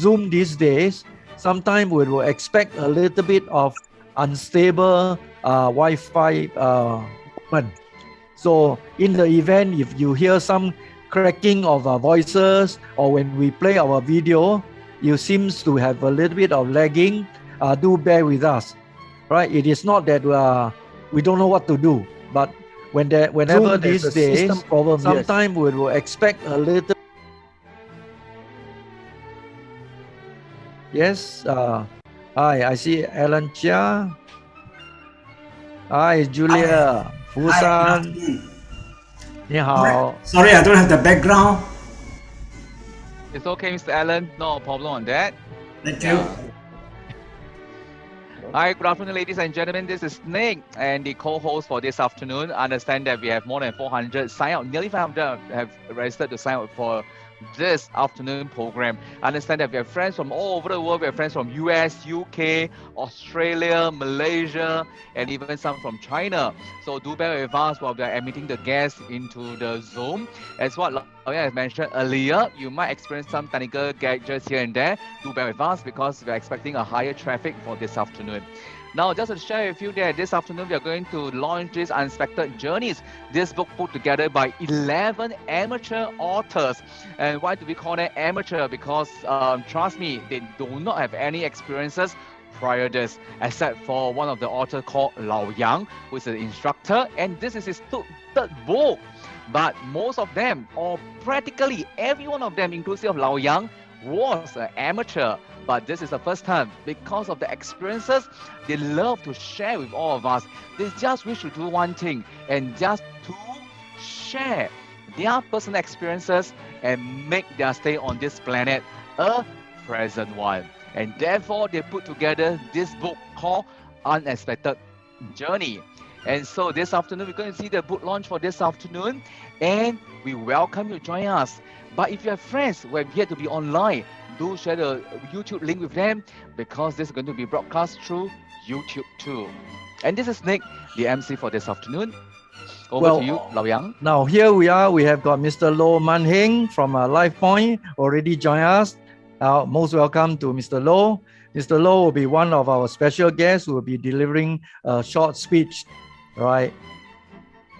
Zoom these days, sometimes we will expect a little bit of unstable Wi-Fi movement. So in the event, if you hear some cracking of our voices, or when we play our video, you seems to have a little bit of lagging, do bear with us, right? It is not that we don't know what to do, but whenever Zoom, these days, problem, sometimes we will expect a little. Yes, hi, I see Alan Chia. Hi, Julia. Fusan. Ni hao. Sorry, I don't have the background. It's okay, Mr. Allen. No problem on that. Thank you. Hi, good afternoon, ladies and gentlemen. This is Nick and the co-host for this afternoon. I understand that we have more than 400 sign up. Nearly 500 have registered to sign up for this afternoon program. I understand that we have friends from all over the world. We have friends from US, UK, Australia, Malaysia, and even some from China. So do bear with us while we are admitting the guests into the Zoom. As what Lauya has mentioned earlier, you might experience some technical gadgets here and there. Do bear with us because we are expecting a higher traffic for this afternoon. Now, just to share with you that this afternoon we are going to launch this Unexpected Journeys. This book put together by 11 amateur authors. And why do we call them amateur? Because trust me, they do not have any experiences prior to this, except for one of the authors called Lao Yang, who is an instructor, and this is his third book. But most of them, or practically every one of them, inclusive of Lao Yang, was an amateur. But this is the first time because of the experiences they love to share with all of us. They just wish to do one thing, and just to share their personal experiences and make their stay on this planet a pleasant one. And therefore, they put together this book called Unexpected Journey. And so this afternoon, we're going to see the book launch for this afternoon, and we welcome you to join us. But if you have friends who have yet to be online, do share the YouTube link with them, because this is going to be broadcast through YouTube too. And this is Nick, the MC for this afternoon. Over to you, Lao Yang. Now here we are. We have got Mr. Loh Man Heng from Life Point already joined us. Most welcome to Mr. Loh. Mr. Loh will be one of our special guests who will be delivering a short speech, right?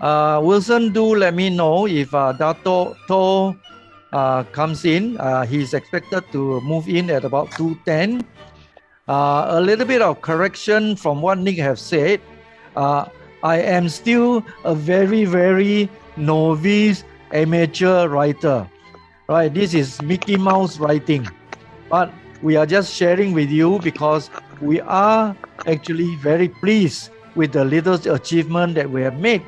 Wilson, do let me know if Dato To comes in. He's expected to move in at about 2:10. A little bit of correction from what Nick have said. I am still a very, very novice amateur writer, right? This is Mickey Mouse writing, but we are just sharing with you because we are actually very pleased with the little achievement that we have made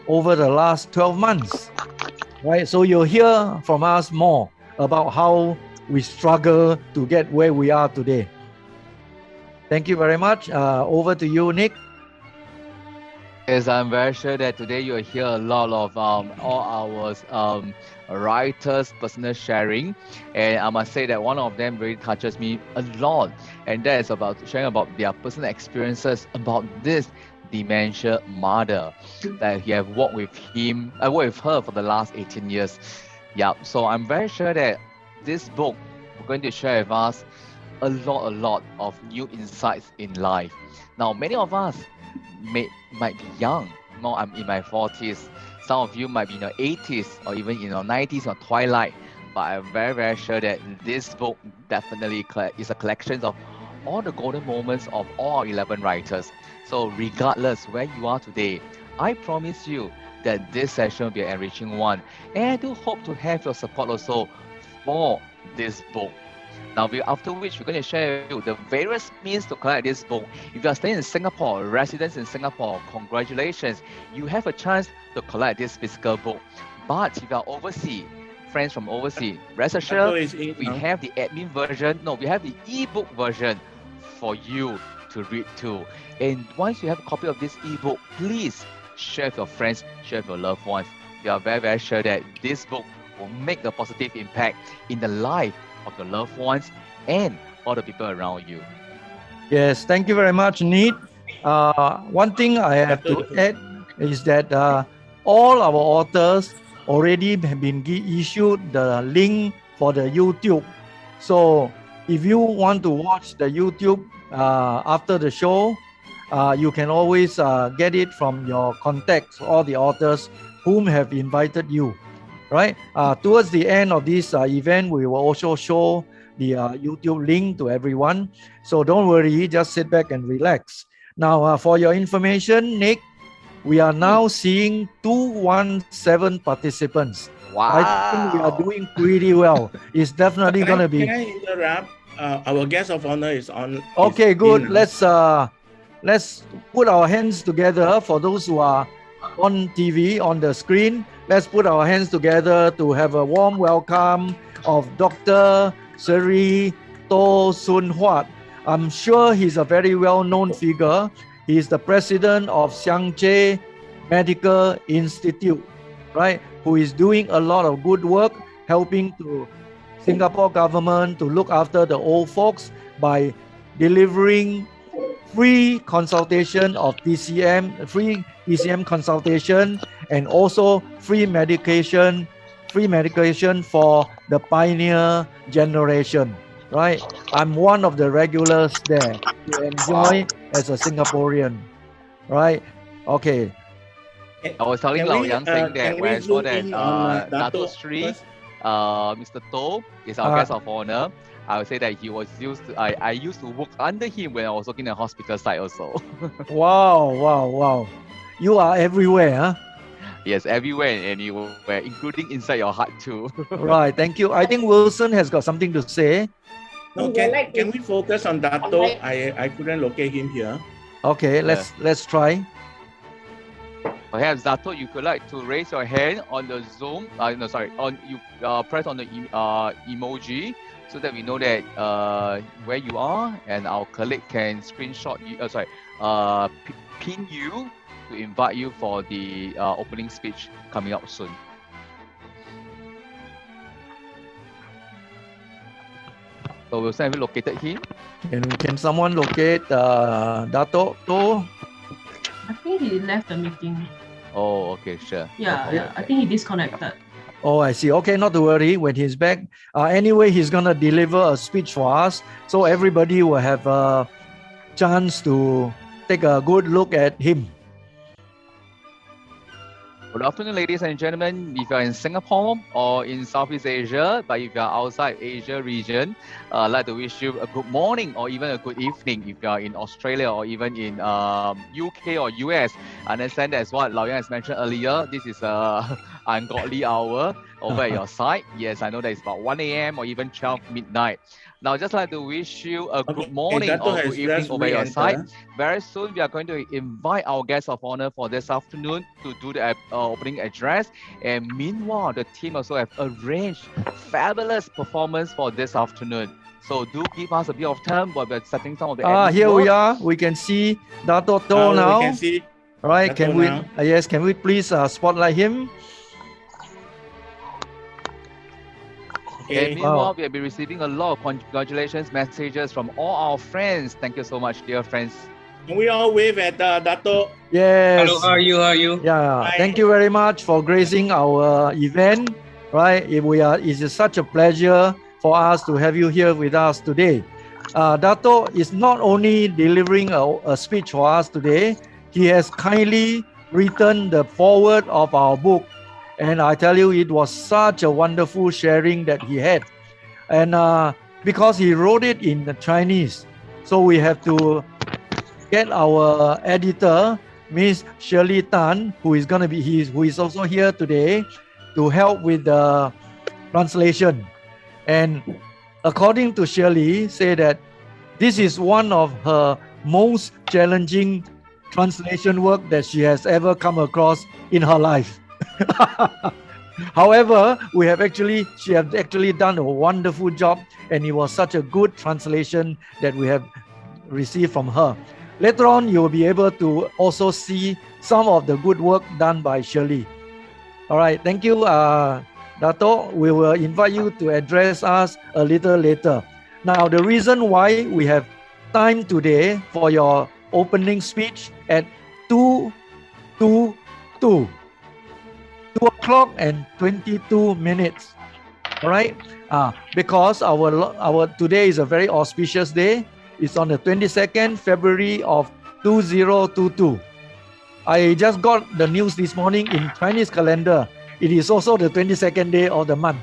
over the last 12 months, right? So you'll hear from us more about how we struggle to get where we are today. Thank you very much. Over to you, Nick. Yes, I'm very sure that today you'll hear a lot of all our writers' personal sharing, and I must say that one of them really touches me a lot, and that is about sharing about their personal experiences about this dementia mother that he have worked with her for the last 18 years. Yeah, so I'm very sure that this book we're going to share with us a lot of new insights in life. Now, many of us might be young. No, I'm in my 40s. Some of you might be in your 80s or even in your 90s or twilight. But I'm very, very sure that this book definitely is a collection of all the golden moments of all 11 writers. So regardless where you are today, I promise you that this session will be an enriching one. And I do hope to have your support also for this book. Now, after which we're going to share with you the various means to collect this book. If you are staying in Singapore, residents in Singapore, congratulations, you have a chance to collect this physical book. But if you are overseas, friends from overseas, rest assured, we have the admin version. No, we have the ebook version for you to read too. And once you have a copy of this ebook, please share with your friends, share with your loved ones. We are very, very sure that this book will make a positive impact in the life of your loved ones and all the people around you. Yes, thank you very much, Neat. One thing I have to add is that all our authors already have been issued the link for the YouTube. So If you want to watch the YouTube after the show, you can always get it from your contacts, all the authors whom have invited you, right? Towards the end of this event, we will also show the YouTube link to everyone. So don't worry, just sit back and relax. Now, for your information, Nick, we are now seeing 217 participants. Wow. I think we are doing pretty well. It's definitely going to be. Can I interrupt? Our guest of honor is on. Okay, is good. in now. Let's put our hands together for those who are on TV, on the screen. Let's put our hands together to have a warm welcome of Dr. Seri To Sun Huat. I'm sure he's a very well-known figure. He's the president of Xiangje Medical Institute, right? Who is doing a lot of good work, helping to Singapore government to look after the old folks by delivering free consultation of TCM, free TCM consultation, and also free medication for the pioneer generation, right? I'm one of the regulars there to enjoy as a Singaporean, right? Okay. I was telling Can Lao we, Yang saying that can when I we saw zoom that in on, Dato Dato Sri, first? Mr. To is our guest of honor. I would say that he was used to, I used to work under him when I was working at hospital side also. Wow. You are everywhere, huh? Yes, everywhere, and you were including inside your heart too. Right, thank you. I think Wilson has got something to say. No, can we focus on Dato? I couldn't locate him here. Okay, let's try. Perhaps Dato, you could like to raise your hand on the Zoom. You press on the emoji so that we know that where you are, and our colleague can screenshot you. Pin you to invite you for the opening speech coming up soon. So Wilson, have you located him? Can someone locate Dato To? I think he left the meeting. Oh, okay, sure. Yeah, I think he disconnected. Oh, I see. Okay, not to worry. When he's back, anyway, he's gonna deliver a speech for us, so everybody will have a chance to take a good look at him. Good afternoon, ladies and gentlemen. If you're in Singapore or in Southeast Asia, but if you're outside Asia region, I'd like to wish you a good morning or even a good evening if you're in Australia or even in UK or US. I understand that's what Lao Yang has mentioned earlier. This is a ungodly hour over at your side. Yes, I know that it's about 1 a.m. or even 12 midnight. Now, just like to wish you a good morning or good evening over at your side. Very soon, we are going to invite our guest of honor for this afternoon to do the opening address. And meanwhile, the team also have arranged fabulous performance for this afternoon. So do give us a bit of time while we're setting some of the Here we are. We can see Dato To now. We can see. All right, Dato can we? now. Yes, can we please spotlight him? Okay. Meanwhile, we have been receiving a lot of congratulations messages from all our friends. Thank you so much, dear friends. Can we all wave at Dato? Yes. Hello, how are you? Yeah, Hi. thank you very much for gracing our event. Right, it is such a pleasure for us to have you here with us today. Dato is not only delivering a speech for us today, he has kindly written the foreword of our book. And I tell you, it was such a wonderful sharing that he had. And because he wrote it in the Chinese, so we have to get our editor, Miss Shirley Tan, who is also here today, to help with the translation. And according to Shirley, say that this is one of her most challenging translation work that she has ever come across in her life. However, she has actually done a wonderful job, and it was such a good translation that we have received from her. Later on, you will be able to also see some of the good work done by Shirley. All right, thank you, Dato. We will invite you to address us a little later. Now, the reason why we have time today for your opening speech at 2 o'clock and 22 minutes. All right, because our today is a very auspicious day. It's on the 22nd February of 2022. I just got the news this morning in Chinese calendar. It is also the 22nd day of the month.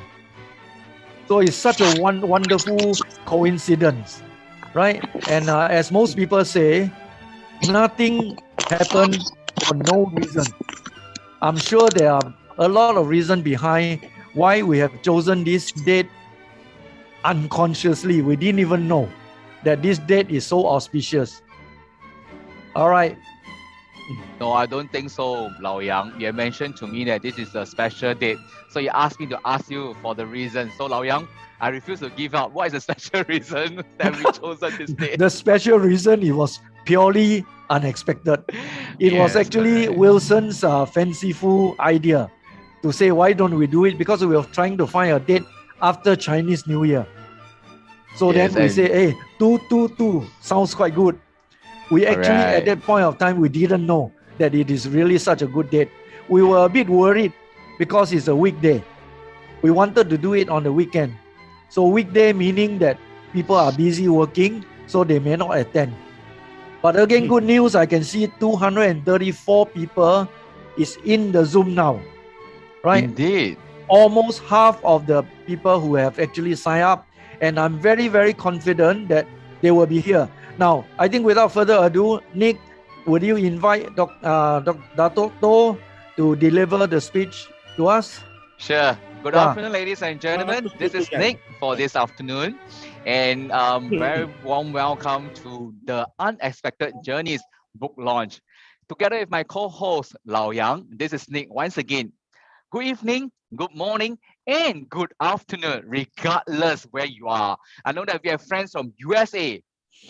So it's such a wonderful coincidence, right? And as most people say, nothing happened for no reason. I'm sure there are a lot of reasons behind why we have chosen this date unconsciously. We didn't even know that this date is so auspicious. All right. No, I don't think so, Lao Yang. You mentioned to me that this is a special date. So you asked me to ask you for the reason. So Lao Yang, I refuse to give up. What is the special reason that we chosen this date? The special reason, it was purely unexpected. It was actually Wilson's fanciful idea to say, why don't we do it? Because we were trying to find a date after Chinese New Year. So then we say, hey, 222 sounds quite good. We actually, at that point of time, we didn't know that it is really such a good date. We were a bit worried because it's a weekday. We wanted to do it on the weekend. So weekday meaning that people are busy working, so they may not attend. But again, good news, I can see 234 people is in the Zoom now, right? Indeed. Almost half of the people who have actually signed up, and I'm very, very confident that they will be here. Now, I think without further ado, Nick, would you invite Dato' To to deliver the speech to us? Sure. Good afternoon, ladies and gentlemen. This is Nick for this afternoon. And very warm welcome to the Unexpected Journeys book launch. Together with my co-host, Lao Yang, this is Nick once again. Good evening, good morning, and good afternoon, regardless where you are. I know that we have friends from USA,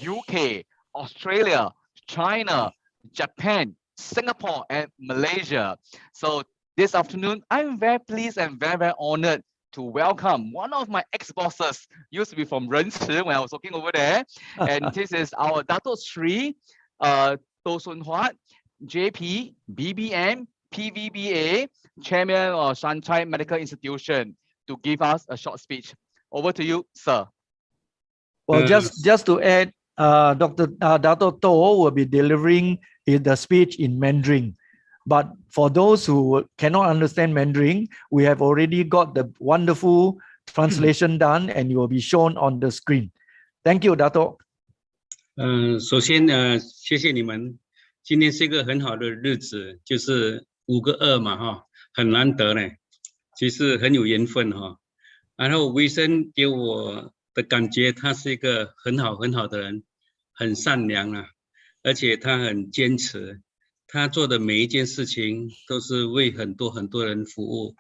UK, Australia, China, Japan, Singapore, and Malaysia. So this afternoon, I'm very pleased and very, very honored to welcome one of my ex-bosses, used to be from Renci when I was working over there. And this is our Dato' Sri To Sun Huat, JP, BBM, PVBA, Chairman of Shanghai Medical Institution, to give us a short speech. Over to you, sir. Well, just to add, Dato' To will be delivering the speech in Mandarin. But for those who cannot understand Mandarin, we have already got the wonderful translation done, and it will be shown on the screen. Thank you, Dato'. 首先谢谢你们，今天是一个很好的日子，就是5个2嘛哈，很难得呢，其实很有缘分哈。然后维生给我的感觉，他是一个很好的人，很善良啊，而且他很坚持，他做的每一件事情都是为很多人服务，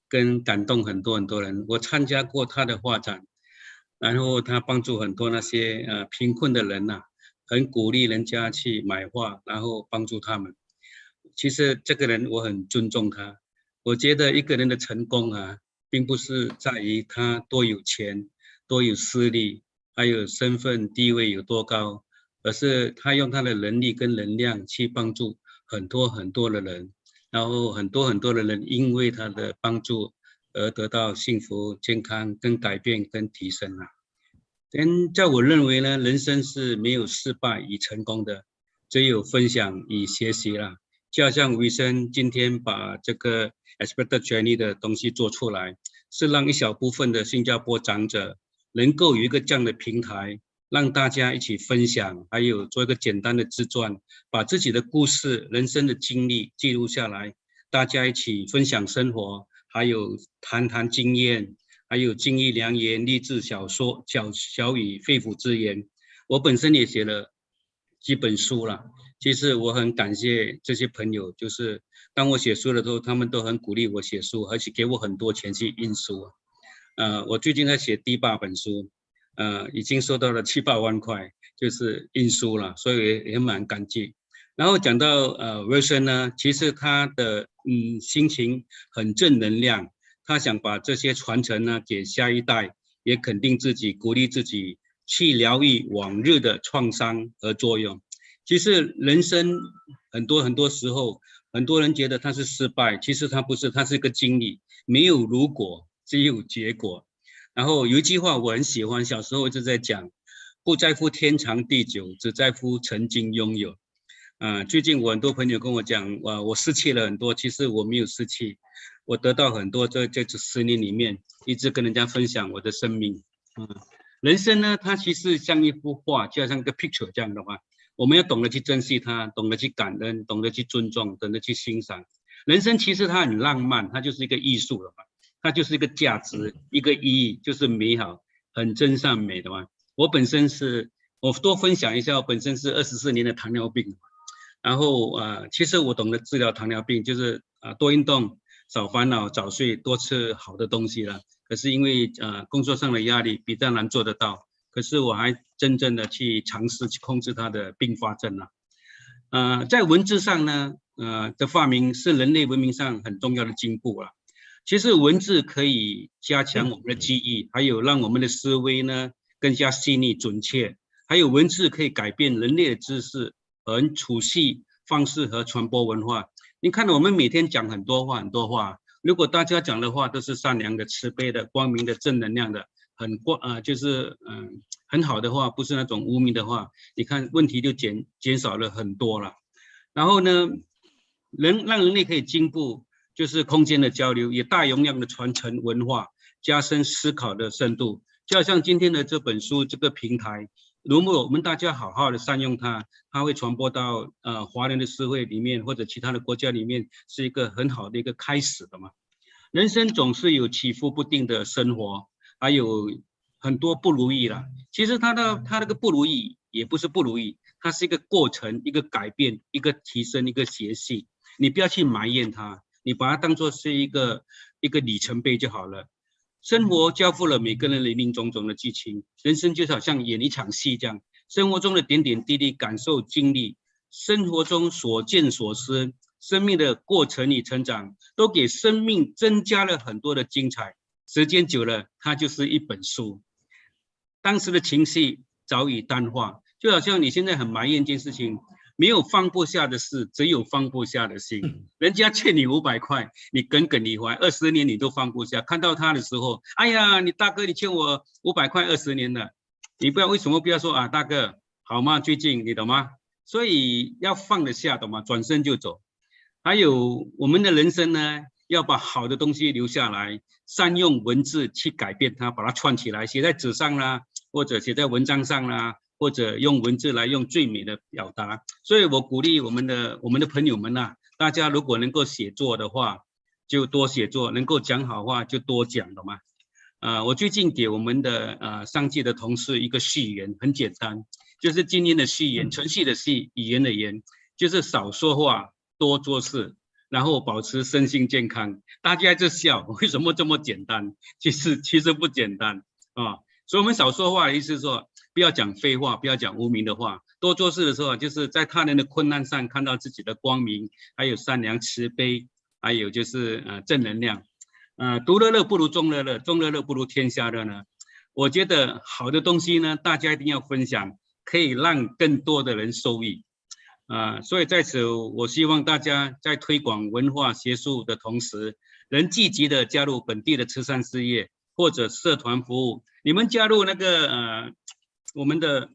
跟感动很多人。我参加过他的画展，然后他帮助很多那些贫困的人呐，很鼓励人家去买画，然后帮助他们。其实这个人我很尊重他，我觉得一个人的成功啊，并不是在于他多有钱、多有势力，还有身份地位有多高，而是他用他的能力跟能量去帮助很多的人，然后很多的人因为他的帮助而得到幸福、健康跟改变跟提升啊。在我认为呢，人生是没有失败与成功的，只有分享与学习啦。就好像维生今天把这个 Expected Journey 的东西做出来，是让一小部分的新加坡长者能够有一个这样的平台，让大家一起分享，还有做一个简单的自传，把自己的故事、人生的经历记录下来，大家一起分享生活，还有谈经验，还有金玉良言、励志小说、小语肺腑之言。我本身也写了几本书了。其实我很感谢这些朋友，就是当我写书的时候，他们都很鼓励我写书，而且给我很多钱去印书。我最近在写第8本书，已经收到了7、8万块，就是印书了，所以也蛮感激。然后讲到Wilson 呢，其实他的心情很正能量，他想把这些传承呢给下一代，也肯定自己，鼓励自己去疗愈往日的创伤和作用。其实人生很多时候，很多人觉得他是失败，其实他不是，他是一个经历，没有如果，只有结果。然后有一句话我很喜欢，小时候一直在讲，不在乎天长地久，只在乎曾经拥有。最近我很多朋友跟我讲，我失去了很多，其实我没有失去，我得到很多。这10年里面，一直跟人家分享我的生命。人生呢，它其实像一幅画，就像一个 picture 这样的话，我们要懂得去珍惜它，懂得去感恩，懂得去尊重，懂得去欣赏。人生其实它很浪漫，它就是一个艺术了嘛，它就是一个价值，一个意义，就是美好，很真善美的嘛。我多分享一下，我本身是24年的糖尿病。然后其实我懂得治疗糖尿病，就是多运动、少烦恼、早睡、多吃好的东西了。可是因为工作上的压力比较难做得到，可是我还真正的去尝试去控制它的并发症了。在文字上呢，的发明是人类文明上很重要的进步了。其实文字可以加强我们的记忆，还有让我们的思维呢更加细腻准确，还有文字可以改变人类的知识和处事方式和传播文化。你看我们每天讲很多话，如果大家讲的话都是善良的、慈悲的、光明的、正能量的，很好的话，不是那种无名的话，你看问题就减少了很多了。然后呢，让人类可以进步，就是空间的交流，也大容量的传承文化，加深思考的深度。就好像今天的这本书这个平台，如果我们大家好好的善用它，它会传播到华人的社会里面或者其他的国家里面，是一个很好的一个开始的嘛。人生总是有起伏不定的生活，还有很多不如意啦。其实它那个不如意也不是不如意，它是一个过程，一个改变，一个提升，一个学习。你不要去埋怨它，你把它当作是一个里程碑就好了。生活交付了每个人林林总总的剧情，人生就好像演一场戏这样，生活中的点点滴滴感受经历，生活中所见所思，生命的过程与成长，都给生命增加了很多的精彩。时间久了，它就是一本书。当时的情绪早已淡化，就好像你现在很埋怨一件事情，没有放不下的事，只有放不下的心。人家欠你500块，你耿耿于怀，20年你都放不下。看到他的时候，哎呀，你大哥，你欠我500块20年了，你为什么不要说大哥好吗？最近你懂吗？所以要放得下，懂吗？转身就走。还有我们的人生呢，要把好的东西留下来，善用文字去改变它，把它串起来，写在纸上啦，或者写在文章上啦，或者用文字来用最美的表达。所以我鼓励我们的朋友们大家如果能够写作的话，就多写作；能够讲好话就多讲，懂吗？我最近给我们的上届的同事一个序言，很简单，就是今天的序言，程序的序，语言的言，就是少说话，多做事，然后保持身心健康。大家在笑，为什么这么简单？其实不简单所以我们少说话的意思是说，不要讲废话，不要讲无名的话，多做事的时候，就是在他人的困难上看到自己的光明，还有善良慈悲，还有就是正能量。独乐乐不如众乐乐，众乐乐不如天下乐呢。我觉得好的东西呢，大家一定要分享，可以让更多的人受益。所以在此，我希望大家在推广文化学术的同时，能积极的加入本地的慈善事业或者社团服务。你们加入那个我们的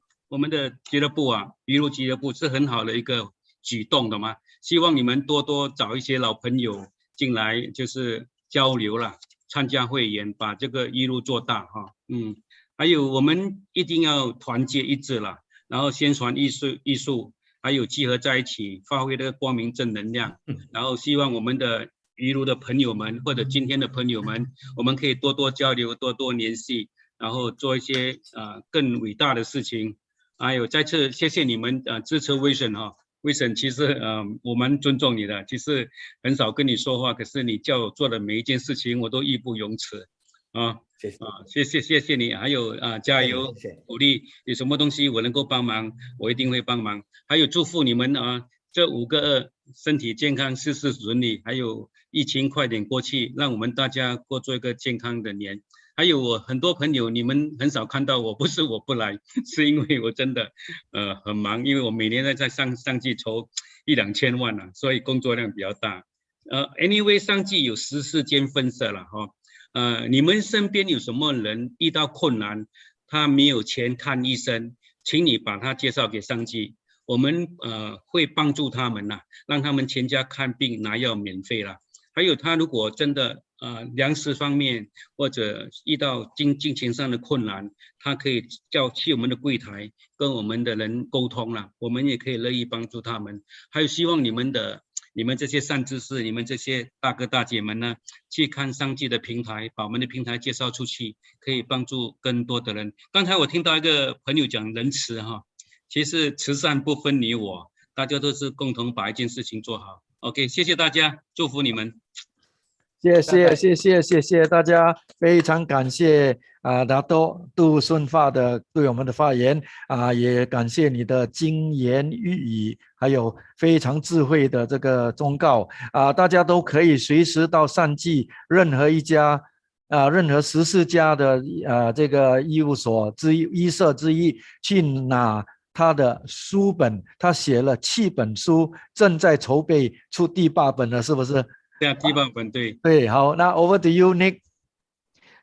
俱乐部娱乐俱乐部是很好的一个举动的嘛。希望你们多多找一些老朋友进来，就是交流啦，参加会员，把这个一路做大还有我们一定要团结一致啦，然后宣传艺术，还有集合在一起，发挥这个光明正能量。然后希望我们的一路的朋友们或者今天的朋友们，我们可以多多交流，多多联系，然后做一些更伟大的事情。还有再次谢谢你们支持威神威神其实我蛮尊重你的，其实很少跟你说话，可是你叫我做的每一件事情我都义不容辞谢谢你，还有加油鼓励，有什么东西我能够帮忙我一定会帮忙。还有祝福你们这5个2身体健康，事事顺利，还有疫情快点过去，让我们大家过做一个健康的年。还有我很多朋友，你们很少看到我，不是我不来，是因为我真的很忙，因为我每年在上季筹1-2千万所以工作量比较大。Anyway 上季有14间分社了你们身边有什么人遇到困难，他没有钱看医生，请你把他介绍给上级，我们会帮助他们啦，让他们全家看病拿药免费啦。还有他如果真的粮食方面或者遇到金钱上的困难，他可以去我们的柜台跟我们的人沟通啦，我们也可以乐意帮助他们。还有希望你们这些善知识，你们这些大哥大姐们呢，去看上级的平台，把我们的平台介绍出去，可以帮助更多的人。刚才我听到一个朋友讲仁慈哈，其实慈善不分你我，大家都是共同把一件事情做好。OK， 谢谢大家，祝福你们。谢谢大家，非常感谢拿督杜顺发的对我们的发言也感谢你的金言玉语，还有非常智慧的这个忠告大家都可以随时到善济任何一家任何14家的这个医务所医社之一去拿他的书本，他写了7本书，正在筹备出第8本了，是不是？对啊，第8本对。对，好，那 over to you, Nick.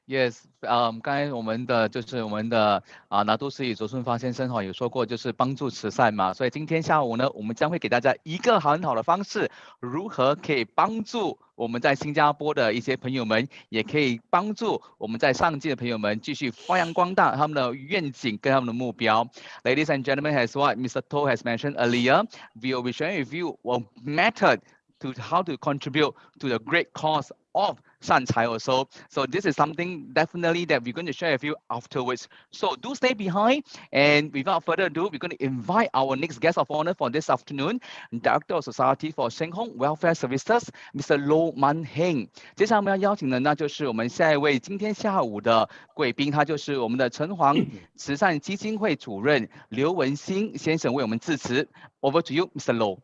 Yes， 刚才我们的拿督师卓顺发先生有说过，就是帮助慈善嘛，所以今天下午呢，我们将会给大家一个很好的方式，如何可以帮助我们在新加坡的一些朋友们，也可以帮助我们在上界的朋友们继续发扬光大他们的愿景跟他们的目标。Ladies and gentlemen, as what Mr. To has mentioned earlier, we will be sharing with you a method to how to contribute to the great cause of Shanchai also. So this is something definitely that we're going to share with you afterwards. So do stay behind, and without further ado, we're going to invite our next guest of honor for this afternoon, Director of Society for Sheng Hong Welfare Services, Mr. Lo Man Heng. 接下来我们要邀请的那就是我们下一位今天下午的贵宾，他就是我们的城隍慈善基金会主任刘文兴先生为我们致辞。Over to you, Mr. Lo.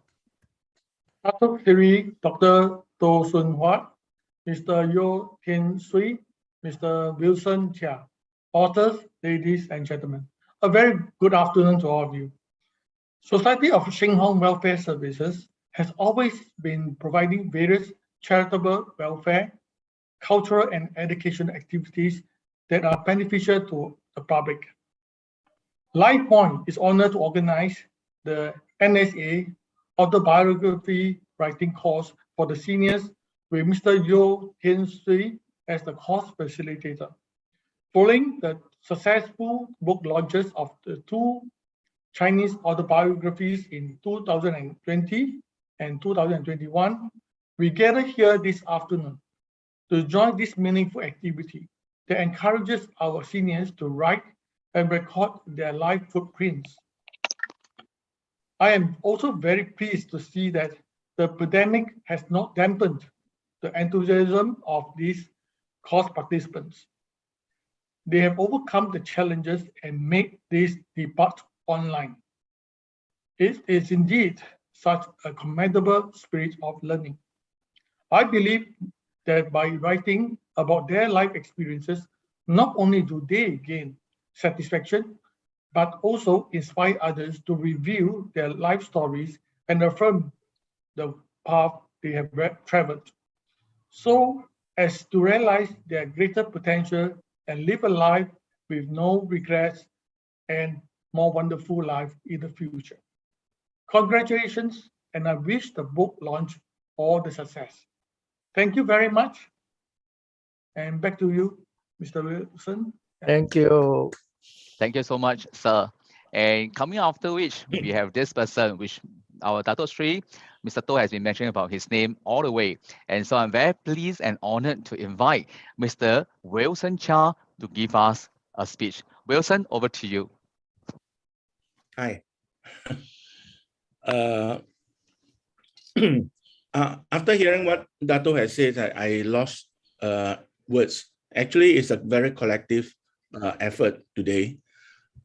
Datuk Seri Dr. To Sun Huat, Mr. Yeo Tien Sui, Mr. Wilson Chia, authors, ladies and gentlemen, a very good afternoon to all of you. Society of Sheng Hong Welfare Services has always been providing various charitable welfare, cultural and education activities that are beneficial to the public. LifePoint is honored to organize the NSA Autobiography writing course for the seniors with Mr. Yeo Tien Sui as the course facilitator. Following the successful book launches of the 2 Chinese autobiographies in 2020 and 2021, we gather here this afternoon to join this meaningful activity that encourages our seniors to write and record their life footprints. I am also very pleased to see that the pandemic has not dampened the enthusiasm of these course participants. They have overcome the challenges and made this debate online. It is indeed such a commendable spirit of learning. I believe that by writing about their life experiences, not only do they gain satisfaction, but also inspire others to review their life stories and affirm the path they have traveled, so as to realize their greater potential and live a life with no regrets and more wonderful life in the future. Congratulations, and I wish the book launch all the success. Thank you very much. And back to you, Mr. Wilson. Thank you. Thank you so much, sir. And coming after which, we have this person, which our Dato Sri, Mr. To has been mentioning about his name all the way. And so I'm very pleased and honored to invite Mr. Wilson Chia to give us a speech. Wilson, over to you. Hi. After hearing what Dato has said, I lost words. Actually, it's a very collective effort today.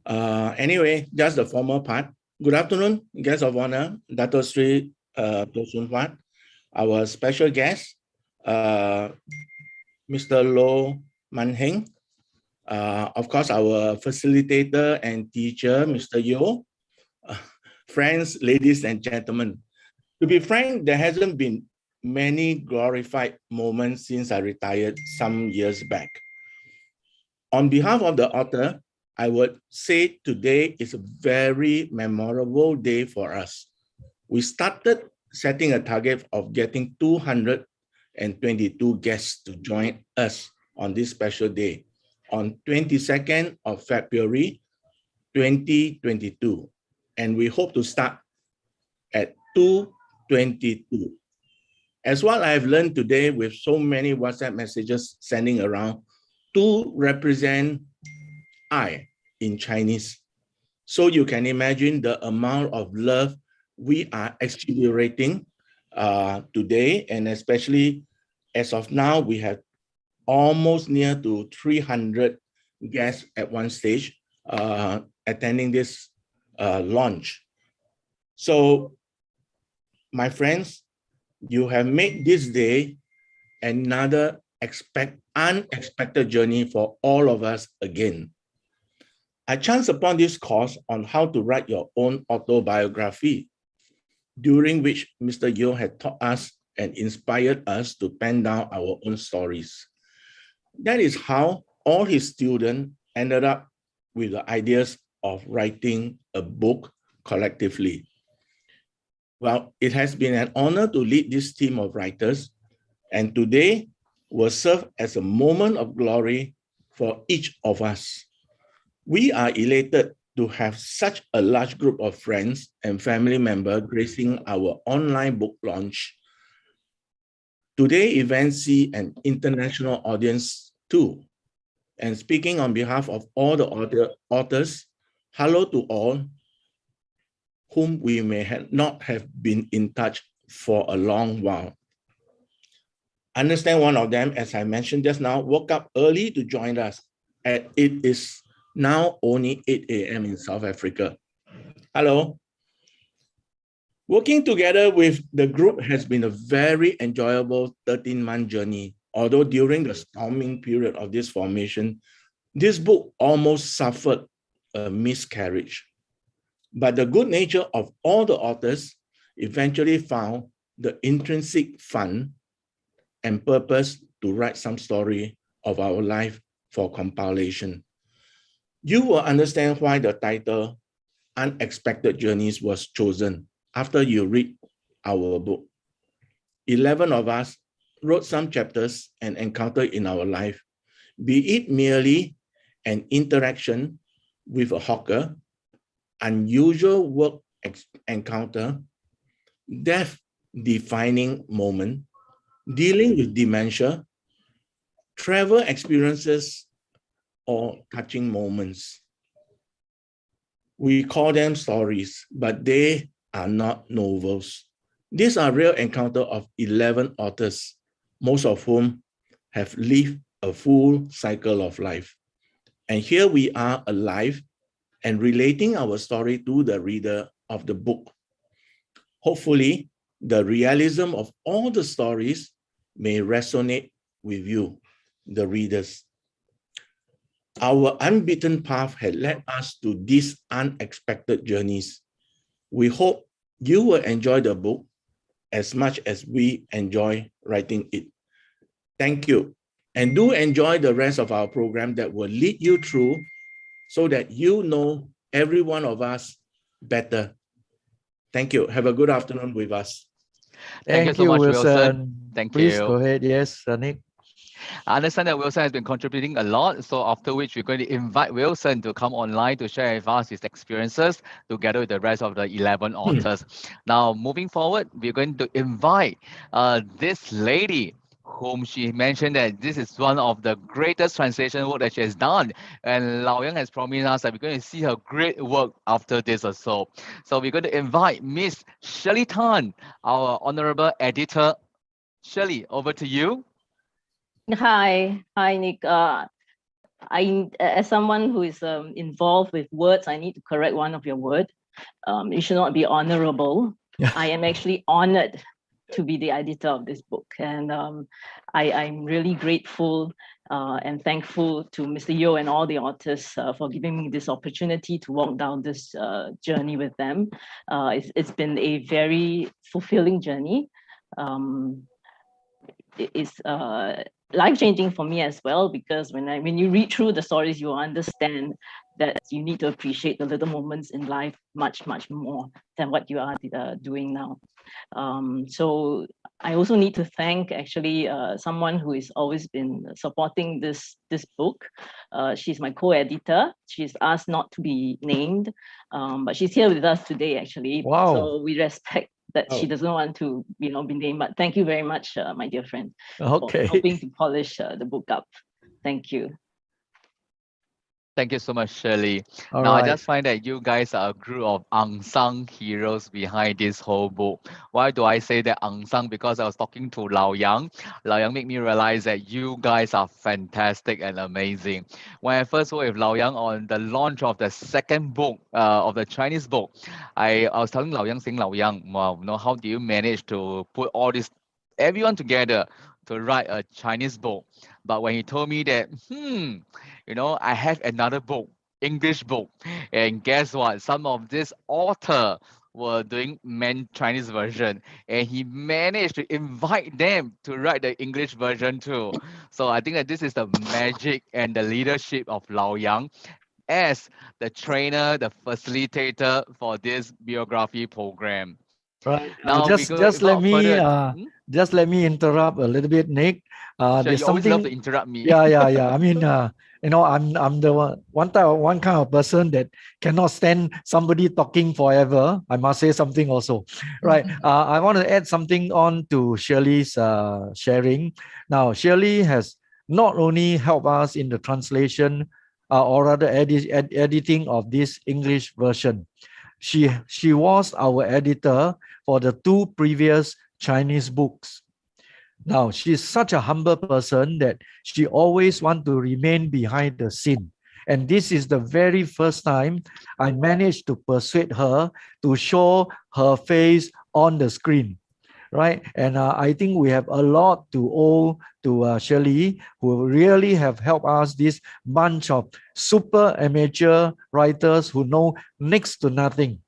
Anyway, just the formal part. Good afternoon, guests of honor, Dato Sri To Sun Huat, our special guest, Mr. Lo Man Heng, of course, our facilitator and teacher, Mr. Yeo, friends, ladies and gentlemen. To be frank, there hasn't been many glorified moments since I retired some years back. On behalf of the author, I would say today is a very memorable day for us. We started setting a target of getting 222 guests to join us on this special day on 22nd of February 2022. And we hope to start at 222. As what I have learned today with so many WhatsApp messages sending around, 2 represent I in Chinese. So you can imagine the amount of love we are exhilarating today, and especially as of now, we have almost near to 300 guests at one stage attending this launch. So, my friends, you have made this day another unexpected journey for all of us again. I chanced upon this course on how to write your own autobiography, during which Mr. Yeo had taught us and inspired us to pen down our own stories. That is how all his students ended up with the ideas of writing a book collectively. Well, it has been an honor to lead this team of writers, and today will serve as a moment of glory for each of us. We are elated to have such a large group of friends and family members gracing our online book launch. Today's event see an international audience too. And speaking on behalf of all the authors, hello to all whom we may not have been in touch for a long while. Understand one of them, as I mentioned just now, woke up early to join us. And it is now only 8 a.m. in South Africa. Hello. Working together with the group has been a very enjoyable 13-month journey. Although during the storming period of this formation, this book almost suffered a miscarriage. But the good nature of all the authors eventually found the intrinsic fun and purpose to write some story of our life for compilation. You will understand why the title Unexpected Journeys was chosen after you read our book. 11 of us wrote some chapters and encounter in our life, be it merely an interaction with a hawker, unusual work encounter, death-defining moment, dealing with dementia, travel experiences, or touching moments. We call them stories, but they are not novels. These are real encounters of 11 authors, most of whom have lived a full cycle of life. And here we are alive and relating our story to the reader of the book. Hopefully, the realism of all the stories may resonate with you, the readers. Our unbeaten path had led us to these unexpected journeys. We hope you will enjoy the book as much as we enjoy writing it. Thank you. And do enjoy the rest of our program that will lead you through so that you know every one of us better. Thank you. Have a good afternoon with us. Thank you so much, Wilson. Thank Please you. go ahead. Yes, Nick. I understand that Wilson has been contributing a lot. So after which we're going to invite Wilson to come online to share with us his experiences together with the rest of the 11 authors. Now, moving forward, we're going to invite this lady whom she mentioned that this is one of the greatest translation work that she has done. And Lao Yang has promised us that we're going to see her great work after this or so. So we're going to invite Miss Shirley Tan, our honorable editor. Shirley, over to you. Hi, Nick. As someone who is involved with words, I need to correct one of your words. It should not be honorable. I am actually honored to be the editor of this book, and I'm really grateful and thankful to Mr. Yeo and all the authors for giving me this opportunity to walk down this journey with them. It's been a very fulfilling journey. is life-changing for me as well, because when you read through the stories, you understand that you need to appreciate the little moments in life much, much more than what you are doing now. So I also need to thank actually someone who has always been supporting this book. She's my co-editor. She's asked not to be named, but she's here with us today actually. Wow. So we respect that she doesn't want to be named. But thank you very much, my dear friend, for helping to polish the book up. Thank you. Thank you so much, Shirley. All now, right. I just find that you guys are a group of unsung heroes behind this whole book. Why do I say that unsung? Because I was talking to Lao Yang. Lao Yang made me realize that you guys are fantastic and amazing. When I first worked with Lao Yang on the launch of the second book of the Chinese book, I was telling Lao Yang, saying, Lao Yang, wow, how do you manage to put all this, everyone together to write a Chinese book? But when he told me that, I have another book, English book, and guess what? Some of this author were doing Chinese version, and he managed to invite them to write the English version too. So I think that this is the magic and the leadership of Lao Yang as the trainer, the facilitator for this biography program. Right. Now, just let me interrupt a little bit, Nick. Sure, there's you always something. love to interrupt me. Yeah. I mean, I'm the one kind of person that cannot stand somebody talking forever. I must say something also, right? I want to add something on to Shirley's sharing. Now, Shirley has not only helped us in the translation, or rather editing of this English version. She was our editor for the 2 previous Chinese books. Now, she's such a humble person that she always wants to remain behind the scene. And this is the very first time I managed to persuade her to show her face on the screen, right? And I think we have a lot to owe to Shirley, who really have helped us, this bunch of super amateur writers who know next to nothing.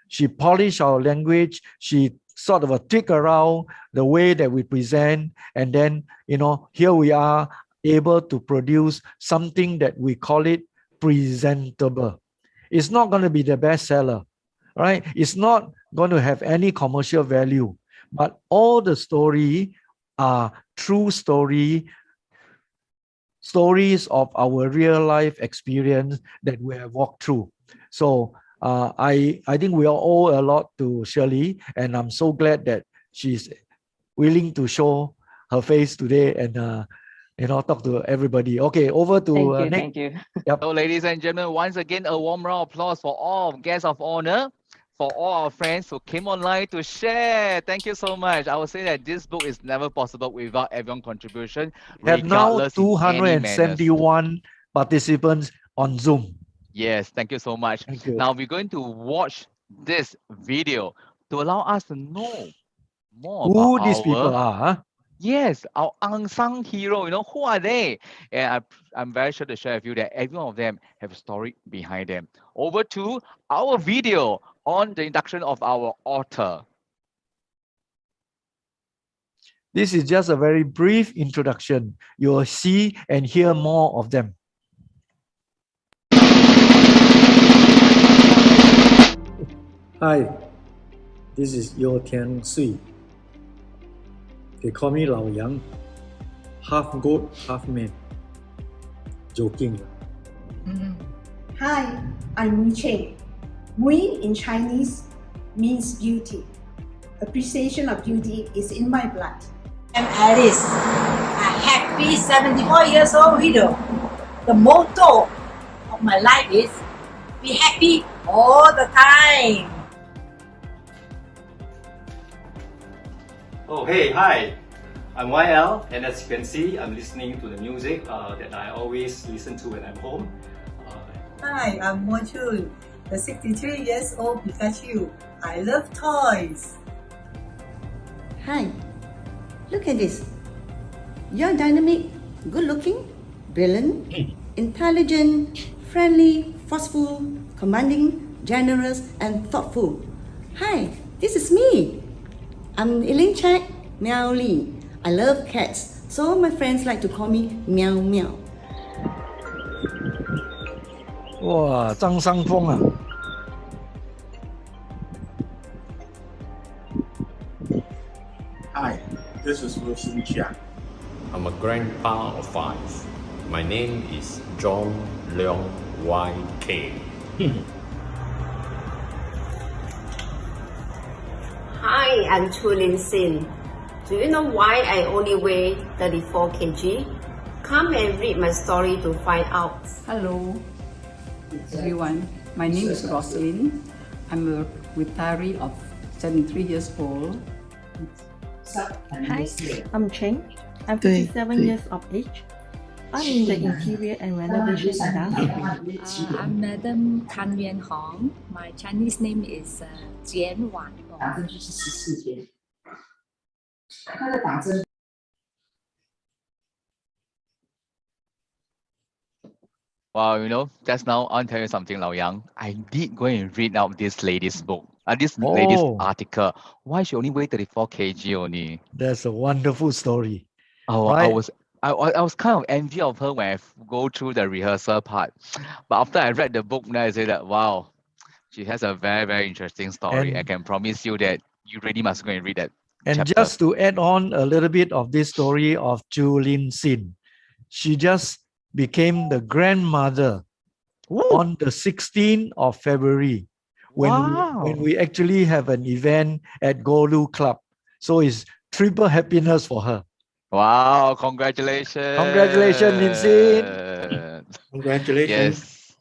She polished our language. She sort of tweak around the way that we present. And then, here we are able to produce something that we call it presentable. It's not going to be the bestseller, right? It's not going to have any commercial value, but all the story are true stories of our real life experience that we have walked through. So I think we all owe a lot to Shirley, and I'm so glad that she's willing to show her face today and talk to everybody. Okay, over to Nick. Thank you. Yep. So, ladies and gentlemen, once again, a warm round of applause for all guests of honor, for all our friends who came online to share. Thank you so much. I would say that this book is never possible without everyone's contribution. We have now 271 participants on Zoom. Yes, thank you so much. Thank you. Now we're going to watch this video to allow us to know more who about these people are. Huh? Yes, our unsung hero. Who are they? And I'm very sure to share with you that every one of them have a story behind them. Over to our video on the induction of our author. This is just a very brief introduction. You will see and hear more of them. Hi, this is Yo Tian Sui. They call me Lao Yang, half goat, half man. Joking. Hi, I'm Mui Cheng. Mui in Chinese means beauty. Appreciation of beauty is in my blood. I'm Alice, a happy 74 years old widow. The motto of my life is be happy all the time. Oh, hey, hi. I'm YL, and as you can see, I'm listening to the music that I always listen to when I'm home. Hi, I'm Mo Chun, the 63 years old Pikachu. I love toys. Hi, look at this. You're dynamic, good looking, brilliant, intelligent, friendly, forceful, commanding, generous, and thoughtful. Hi, this is me. I'm Elaine Chak Miao Lee. I love cats, so my friends like to call me Meow Meow. 哇，张三丰啊！ Hi, this is Wilson Chia. I'm a grandpa of 5. My name is John Leong YK. Hi, I'm Chu Lin Sin. Do you know why I only weigh 34 kg? Come and read my story to find out. Hello, everyone. My name is Roslyn. I'm a retiree of 73 years old. Hi, I'm Cheng. I'm 57 years of age. I'm in the interior and renovation industry. I'm Madam Tan Yuan Hong. My Chinese name is Jian Wan Hong. Wow, you know, just now I'll tell you something, Lao Yang. I did go and read out this lady's book, this lady's Oh. article. Why she only weigh 34 kg only? That's a wonderful story. Oh, Right. I was kind of envy of her when I go through the rehearsal part. But after I read the book, now I say that, wow, she has a very, very interesting story. And- I can promise you that you really must go and read that And chapter. just to add on a little bit of this story of Chu Lin Sin, she just became the grandmother on the 16th of February when we actually have an event at Golu Club. So it's triple happiness for her. Wow, congratulations. Congratulations, Lin Sin. Congratulations. Yes.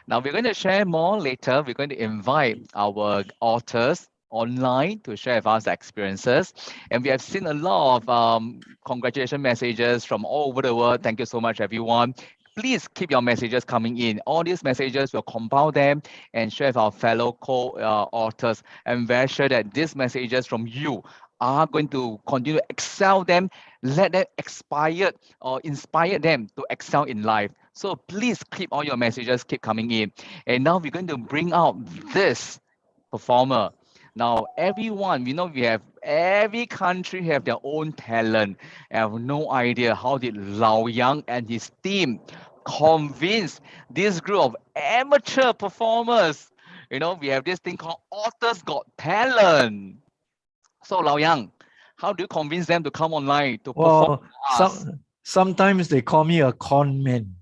Now we're going to share more later. We're going to invite our authors online to share with us their experiences. And we have seen a lot of congratulation messages from all over the world. Thank you so much, everyone. Please keep your messages coming in. All these messages, we'll compile them and share with our fellow co-authors. I'm very sure that these messages from you are going to continue to excel them, let them inspire them to excel in life. So please keep all your messages keep coming in. And now we're going to bring out this performer. Now, everyone, we have every country have their own talent. I have no idea how did Lao Yang and his team convince this group of amateur performers. We have this thing called Authors Got Talent. So Lao Yang, how do you convince them to come online to perform Well, for us? sometimes they call me a con man.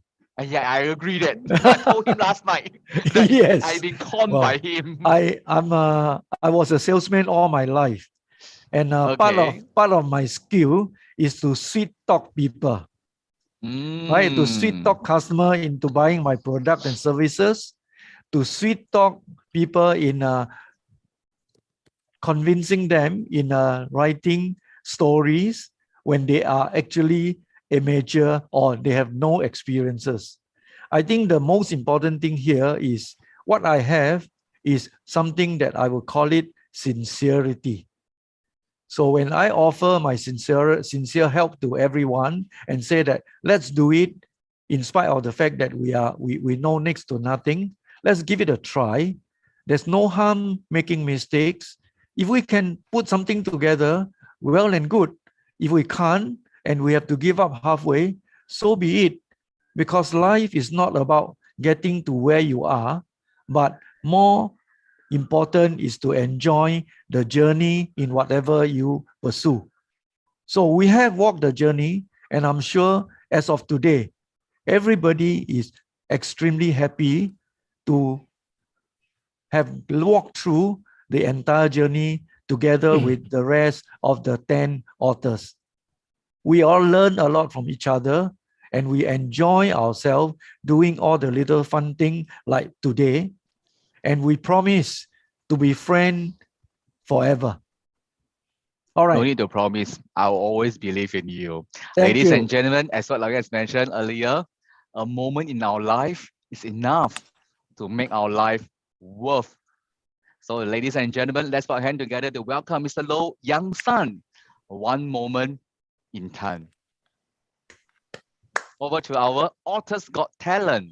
Yeah, I agree that. I told him last night that Yes. I've been conned Well, by him. I was a salesman all my life, and Okay. part of my skill is to sweet talk people, right? To sweet talk customer into buying my product and services, to sweet talk people in convincing them in writing stories when they are actually amateur or they have no experiences. I think the most important thing here is what I have is something that I will call it sincerity. So when I offer my sincere help to everyone and say that let's do it in spite of the fact that we know next to nothing, let's give it a try. There's no harm making mistakes. If we can put something together, well and good. If we can't and we have to give up halfway, so be it. Because life is not about getting to where you are, but more important is to enjoy the journey in whatever you pursue. So we have walked the journey, and I'm sure as of today, everybody is extremely happy to have walked through the entire journey together with the rest of the 10 authors. We all learn a lot from each other, and we enjoy ourselves doing all the little fun things like today. And we promise to be friends forever. All right. No need to promise. I'll always believe in you. Thank Ladies you. and gentlemen, as what Lao Yang has mentioned earlier, a moment in our life is enough to make our life worth. So ladies and gentlemen, let's put our hand together to welcome Mr. Lo Yang San. One moment in time. Over to our Authors Got Talent.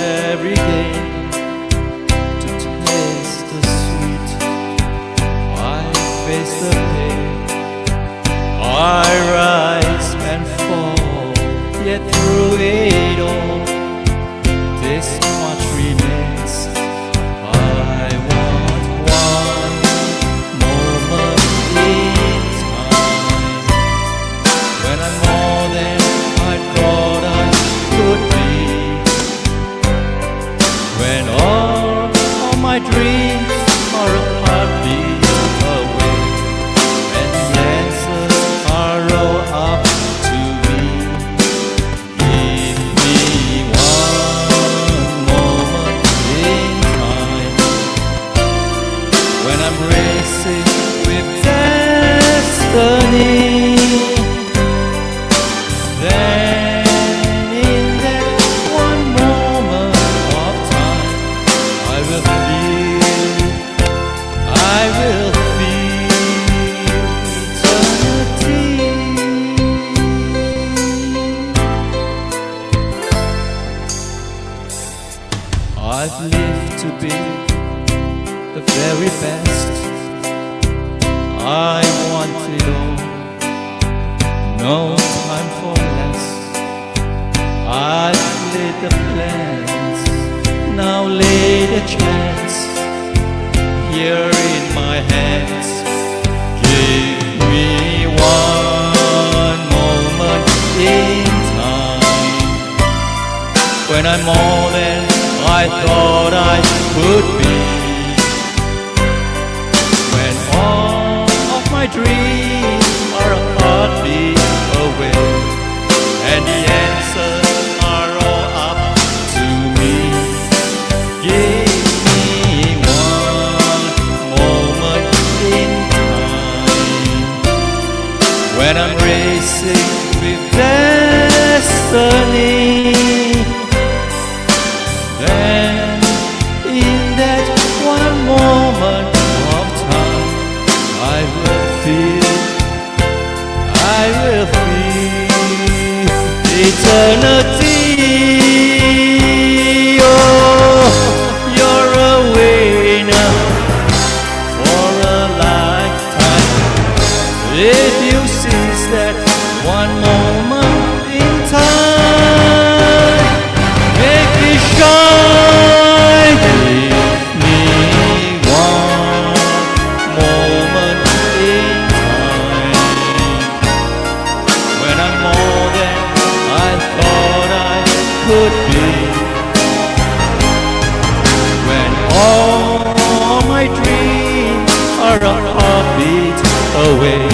every day to taste the sweet. I face the pain, I rise and fall, yet through it all, this much remains. I want one moment in time when I'm more than I thought I could be, when all my dreams are a heartbeat away, and the answers are all up to me. Give me one moment in time when I'm racing with destiny. Then in that one moment of time, I will feel eternity. I've lived to be the very best. I want it all, no time for less. I've laid the plans, now laid a chance here in my hands. Give me one moment in time when I'm more than I thought I could be, when all of my dreams are a heartbeat away, and the answers are all up to me. Give me one moment in time when I'm racing with destiny. Then in that one moment of time, I will feel eternity. Oh, you're a winner for a lifetime if you seize that one moment in time. Make me shine. Give me one moment in time when I'm more than I thought I could be, when all my dreams are a heartbeat away,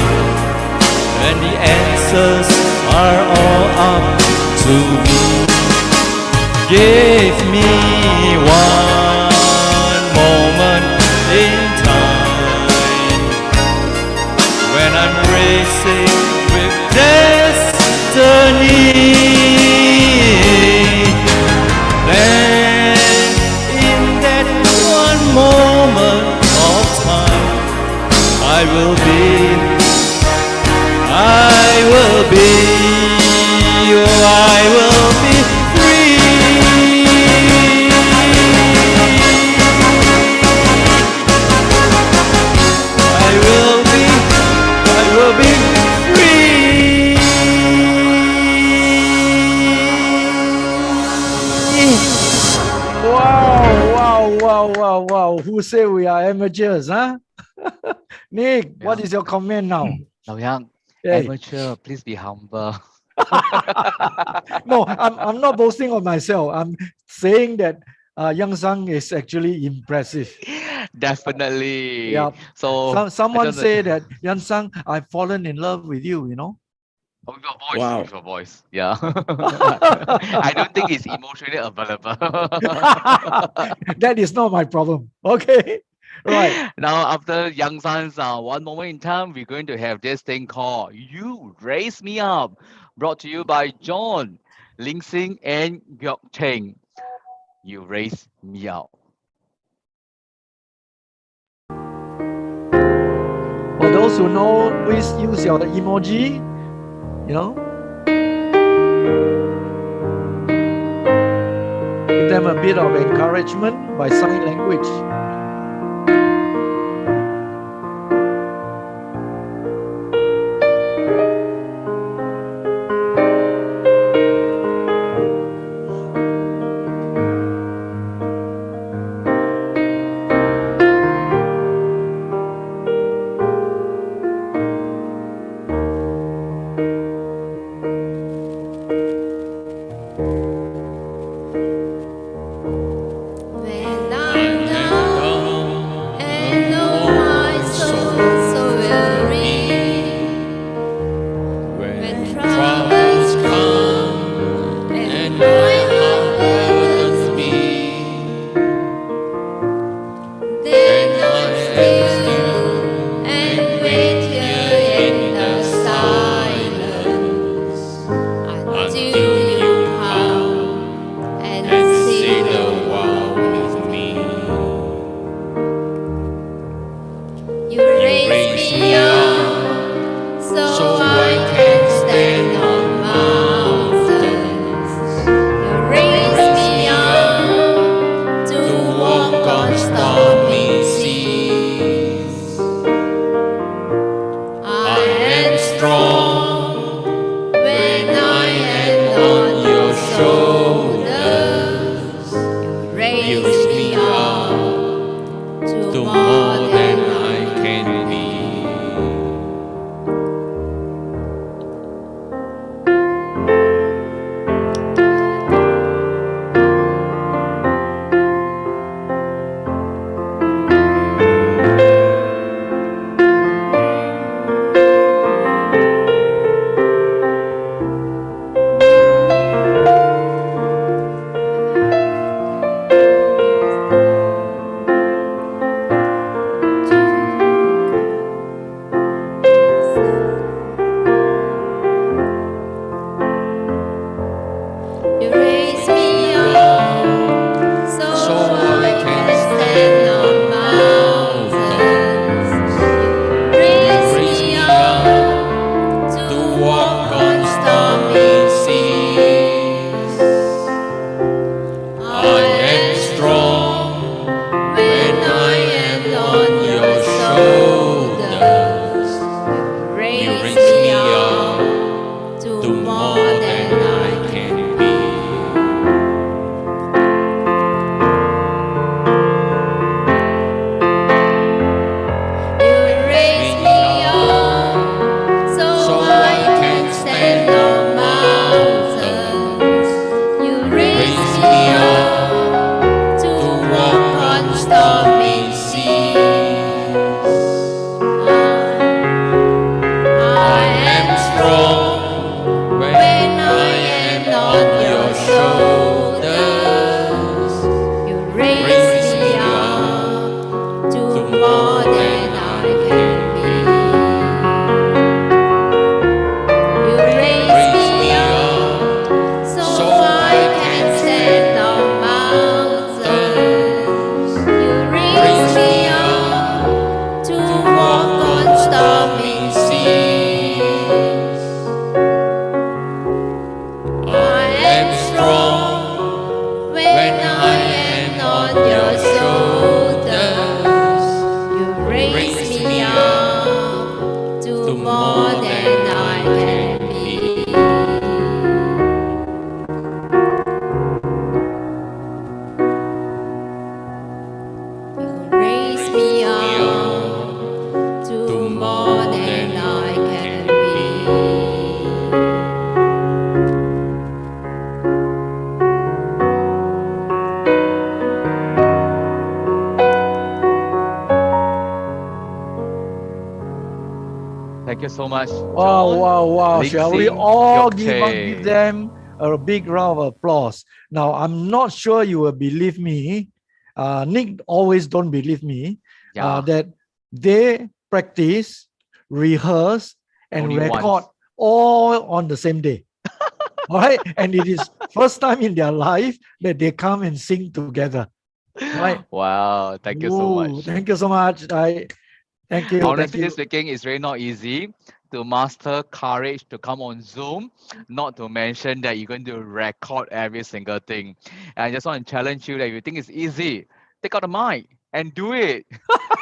and the answers are all up to me. Give me one moment in time when I'm racing with destiny. Then in that one moment of time, I will be Wow. Who say we are amateurs, huh? Nick, what is your comment now? Lao Yang, Hey. amateur, please be humble. No, I'm not boasting of myself. I'm saying that Young Sang is actually impressive. Definitely. Yeah. So Someone say that Young Sang, I've fallen in love with you, you know? Oh, with your voice. Wow. With your voice. Yeah. I don't think it's emotionally available. That is not my problem. Okay. Right. Now, after Young San's one moment in time, we're going to have this thing called You Raise Me Up, brought to you by John, Ling Sing, and Gyok Cheng. You Raise Me Up. For those who know, please use your emoji, you know. give them a bit of encouragement by sign language. Thank you so much. Wow, John. wow, wow. Ling Shall we Sing, all Yok give Tae. them a big round of applause? Now, I'm not sure you will believe me. Nick always don't believe me that they practice, rehearse, and Only record once. all on the same day. All right? And it is first time in their life that they come and sing together. Right? Wow, thank you so much. Thank you so much. Thank you. Honestly Thank you. speaking, it's really not easy to master courage to come on Zoom, not to mention that you're going to record every single thing. And I just want to challenge you that if you think it's easy, take out the mic and do it.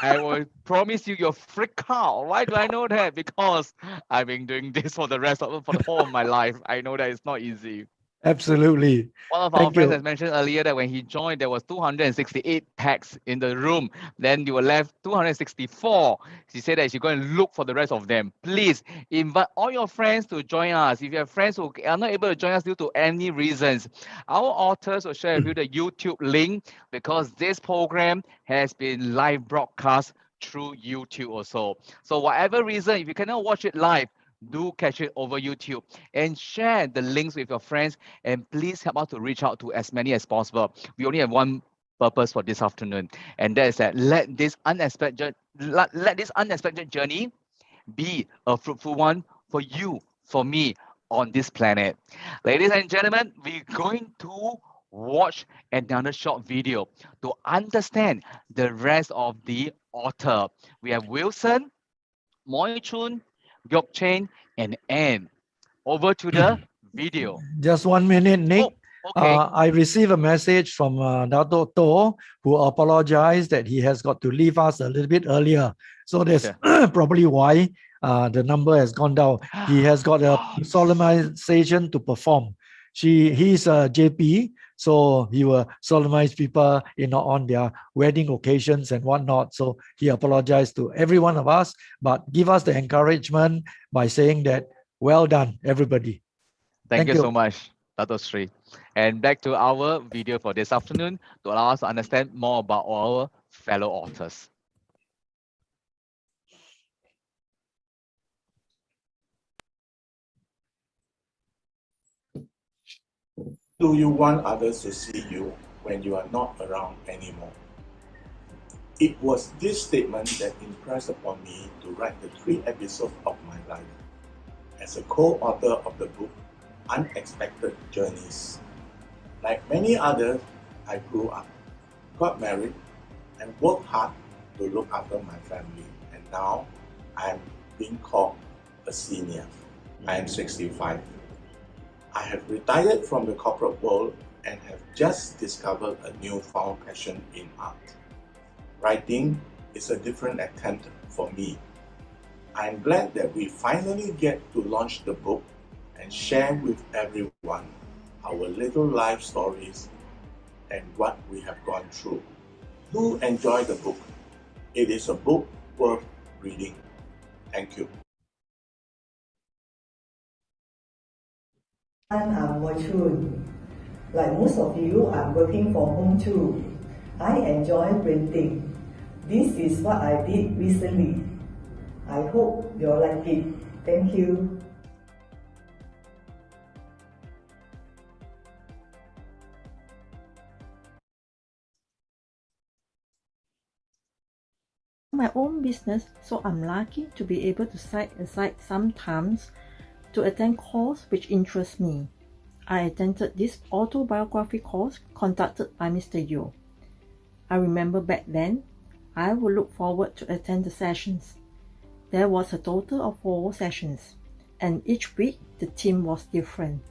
I will promise you you'll freak out. Why do I know that? Because I've been doing this for the whole of my life. I know that it's not easy. Absolutely. One of our Thank friends you. has mentioned earlier that when he joined, there was 268 packs in the room. Then you were left 264. She said that she's going to look for the rest of them. Please invite all your friends to join us. If you have friends who are not able to join us due to any reasons, our authors will share with you the YouTube link because this program has been live broadcast through YouTube also. So whatever reason, if you cannot watch it live, do catch it over YouTube and share the links with your friends, and please help us to reach out to as many as possible. We only have one purpose for this afternoon, and that is that let this unexpected journey be a fruitful one for you, for me, on this planet. Ladies and gentlemen, we're going to watch another short video to understand the rest of the author. We have Wilson, Moi Chun, Yok Chen, and Anne. Over to the video. Just 1 minute, Nick. Okay. I received a message from Dato To, who apologized that he has got to leave us a little bit earlier. So that's probably why the number has gone down. He has got a solemnization to perform. He's a JP, so he will solemnize people, on their wedding occasions and whatnot. So he apologized to every one of us, but give us the encouragement by saying that, well done, everybody. Thank you so much, Dato Sri. And back to our video for this afternoon to allow us to understand more about our fellow authors. Do you want others to see you when you are not around anymore? It was this statement that impressed upon me to write the 3 episodes of my life. As a co-author of the book, Unexpected Journeys. Like many others, I grew up, got married, and worked hard to look after my family. And now, I'm being called a senior. I am 65. I have retired from the corporate world and have just discovered a newfound passion in art. Writing is a different attempt for me. I am glad that we finally get to launch the book and share with everyone our little life stories and what we have gone through. Do enjoy the book. It is a book worth reading. Thank you. I'm Moi Chun. Like most of you, I'm working from home too. I enjoy printing. This is what I did recently. I hope you all like it. Thank you. My own business, so I'm lucky to be able to set aside some times to attend course which interest me. I attended this autobiography course conducted by Mr. Yo. I remember back then, I would look forward to attend the sessions. There was a total of 4 sessions, and each week the theme was different.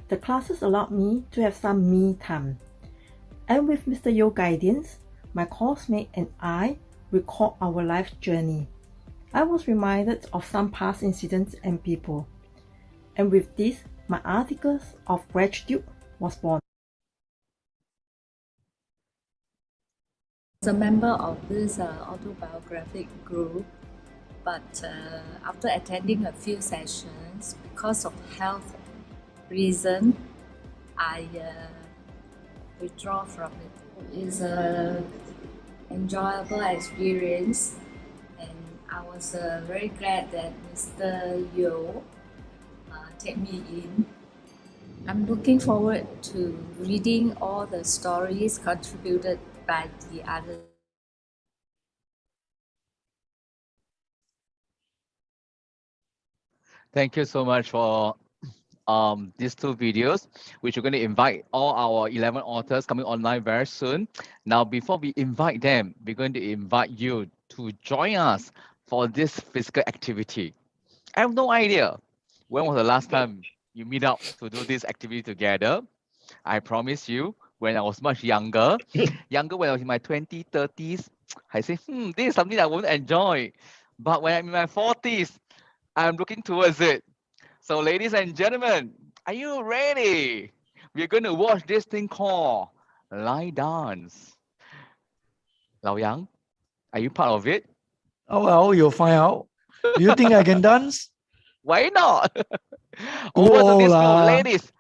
The classes allowed me to have some me time. And with Mr. Yo's guidance, my coursemate and I recalled our life journey. I was reminded of some past incidents and people. And with this, my articles of gratitude was born. As a member of this autobiographic group, but after attending a few sessions, because of health reason, I withdraw from it. It's an enjoyable experience, and I was very glad that Mr. Yo take me in. I'm looking forward to reading all the stories contributed by the others. Thank you so much for these 2 videos, which we're going to invite all our 11 authors coming online very soon. Now, before we invite them, we're going to invite you to join us for this physical activity. I have no idea. When was the last time you meet up to do this activity together? I promise you, when I was much younger, when I was in my 20s, 30s, I say, this is something I won't enjoy. But when I'm in my 40s, I'm looking towards it. So ladies and gentlemen, are you ready? We're going to watch this thing called line dance. Lao Yang, are you part of it? Oh, well, you'll find out. Do you think I can dance? Why not? Too Over to old this group, lah. ladies.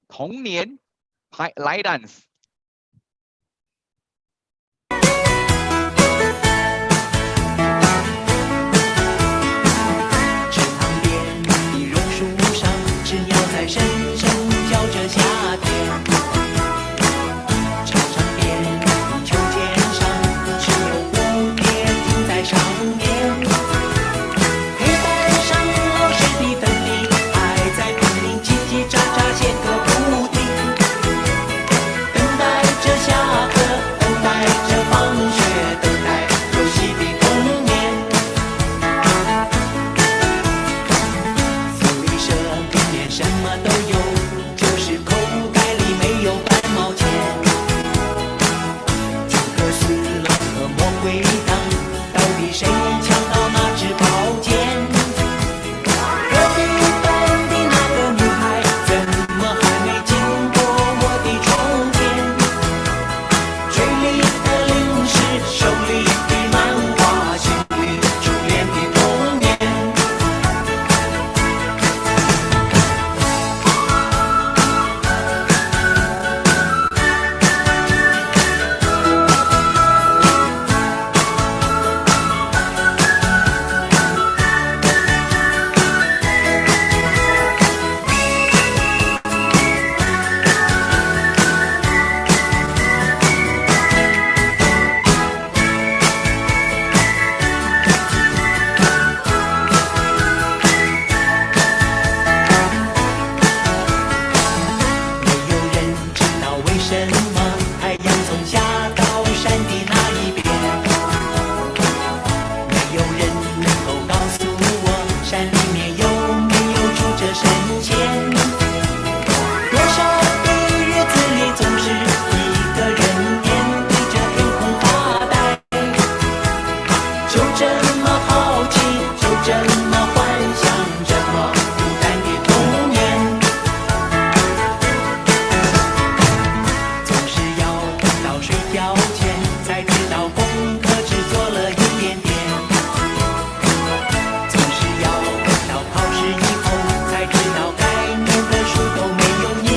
童年 line dance. 池塘边的榕树上，知鸟在声声叫着夏天。操场边的秋千上，只有蝴蝶停在上面。黑板上老师的粉笔还在拼命叽叽喳喳写个不停。等待着下课，等待着放学，等待游戏的童年。福利社里面什么都有，就是口袋里没有半毛钱。金克斯乐和魔鬼党，到底谁抢到那支宝剑？隔壁班的那个女孩，怎么还没经过我的窗前？嘴里的零食，手里的漫画，心里初恋的童年。没有人知道为什么太阳总下到山的那一边，没有人能够告诉我山里面有没有住着神仙。多少个日子里总是一个人面对着天空发呆，就这么好奇，就这么幻想，这么孤单的童年。总是要等到睡觉前才知道功课只做了一点点，总是要等到考试以后才知道该念的书都没有念。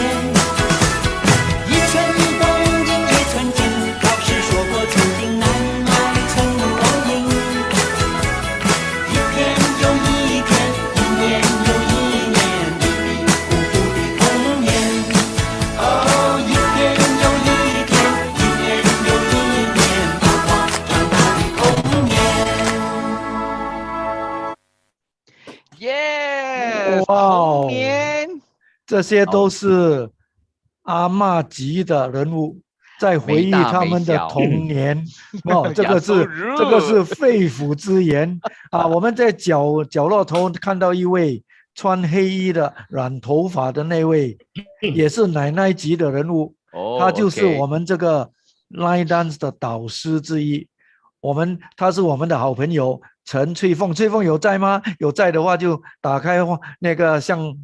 一寸光阴一寸金，老师说过寸金难买寸光阴。一天又一天，一年又一年，迷迷糊糊的童年。哦，一天又一天，一年又一年，爸爸长大的童年。Yes，哇哦童年。这些都是阿嬷级的人物，在回忆他们的童年。哦，这个 You're so 是肺腑之言啊！我们在角落头看到一位穿黑衣的、染头发的那位，也是奶奶级的人物。他就是我们这个 line dance 的导师之一。他是我们的好朋友陈翠凤。翠凤有在吗？有在的话就打开那个相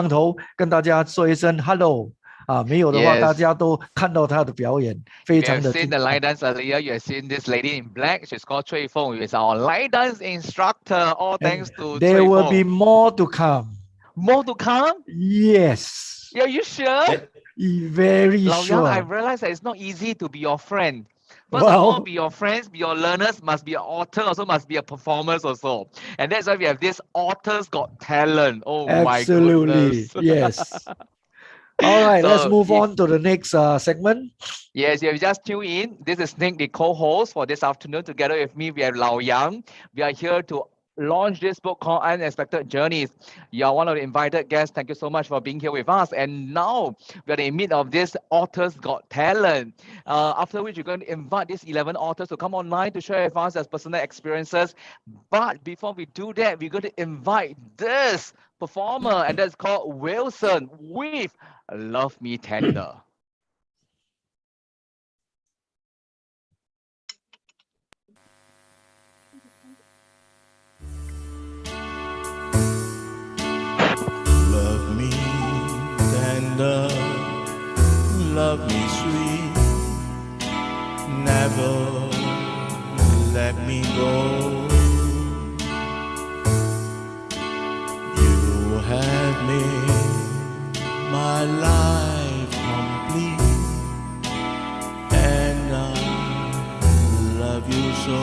头，跟大家说一声 hello 啊！没有的话， Yes. 大家都看到他的表演，非 You 常 have 的 seen 精 the 彩。 line dance earlier. You have seen this lady in black. She's called Cui Feng. She is our line dance instructor. All thanks to There Cui will be Feng. more to come. More to come? Yes. Are you sure? Very Lao Yang, I sure. realize that it's not easy to be your friend. First of Well, all, be your friends, be your learners, must be an author, also must be a performers also. And that's why we have this authors got talent. Oh my absolutely. goodness. Yes. All right, let's So, move on to the next segment. Yes, you have just tuned in. This is Nick, the co-host for this afternoon. Together with me, we have Lao Yang. We are here to launched this book called Unexpected Journeys. You are one of the invited guests. Thank you so much for being here with us. And now we're in the midst of this Authors Got Talent, after which we're going to invite these 11 authors to come online to share with us their personal experiences. But before we do that, we're going to invite this performer, and that's called Wilson with Love Me Tender. Love me tender, love me sweet, never let me go. You have made my life complete, and I love you so.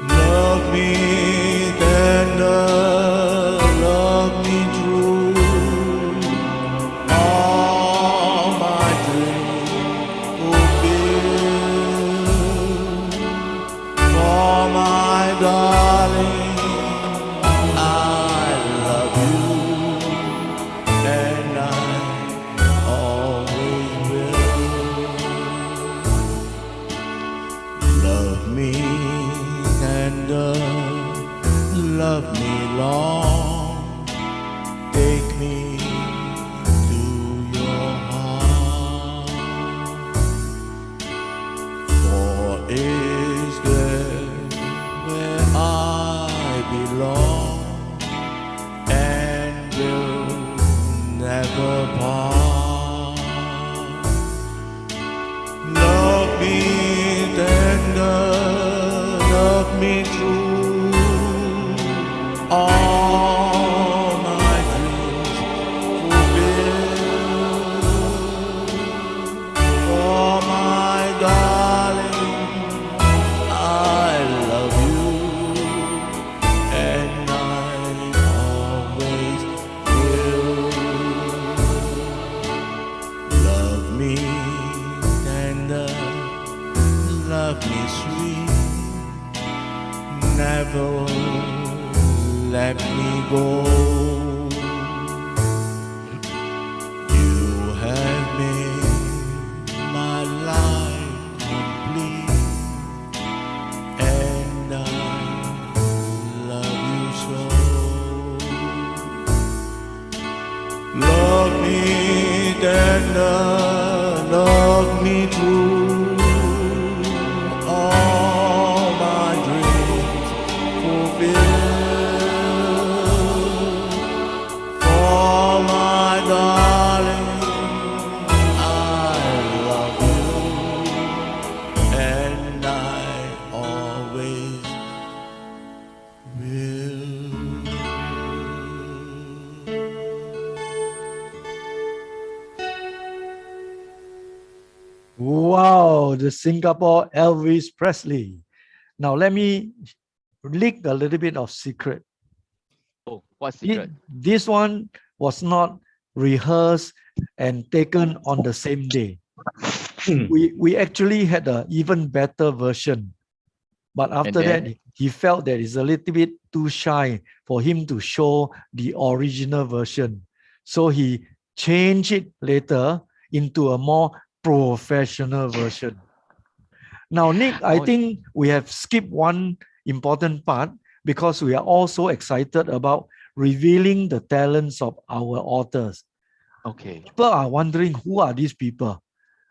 Love me tender, love me true, all my dreams fulfill. For my darling, I love you, and I always will. Love me tender, love me long, take me to your heart. For is there where I belong, and will never part. Love me tender, love me true, all my dreams fulfill. For my darling, I love you, and I always will. Love me tender, love me sweet, never let me go. You have made my life complete, and I love you so. Love me tender, love me true, all my dreams fulfill. For my darling, I love you, and I always will. Wow, the Singapore Elvis Presley. Now let me leak a little bit of secret. Oh, what secret? This one was not rehearsed and taken on the same day. We actually had an even better version. But after that, he felt that it's a little bit too shy for him to show the original version. So he changed it later into a more professional version. Now, Nick, I think we have skipped one important part because we are also excited about revealing the talents of our authors. Okay. People are wondering, who are these people?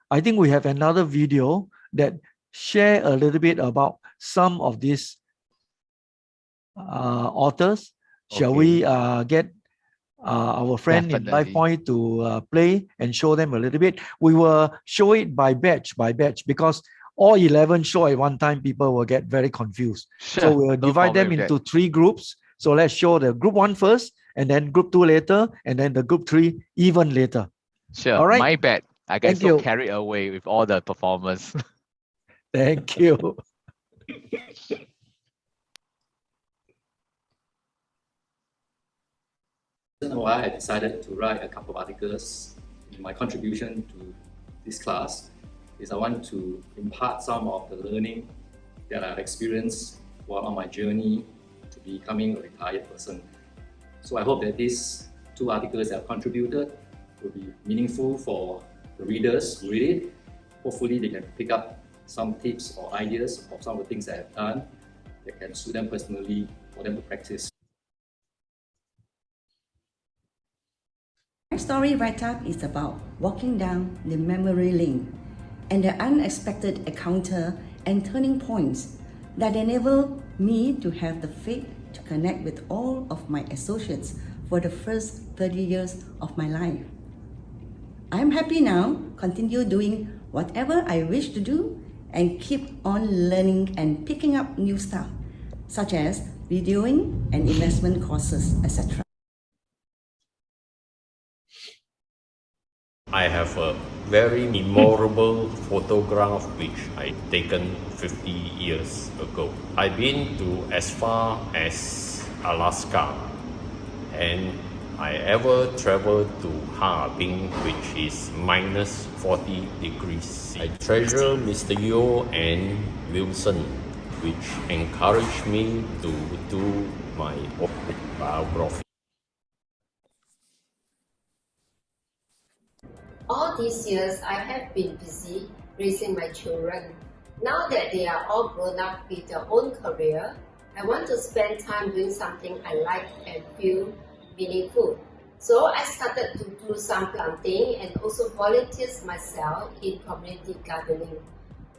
I think we have another video that share a little bit about some of these authors. Shall we get our friend in Life Point to play and show them a little bit? We will show it by batch because all 11 show at one time, people will get very confused. Sure, so we'll divide them into 3 groups. So let's show the group 1 first, and then group 2 later, and then the group 3 even later. Sure. All right. My bad. I get Thank so you. carried away with all the performance. Thank you. Why I decided to write a couple of articles. My contribution to this class is I want to impart some of the learning that I've experienced while on my journey to becoming a retired person. So I hope that these 2 articles that I've contributed will be meaningful for the readers who read it. Hopefully they can pick up some tips or ideas of some of the things that I've done that can suit them personally for them to practice. My story write-up is about walking down the memory lane and the unexpected encounter and turning points that enabled me to have the faith to connect with all of my associates for the first 30 years of my life. I'm happy now, continue doing whatever I wish to do and keep on learning and picking up new stuff, such as videoing and investment courses, etc. I have a very memorable photograph which I taken 50 years ago. I've been to as far as Alaska, and I ever traveled to Harbin, which is minus 40 degrees. I treasure Mr. Yo and Wilson, which encouraged me to do my autobiography. All these years, I have been busy raising my children. Now that they are all grown up with their own career, I want to spend time doing something I like and feel meaningful. So I started to do some planting and also volunteered myself in community gardening.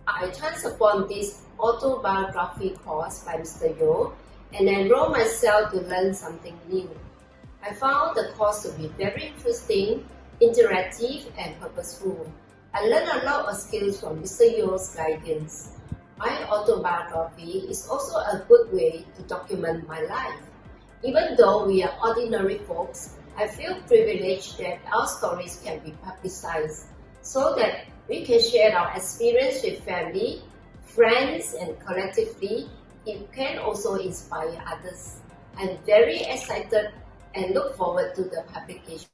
I chanced upon this autobiography course by Mr. Yo and enrolled myself to learn something new. I found the course to be very interesting, interactive and purposeful. I learned a lot of skills from Mr. Yo's guidance. My autobiography is also a good way to document my life. Even though we are ordinary folks, I feel privileged that our stories can be publicized so that we can share our experience with family, friends, and collectively, it can also inspire others. I'm very excited and look forward to the publication.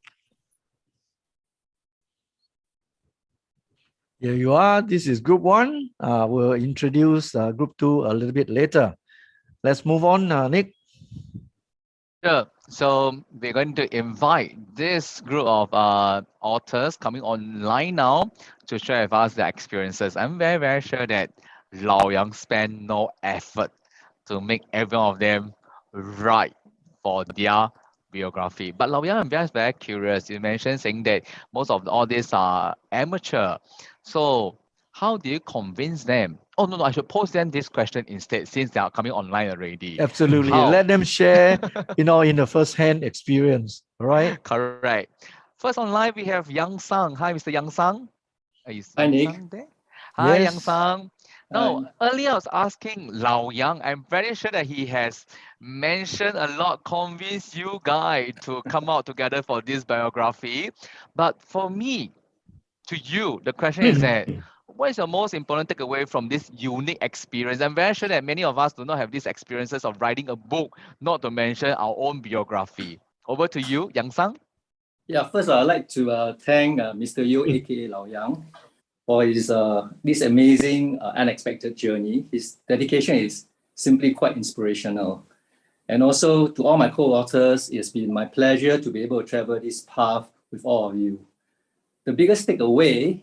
Here you are. This is group 1. We'll introduce group 2 a little bit later. Let's move on, Nick. Sure. So we're going to invite this group of authors coming online now to share with us their experiences. I'm very, very sure that Lao Yang spent no effort to make every one of them write for their biography. But Lao Yang, I'm just very curious. You mentioned saying that most of all these are amateur. So how do you convince them? Oh, no, I should pose them this question instead since they are coming online already. Absolutely. How? Let them share, in a first-hand experience. All right? Correct. First online, we have Yang Sang. Hi, Mr. Yang Sang. Is Hi, Yang Nick. Sang there? Hi, Yes. Yang Sang. Now, earlier I was asking Lao Yang. I'm very sure that he has mentioned a lot, convinced you guys to come out together for this biography. But for me, to you, the question is that, what is your most important takeaway from this unique experience? I'm very sure that many of us do not have these experiences of writing a book, not to mention our own biography. Over to you, Yang Sang. Yeah, first I'd like to thank Mr. Yo, aka Lao Yang, for his this amazing unexpected journey. His dedication is simply quite inspirational. And also to all my co-authors, it's been my pleasure to be able to travel this path with all of you. The biggest takeaway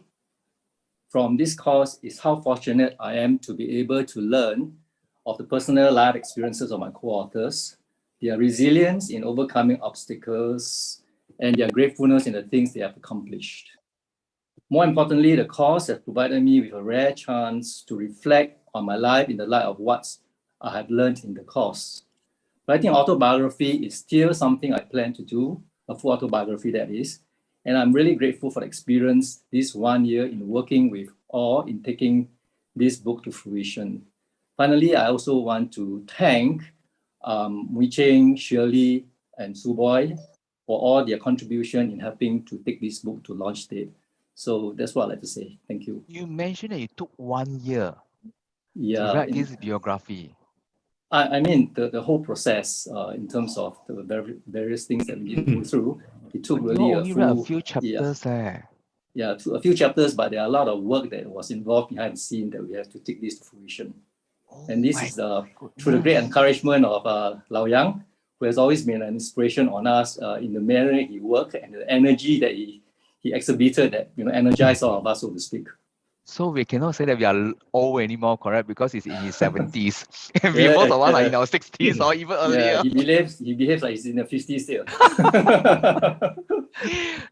from this course is how fortunate I am to be able to learn of the personal life experiences of my co-authors, their resilience in overcoming obstacles, and their gratefulness in the things they have accomplished. More importantly, the course has provided me with a rare chance to reflect on my life in the light of what I have learned in the course. Writing autobiography is still something I plan to do, a full autobiography that is, and I'm really grateful for the experience this 1 year in working with all in taking this book to fruition. Finally, I also want to thank Mui Cheng, Shirley, and Suboy for all their contribution in helping to take this book to launch date. So that's what I'd like to say. Thank you. You mentioned that it took 1 year to Yeah, write this biography. I mean, the whole process in terms of the various things that we need to go through, it took You really only read a few chapters a few chapters, but there are a lot of work that was involved behind the scene that we have to take this to fruition. And this is through the great encouragement of Lau Yang, who has always been an inspiration on us in the manner he worked and the energy that he exhibited that energized all of us, so to speak. So we cannot say that we are old anymore, correct? Because he's in his 70s. And most of us are in our 60s or even earlier. He behaves like he's in the 50s still.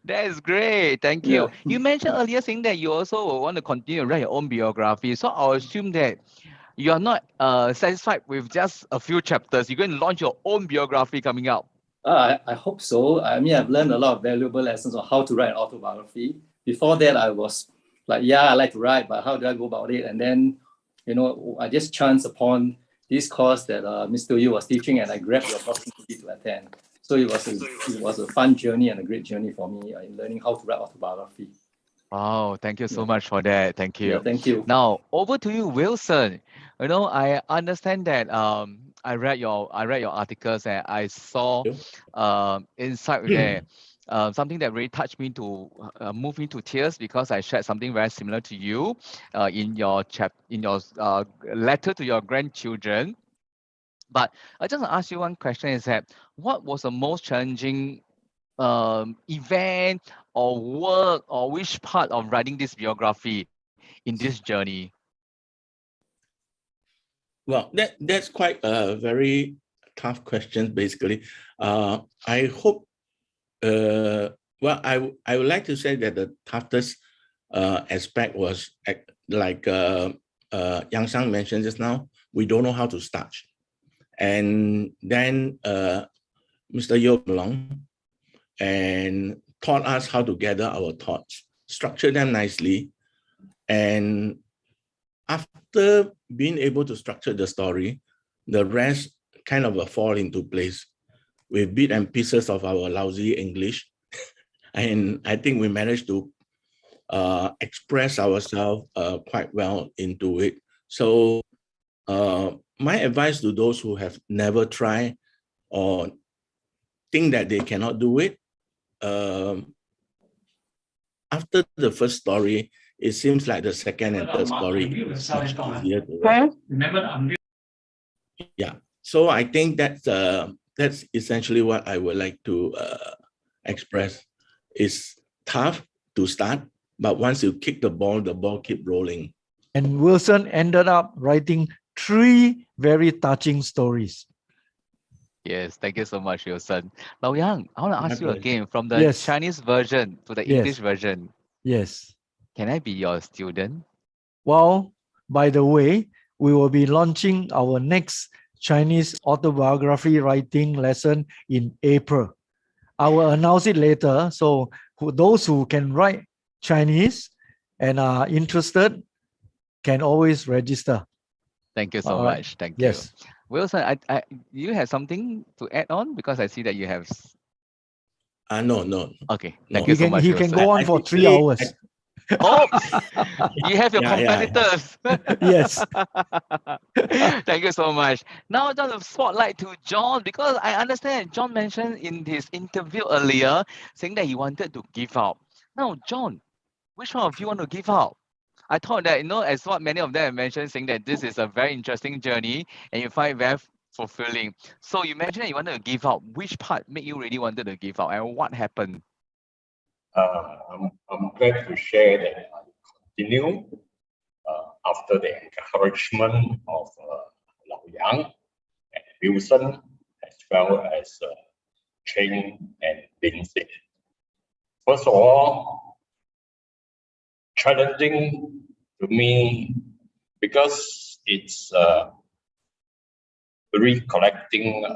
That is great. Thank you. You mentioned earlier saying that you also want to continue to write your own biography. So I'll assume that you are not satisfied with just a few chapters. You're going to launch your own biography coming out. I hope so. I mean, I've learned a lot of valuable lessons on how to write an autobiography. Before that, I was like, I like to write, but how do I go about it? And then, I just chanced upon this course that Mr. Yu was teaching, and I grabbed the opportunity to attend. So it was a fun journey and a great journey for me in learning how to write autobiography. Oh, thank you so much for that. Thank you. Yeah, thank you. Now over to you, Wilson. I understand that I read your articles and I saw inside there something that really touched me to move me to tears, because I shared something very similar to you in your letter to your grandchildren. But I just want to ask you one question: is that what was the most challenging event or work, or which part of writing this biography in this journey? Well, that's quite a very tough question, basically. I hope, I would like to say that the toughest aspect was like Yang Sang mentioned just now, we don't know how to start. And then Mr. Yo came along and taught us how to gather our thoughts, structure them nicely. And after being able to structure the story, the rest kind of fall into place with bits and pieces of our lousy English. And I think we managed to express ourselves quite well into it. So my advice to those who have never tried or think that they cannot do it, after the first story, it seems like the second and third story is much easier to write. Yeah, so I think that's essentially what I would like to express. It's tough to start, but once you kick the ball keep rolling. And Wilson ended up writing 3 very touching stories. Yes, thank you so much, Wilson. Lau Yang, I want to ask you again, from the Chinese version to the English version. Yes. Can I be your student? Well, by the way, we will be launching our next Chinese autobiography writing lesson in April. I will announce it later. So those who can write Chinese and are interested can always register. Thank you so much. Thank you. Wilson, you have something to add on, because I see that you have. No. Okay, thank you so much. He can go on for 3 hours. Oh, you have your competitors. Yes. Thank you so much. Now just a spotlight to John, because I understand John mentioned in his interview earlier saying that he wanted to give up. Now, John, which one of you want to give up? I thought that, as what many of them have mentioned, saying that this is a very interesting journey and you find it very fulfilling. So you mentioned that you wanted to give up. Which part made you really wanted to give up, and what happened? I'm glad to share that I continue after the encouragement of Lau Yang and Wilson, as well as Cheng and Lindsay. First of all, challenging to me because it's recollecting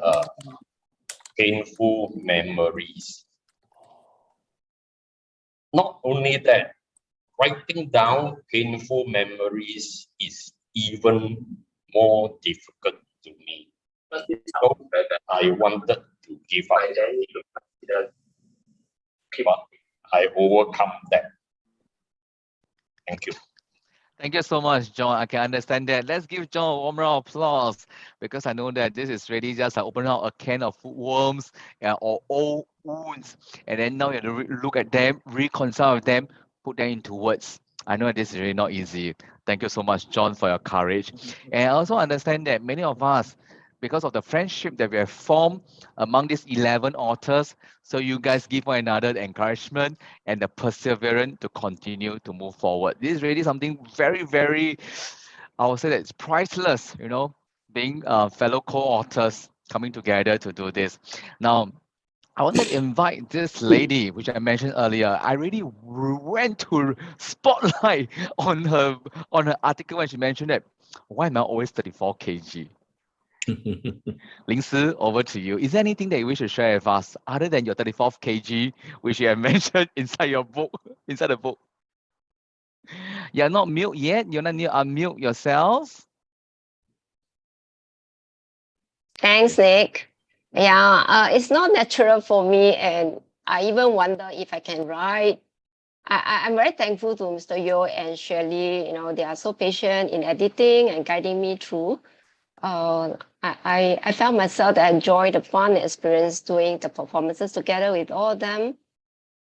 painful memories. Not only that, writing down painful memories is even more difficult to me. So that I wanted to give up. But I overcome that. Thank you. Thank you so much, John. I can understand that. Let's give John a warm round of applause, because I know that this is really just like opening out a can of worms or old wounds. And then now you have to look at them, reconcile with them, put them into words. I know this is really not easy. Thank you so much, John, for your courage. And I also understand that many of us, because of the friendship that we have formed among these 11 authors, so you guys give one another the encouragement and the perseverance to continue to move forward. This is really something very, very, I would say that it's priceless, you know, being fellow co-authors coming together to do this. Now, I wanted to invite this lady, which I mentioned earlier. I really went to spotlight on her article when she mentioned that, why am I always 34 kg? Ling Si, over to you. Is there anything that you wish to share with us other than your 34 kg, which you have mentioned inside your book, inside the book? You're not mute yet. You're not need to unmute yourselves. Thanks, Nick. Yeah, it's not natural for me, and I even wonder if I can write. I'm very thankful to Mr. Yo and Shirley. You know, they are so patient in editing and guiding me through. I found myself that I enjoyed the fun experience doing the performances together with all of them.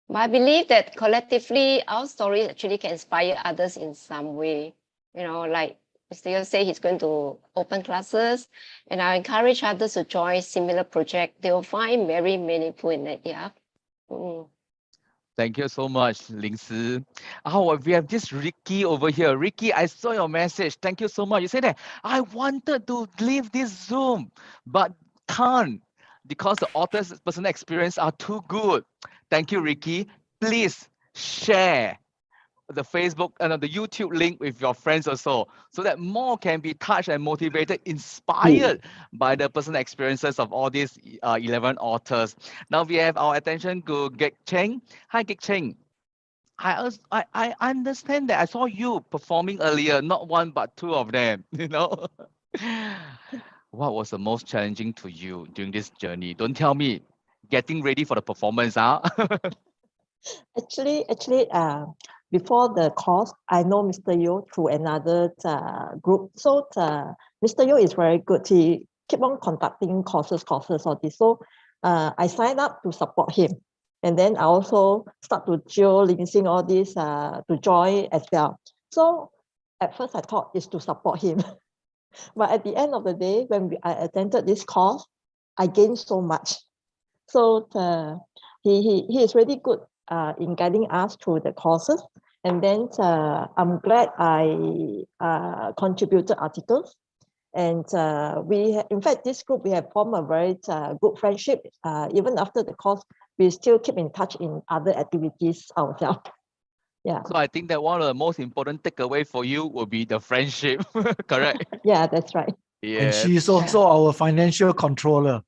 But I believe that collectively, our stories actually can inspire others in some way. You know, like Mr. Yo say he's going to open classes, and I encourage others to join similar project. They will find very meaningful in it. Yeah. Thank you so much, Ling Si. Oh, we have this Ricky over here. Ricky, I saw your message. Thank you so much. You said that I wanted to leave this Zoom, but can't because the author's personal experience are too good. Thank you, Ricky. Please share the Facebook and the YouTube link with your friends also, so that more can be touched and motivated, inspired by the personal experiences of all these 11 authors. Now we have our attention to Gek Cheng. Hi, Gek Cheng. I understand that I saw you performing earlier, not one but two of them. You know, what was the most challenging to you during this journey? Don't tell me getting ready for the performance, huh? Actually, before the course, I know Mr. Yo through another group. So Mr. Yo is very good. He keep on conducting courses, all this. So I signed up to support him. And then I also start to linking all this to join as well. So at first I thought it's to support him. But at the end of the day, when I attended this course, I gained so much. So he is really good in guiding us through the courses. And then I'm glad I contributed articles. And in fact, this group, we have formed a very good friendship. Even after the course, we still keep in touch in other activities ourselves. Yeah. So I think that one of the most important takeaway for you will be the friendship, correct? Yeah, that's right. Yeah. And she's also our financial controller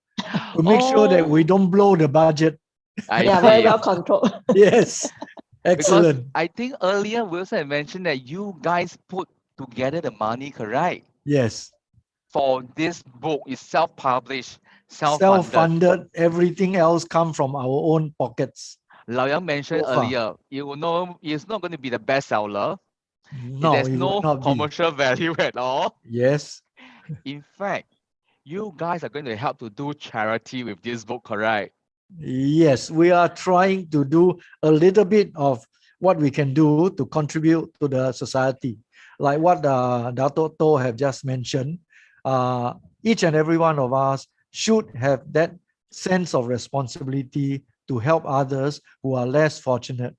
to make sure that we don't blow the budget. Very well controlled. Yes. Excellent. Because I think earlier Wilson had mentioned that you guys put together the money, correct? Yes. For this book is self-published, self-funded. Everything else come from our own pockets. Lao Yang mentioned earlier, you will know it's not going to be the bestseller. No, there's it no will not commercial value at all. Yes. In fact, you guys are going to help to do charity with this book, correct? Yes, we are trying to do a little bit of what we can do to contribute to the society. Like what Dato' To have just mentioned, each and every one of us should have that sense of responsibility to help others who are less fortunate.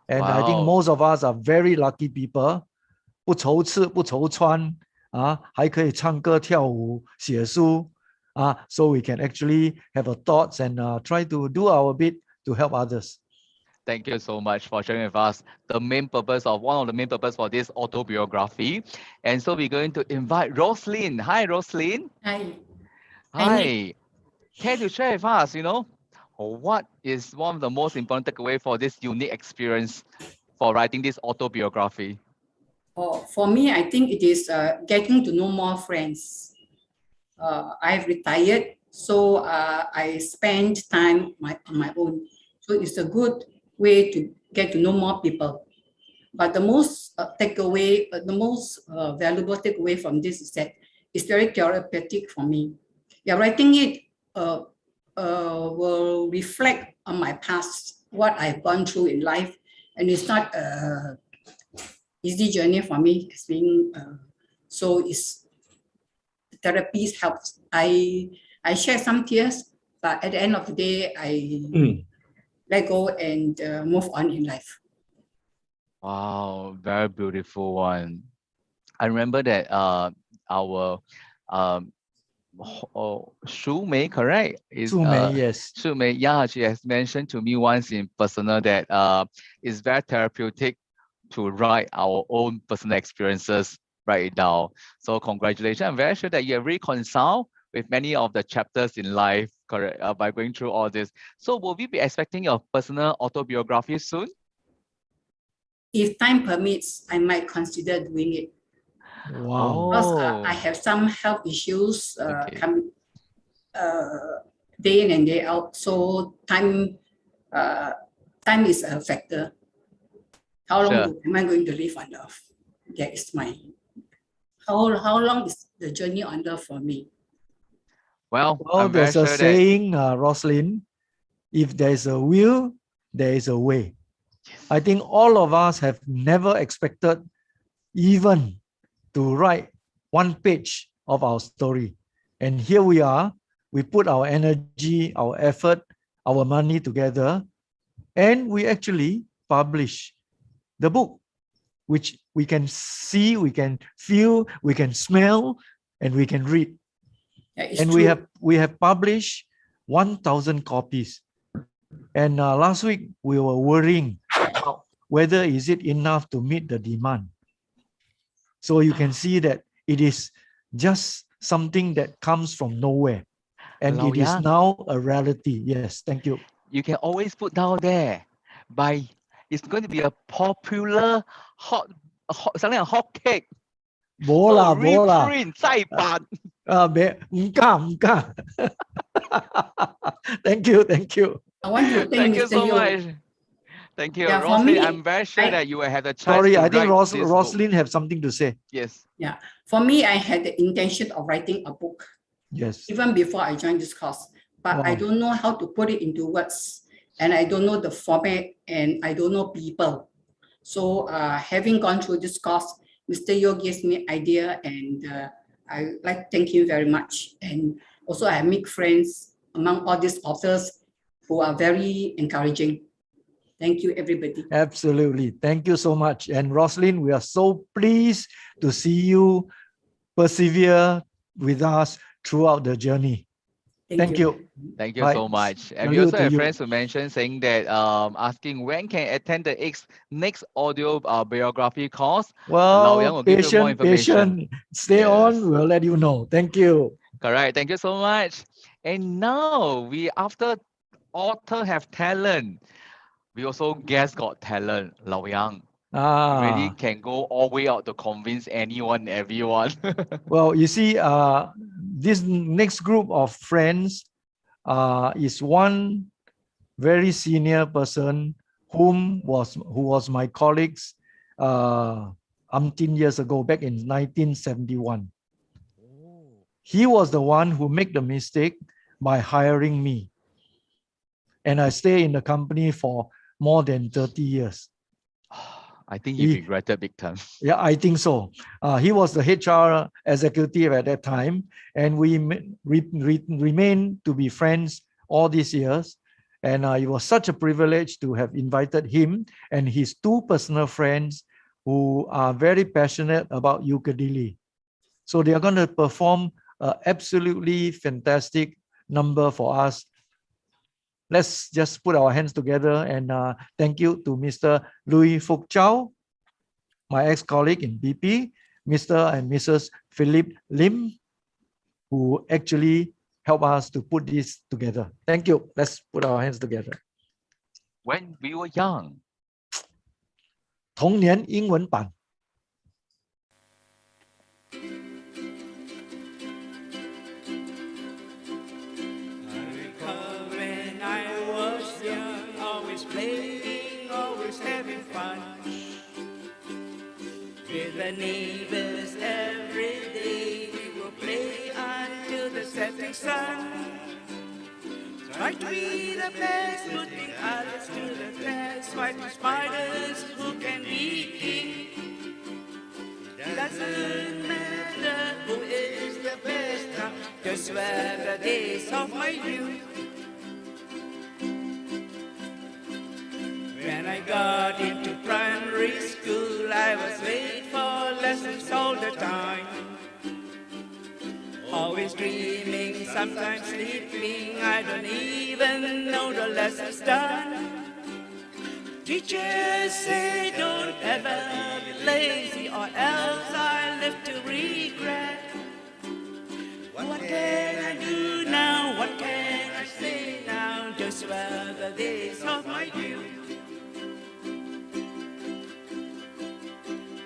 And I think most of us are very lucky people. 不愁吃不愁穿还可以唱歌跳舞写书so we can actually have a thoughts and try to do our bit to help others. Thank you so much for sharing with us the main purpose of one of the main purpose for this autobiography. And so we're going to invite Roslyn. Hi, Roslyn. Hi. Hi. Care to share with us, you know, what is one of the most important takeaway for this unique experience for writing this autobiography? For me, I think it is getting to know more friends. I've retired, so I spend time on my own. So it's a good way to get to know more people. But the most takeaway, the most valuable takeaway from this is that it's very therapeutic for me. Yeah, writing it will reflect on my past, what I've gone through in life, and it's not easy journey for me. It's been so it's therapy helps. I share some tears, but at the end of the day, I let go and move on in life. Wow, very beautiful one. I remember that our Shu Mei, correct? Su Mei, yes. Shu Mei, yeah, she has mentioned to me once in personal that it's very therapeutic to write our own personal experiences, write it down. So congratulations. I'm very sure that you have reconciled with many of the chapters in life, correct, by going through all this. So will we be expecting your personal autobiography soon? If time permits, I might consider doing it. Wow. Because I have some health issues coming day in and day out. So time is a factor. How long am I going to live on Earth? That is my how long is the journey on Earth for me? Well, there's a saying, Roslyn, if there's a will, there is a way. Yes. I think all of us have never expected even to write one page of our story. And here we are, we put our energy, our effort, our money together, and we actually publish the book, which we can see, we can feel, we can smell, and we can read. And we have published 1,000 copies. And last week we were worrying about whether is it enough to meet the demand. So you can see that it is just something that comes from nowhere. And it is now a reality. Yes, thank you. You can always put down there it's going to be a popular something like hot cake. Bola. Reprint 再版。唔敢。Thank you. I want to thank you so much. Thank you, Roslyn. I'm very sure that you will have the chance. Sorry, I think Roslyn have something to say. Yes. Yeah. For me, I had the intention of writing a book. Yes. Even before I joined this course, but I don't know how to put it into words, and I don't know the format, and I don't know people. So having gone through this course, Mr. Yo gives me idea, and I like thank him very much. And also I make friends among all these authors who are very encouraging. Thank you, everybody. Absolutely. Thank you so much. And Roslyn, we are so pleased to see you persevere with us throughout the journey. Thank you. Thank you so much. And we also have friends who mentioned saying that asking when can attend the next audio biography course. Well, will give you more information. Patient. Stay on. We'll let you know. Thank you. Correct. Thank you so much. And now after author have talent, we also guest got talent. Lau Yang. Really can go all the way out to convince anyone, everyone. Well, you see, this next group of friends is one very senior person who was my colleagues umpteen years ago, back in 1971. He was the one who made the mistake by hiring me. And I stay in the company for more than 30 years. I think he regretted big time. Yeah, I think so. He was the HR executive at that time, and we remained to be friends all these years. And it was such a privilege to have invited him and his two personal friends who are very passionate about ukulele. So they are going to perform an absolutely fantastic number for us. Let's just put our hands together and thank you to Mr. Louis Fuk Chow, my ex-colleague in BP, Mr. and Mrs. Philip Lim, who actually helped us to put this together. Thank you. Let's put our hands together. When we were young. 童年英文版。With the neighbors every day, we will play until the setting sun. Try to be the best, putting others to the test, fighting spiders who can be king. those were the days of my youth. When I got into primary school, I was late for lessons all the time. Always dreaming, sometimes sleeping, I don't even know the lessons done. Teachers say don't ever be lazy or else I live to regret. What can I do now? What can I say now? Those were the days of my youth.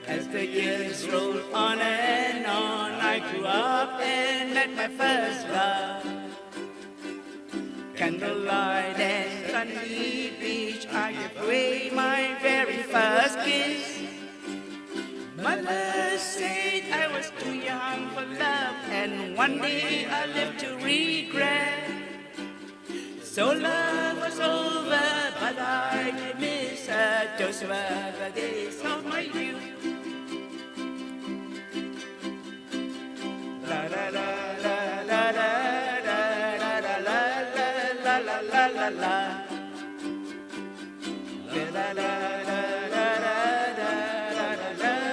As the years rolled on and on, I grew up and met my first love. Candlelight and sunny beach, I gave away my very first kiss. Mother said I was too young for love, and one day I lived to regret. So love was over, but I did miss her. Those were the days of my youth. La la la la la la la la la la la la la la la. La la la la la la la la la la la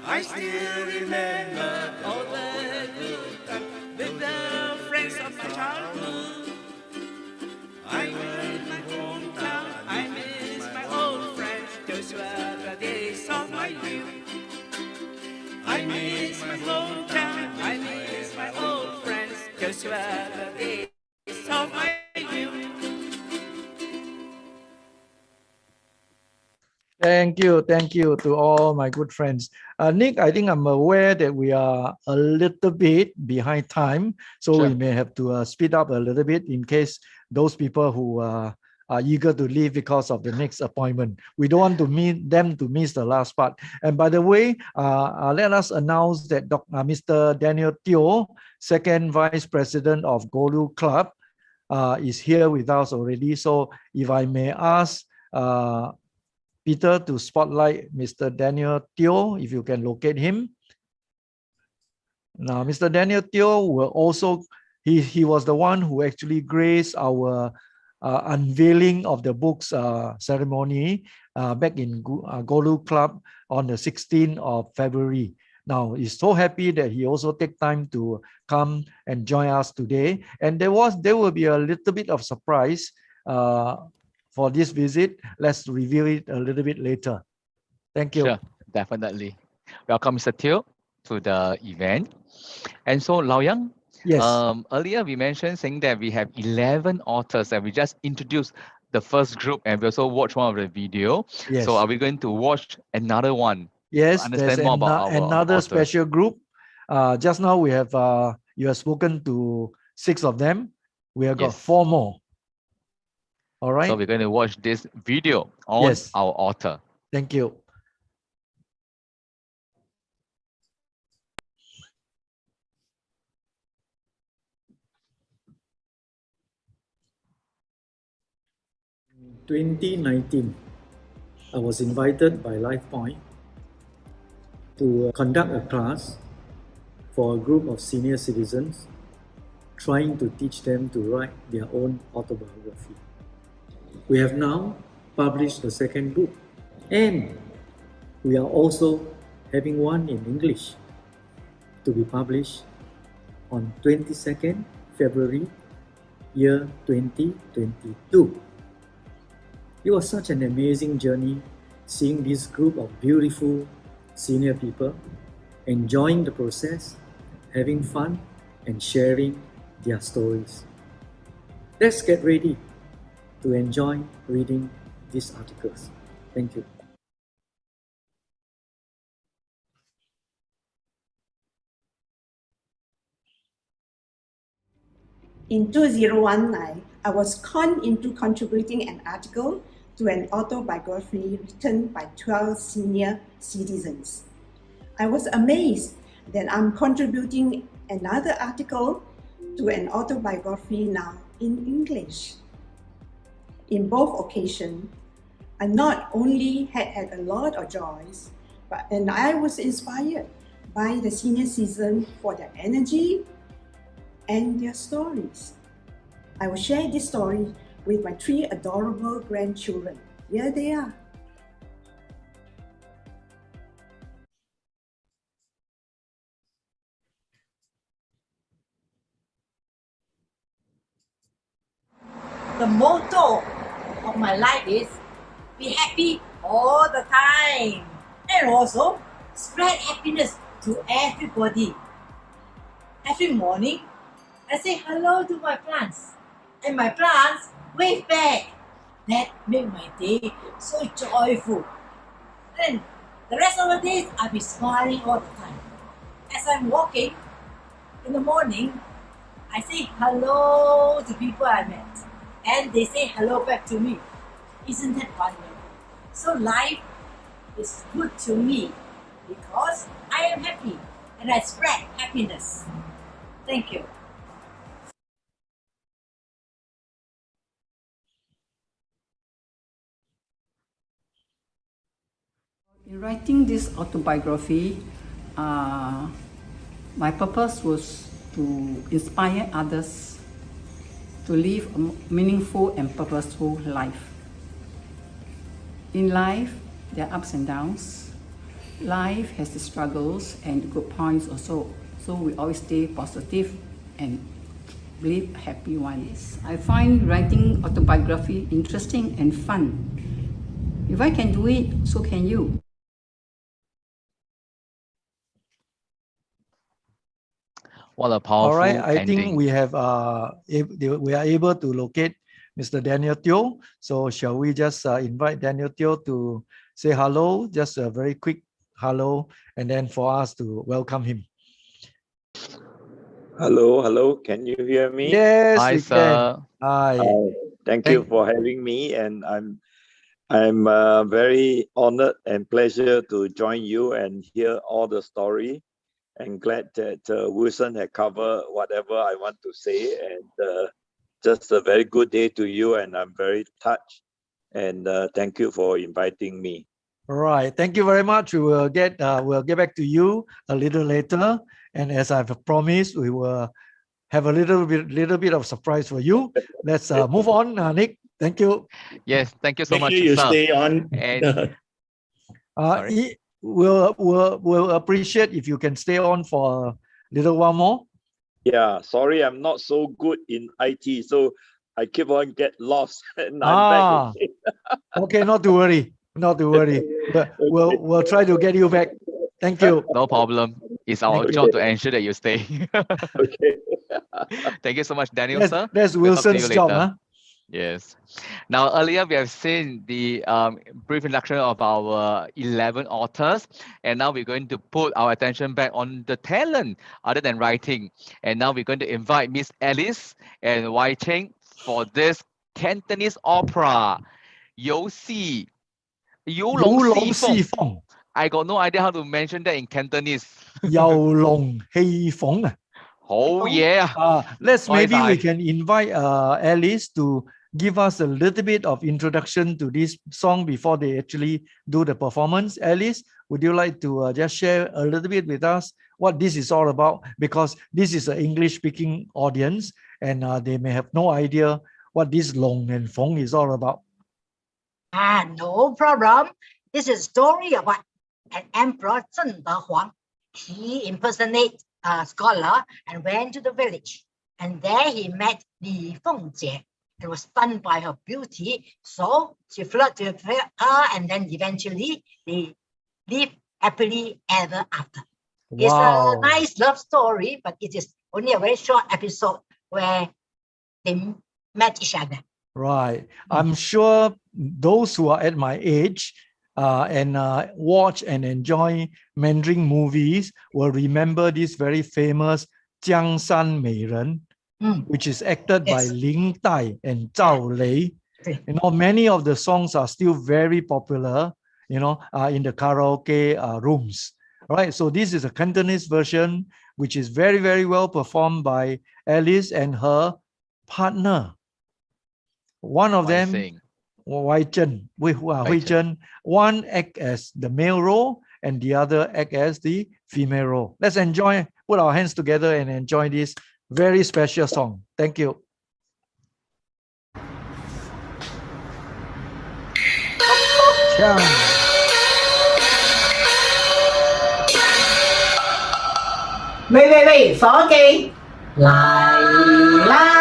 I still remember all the good times with the friends of my childhood. I miss my hometown, I miss my old friends. Those were the days of my youth. I miss my hometown, I miss my old friends. Those were the days of my youth. Thank you to all my good friends. Nick, I think I'm aware that we are a little bit behind time, so Sure. we may have to speed up a little bit in case those people who are eager to leave because of the next appointment. We don't want to them to miss the last part. And by the way, let us announce that Mr. Daniel Teo, second vice president of Golu Club, is here with us already. So if I may ask Peter to spotlight Mr. Daniel Teo, if you can locate him. Now, Mr. Daniel Teo will also, he was the one who actually graced our unveiling of the books ceremony back in Golu Club on the 16th of February. Now, he's so happy that he also take time to come and join us today. And there will be a little bit of surprise for this visit. Let's reveal it a little bit later. Thank you. Sure, definitely. Welcome, Mr. Teo, to the event. And so, Lao Yang, yes. Earlier we mentioned saying that we have 11 authors and we just introduced the first group and we also watched one of the video. Yes. So are we going to watch another one? Yes, to understand there's more about our another authors? special group. Just now we have, you have spoken to 6 of them. We have got Yes. 4 more. All right. So we're going to watch this video on Yes. our author. Thank you. In 2019, I was invited by LifePoint to conduct a class for a group of senior citizens trying to teach them to write their own autobiography. We have now published the second book, and we are also having one in English to be published on 22nd February year 2022. It was such an amazing journey seeing this group of beautiful senior people enjoying the process, having fun, and sharing their stories. Let's get ready to enjoy reading these articles. Thank you. In 2019, I was conned into contributing an article to an autobiography written by 12 senior citizens. I was amazed that I'm contributing another article to an autobiography now in English. In both occasions, I not only had a lot of joys, and I was inspired by the senior citizens for their energy and their stories. I will share this story with my 3 adorable grandchildren. Here they are. The motto of my life is be happy all the time and also spread happiness to everybody. Every morning, I say hello to my plants and my plants wave back. That makes my day so joyful. And the rest of the days, I'll be smiling all the time. As I'm walking in the morning, I say hello to people I met and they say hello back to me. Isn't that wonderful? So life is good to me because I am happy and I spread happiness. Thank you. In writing this autobiography, my purpose was to inspire others to live a meaningful and purposeful life. In life, there are ups and downs. Life has the struggles and good points also. So we always stay positive and live happy ones. I find writing autobiography interesting and fun. If I can do it, so can you. What a powerful All right, I ending. think we have we are able to locate Mr. Daniel Teo. So shall we just invite Daniel Teo to say hello, just a very quick hello, and then for us to welcome him. Hello, can you hear me? Yes, Hi, we sir. can. Hi. Thank you for having me, and I'm very honored and pleasure to join you and hear all the story. And glad that Wilson had covered whatever I want to say, and just a very good day to you. And I'm very touched, and thank you for inviting me. All right, thank you very much. We will get we'll get back to you a little later, and as I've promised, we will have a little bit of surprise for you. Let's move on, Nick. Thank you. Yes, thank you so Make much, sure you sir. stay on. And we'll appreciate if you can stay on for a little while more. Yeah, sorry, I'm not so good in IT, so I keep on get lost, and I'm back again. Okay, not to worry. Not to worry. We'll try to get you back. Thank you. No problem. It's our job to ensure that you stay. Okay. Thank you so much, Daniel, sir. That's We'll talk to you Wilson's job, later. huh? Yes. Now, earlier we have seen the brief introduction of our 11 authors, and now we're going to put our attention back on the talent other than writing. And now we're going to invite Miss Alice and Wai Cheng for this Cantonese opera, 游龙戏凤. I got no idea how to mention that in Cantonese. 游龍戲鳳啊. Oh yeah. Let's maybe we can invite Alice to give us a little bit of introduction to this song before they actually do the performance. Alice, would you like to just share a little bit with us what this is all about? Because this is an English-speaking audience, and they may have no idea what this Long and Fong is all about. No problem. This is a story about an emperor, Zheng Dehuang. He impersonated a scholar and went to the village. And there he met Li Fengjie and was stunned by her beauty. So she flirted with her, and then eventually they lived happily ever after. Wow. It's a nice love story, but it is only a very short episode where they met each other. Right. I'm sure those who are at my age and watch and enjoy Mandarin movies will remember this very famous 江山美人. which is acted by Yes. Ling Tai and Zhao Lei. You know, many of the songs are still very popular, you know, in the karaoke rooms. All right, so this is a Cantonese version, which is very, very well performed by Alice and her partner. One of them, Hui Chen, one act as the male role and the other act as the female role. Let's enjoy, put our hands together and enjoy this very special song. Thank you. Ciao. 喂，伙計，嚟啦！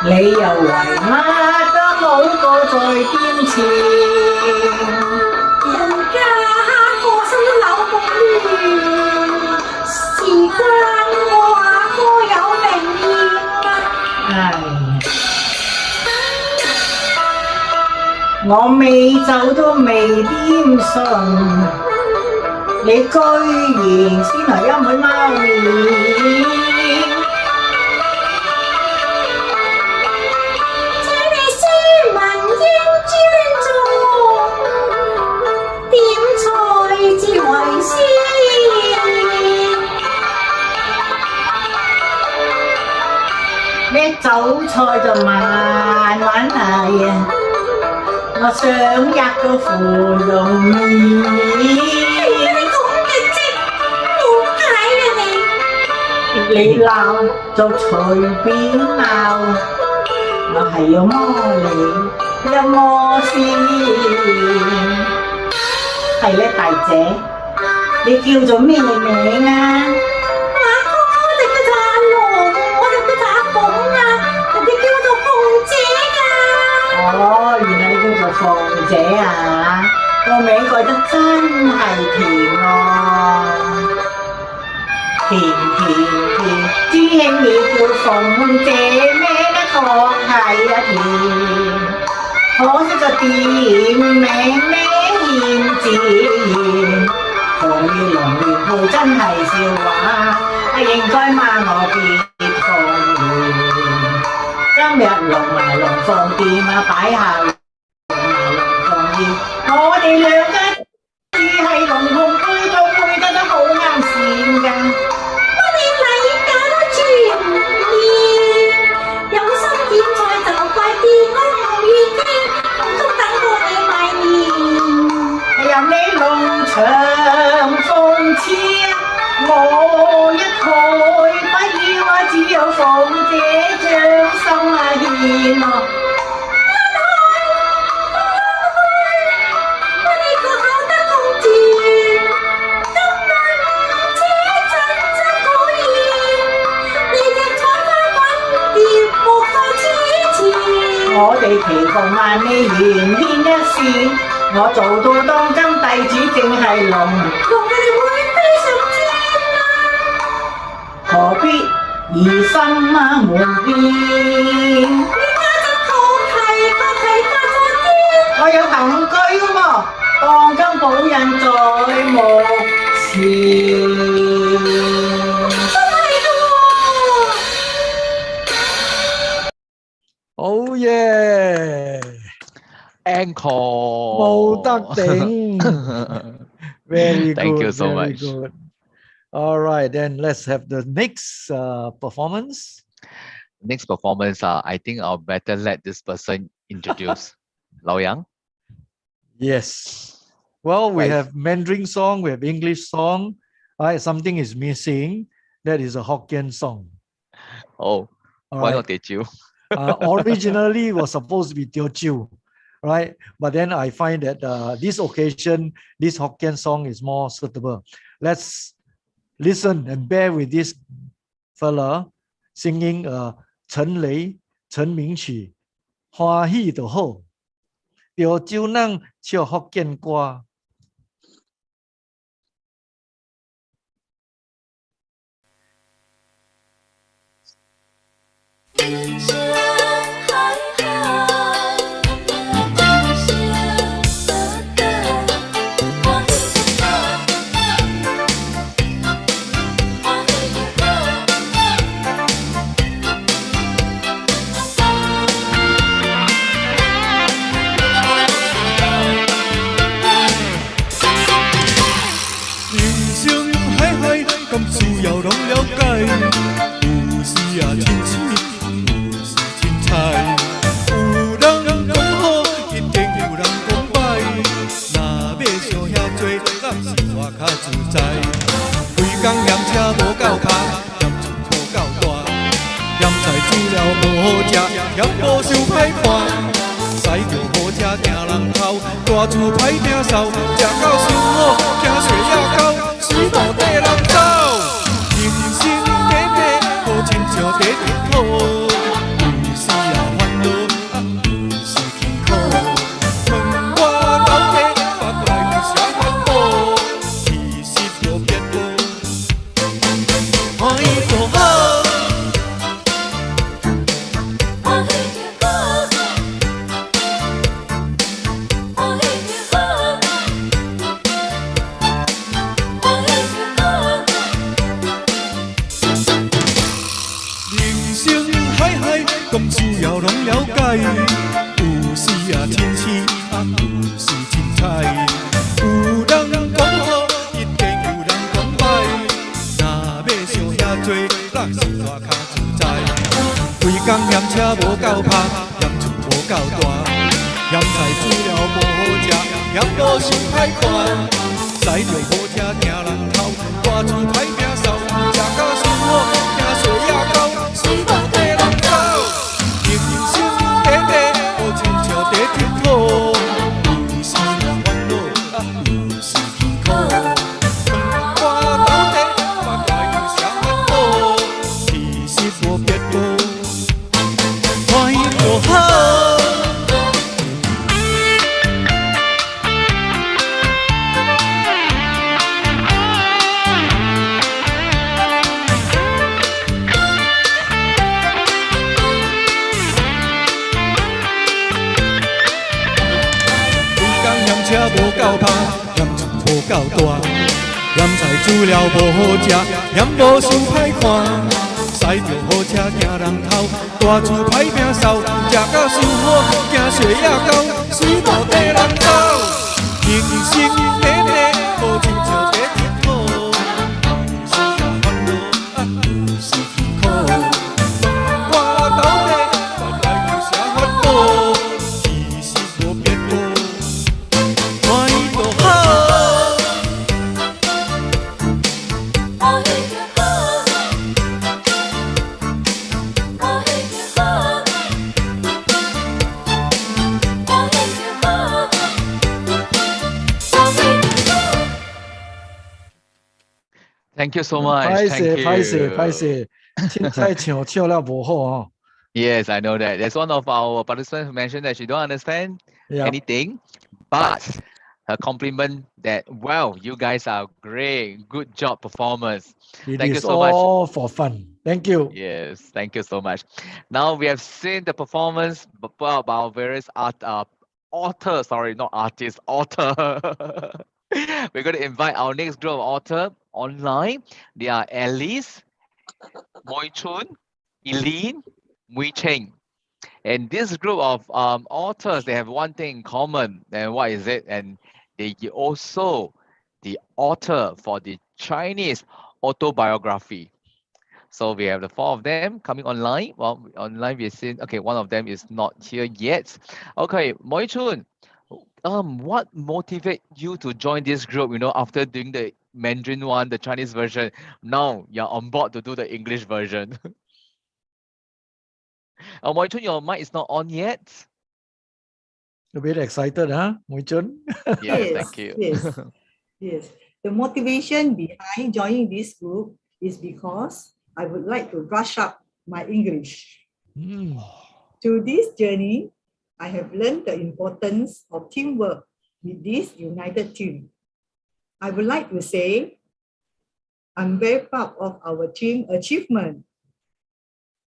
你又為乜都冇個在邊前？人家個心都扭咁亂，事關我阿哥有名義。我未走都未點信，你居然先嚟一碗貓麵。呢走菜就慢慢嚟啊！我想吔個芙蓉麵。你咁嘅啫，冇解啊你！你鬧就隨便鬧，我係要摸你一摸先。係咧，大姐，你叫做咩名啊？哦，原來你叫做鳳姐啊！個名改得真係甜喎，甜，師兄你叫鳳姐咩咧？確係啊甜，可惜個店名咩燕子燕，紅葉龍年鋪真係笑話，應該罵我別鳳園。今日龍埋龍鳳店啊，擺下龍埋龍鳳宴，我哋兩家只係龍鳳配對配得都好啱線㗎。我哋禮假都住唔厭，有心點菜就快啲，我唔願傾，都等到你埋年。任你龍長鳳車，我一概不要啊，只有鳳姐將心啊獻啊！我呢個考得咁賤，咁耐唔知真可以，你隻菜花滾碟莫再痴纏。我哋祈逢萬里緣牽一線，我做到當今帝主正係龍，龍你會飛上天啊！何必？疑心啊無邊，你家陣確係發咗癲。我有憑據喎，當今寶印在目前。真係㗎喎 ！Oh yeah！ Encore！ 冇得頂！Very good. Thank you so very much. Good. All right, then let's have the next performance. Next performance, I think I'll better let this person introduce. Lao Yang? Yes. Well, we Right. have Mandarin song, we have English song. Right, something is missing. That is a Hokkien song. Oh, All why right. not Teochew? Originally, it was supposed to be Teochew, right? But then I find that this occasion, this Hokkien song is more suitable. Let's listen and bear with this fella singing Chen Lei, Chen Ming Qi, 欢喜就好。潮州人唱福建歌。咁自由拢了解，有时也真凄，有时真彩。有人讲好，一定有人讲歹。若要想遐多，咱是活较自在。规工嫌车无够拍，嫌厝无够大，嫌菜煮了无好食，嫌无受歹看。驶着好车惊人偷，大厝歹摒扫，食到伤好，惊血也高，水路底人走。人生短短，好亲像在佚佗，有时也烦恼，有时辛苦。问我到底腹内有啥烦恼？其实无别无，欢喜就好。咁自由拢了解，有时也真凄，有时真彩。有人讲好，一定有人讲歹。若要想遐多，咱是活较自在。规工嫌车无够拍，嫌厝无够大，嫌菜煮了无好食，嫌无想歹看。驶着好车惊人偷，大厝歹摒扫，食到伤好，惊血也高，水路底人走。人生短短，好亲像在佚佗，有时也烦恼，有时辛苦。问我到底腹内有啥烦恼？其实无别无，欢喜就好。车无够拍，嫌厝无够大，嫌菜煮了无好食，嫌无想歹看。驶着好车惊人偷，大厝歹摒扫，食到伤好，惊血也高，水路底人走。人生短短，好亲像在佚佗，有时也烦恼，有时辛苦。问我到底腹内有啥烦恼？其实无别无。Thank you so much. Thank you. 歹势，凊彩唱了无好哦。Yes, I know that. There's one of our participants who mentioned that she don't understand anything, but her compliment that, wow, you guys are great. Good job performance. Thank you so much. All for fun. Thank you. Yes, thank you so much. Now we have seen the performance of our various authors. Sorry, not artists, author. We're going to invite our next group of author online. They are Alice, Moi Chun, Eileen, Mui Cheng. And this group of authors, they have one thing in common. And what is it? And they also the author for the Chinese autobiography. So we have the four of them coming online. Well, online we've seen, okay, one of them is not here yet. Okay, Moi Chun, what motivated you to join this group, after doing the Mandarin one, the Chinese version? Now you're on board to do the English version. Moi Chun, your mic is not on yet. A bit excited, huh, Moi Chun? Yes, thank you. Yes. The motivation behind joining this group is because I would like to brush up my English. Through this journey, I have learned the importance of teamwork with this united team. I would like to say I'm very proud of our team achievement.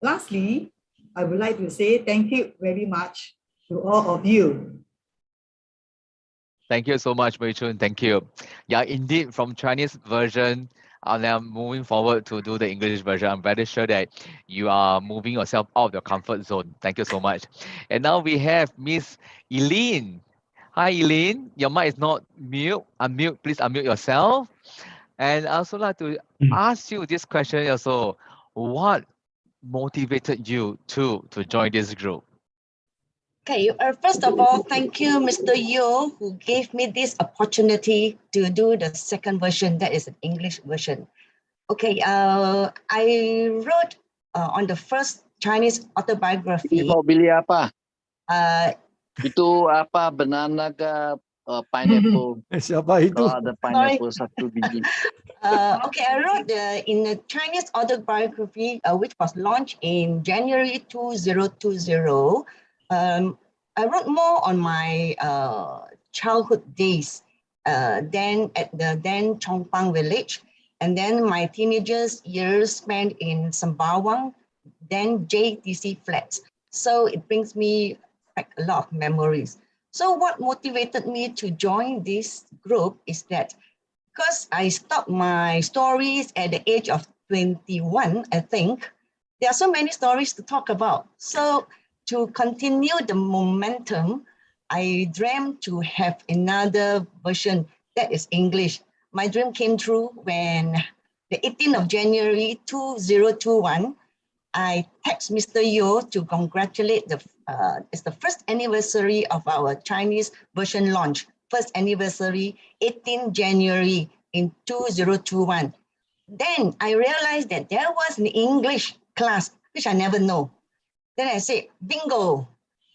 Lastly, I would like to say thank you very much to all of you. Thank you so much, Mei Chun. Thank you. Yeah, indeed, from Chinese version, now moving forward to do the English version. I'm very sure that you are moving yourself out of your comfort zone. Thank you so much. And now we have Miss Eileen. Hi, Eileen. Your mic is not mute. Unmute. Please unmute yourself. And I also like to ask you this question also. What motivated you to join this group? Okay, first of all, thank you, Mr. Yu, who gave me this opportunity to do the second version, that is an English version. Okay, I wrote on the first Chinese autobiography. Mau beli apa? Uh, Itu apa, banana ke pineapple? Siapa itu? Kalau ada pineapple satu biji. Okay, I wrote in a Chinese autobiography, which was launched in January 2020. I wrote more on my childhood days, then at the then Chongpang village, and then my teenagers years spent in Sembawang, then JTC flats. So it brings me back a lot of memories. So what motivated me to join this group is that because I stopped my stories at the age of 21, I think, there are so many stories to talk about. So to continue the momentum, I dreamt to have another version that is English. My dream came true when the 18th of January 2021, I text Mr. Yo to congratulate it's the first anniversary of our Chinese version launch. First anniversary, 18 January in 2021. Then I realized that there was an English class, which I never know. Then I said, bingo,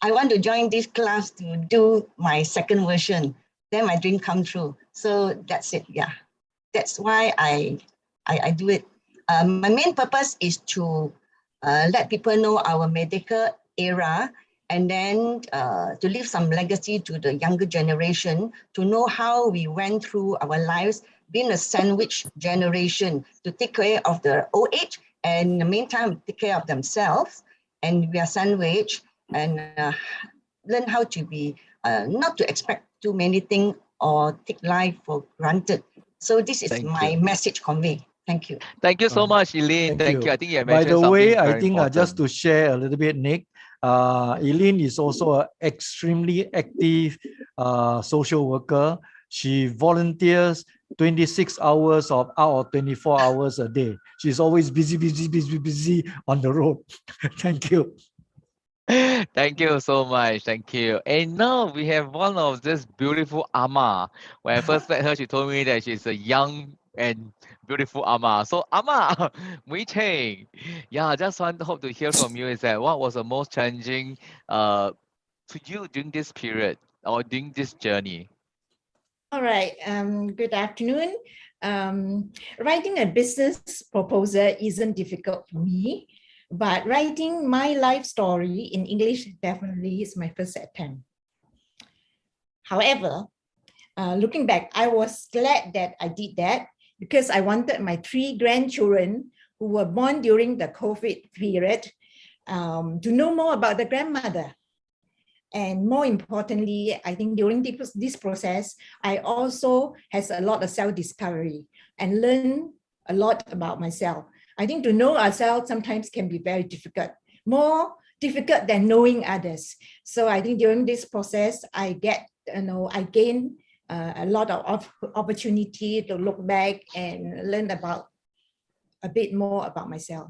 I want to join this class to do my second version. Then my dream come true. So that's it, yeah. That's why I do it. My main purpose is to let people know our medical era and then to leave some legacy to the younger generation to know how we went through our lives, being a sandwich generation, to take care of the old age and in the meantime, take care of themselves. And we are sandwich and learn how to be, not to expect too many things or take life for granted. So this is my message convey. Thank you. Thank you so much, Eileen. Thank you. I think you have By mentioned the way, something I very think important. just to share a little bit, Nick, Eileen is also an extremely active social worker. She volunteers 26 hours out of 24 hours a day. She's always busy on the road. Thank you. Thank you so much. Thank you. And now we have one of this beautiful Ama. When I first met her, she told me that she's a young and beautiful Ama. So Ama, Mui Cheng, yeah, just hope to hear from you is that what was the most challenging to you during this period or during this journey? All right, good afternoon. Writing a business proposal isn't difficult for me, but writing my life story in English definitely is my first attempt. However, looking back, I was glad that I did that because I wanted my 3 grandchildren who were born during the COVID period to know more about the grandmother. And more importantly, I think during this process, I also has a lot of self-discovery and learn a lot about myself. I think to know ourselves sometimes can be very difficult, more difficult than knowing others. So I think during this process, I gain a lot of opportunity to look back and learn about a bit more about myself.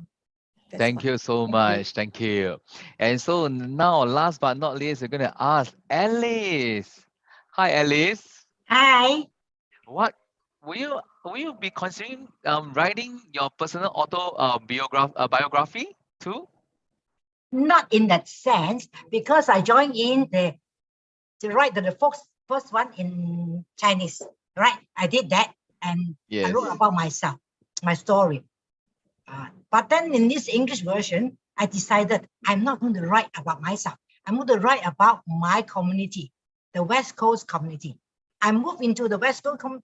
Thank you so much. Thank you. And so now, last but not least, we're going to ask Alice. Hi, Alice. Hi. What will you be considering writing your personal biography too? Not in that sense, because I joined in to write the first one in Chinese, right? I did that and I wrote about myself, my story. But then in this English version, I decided I'm not going to write about myself. I'm going to write about my community, the West Coast community. I moved into the West Coast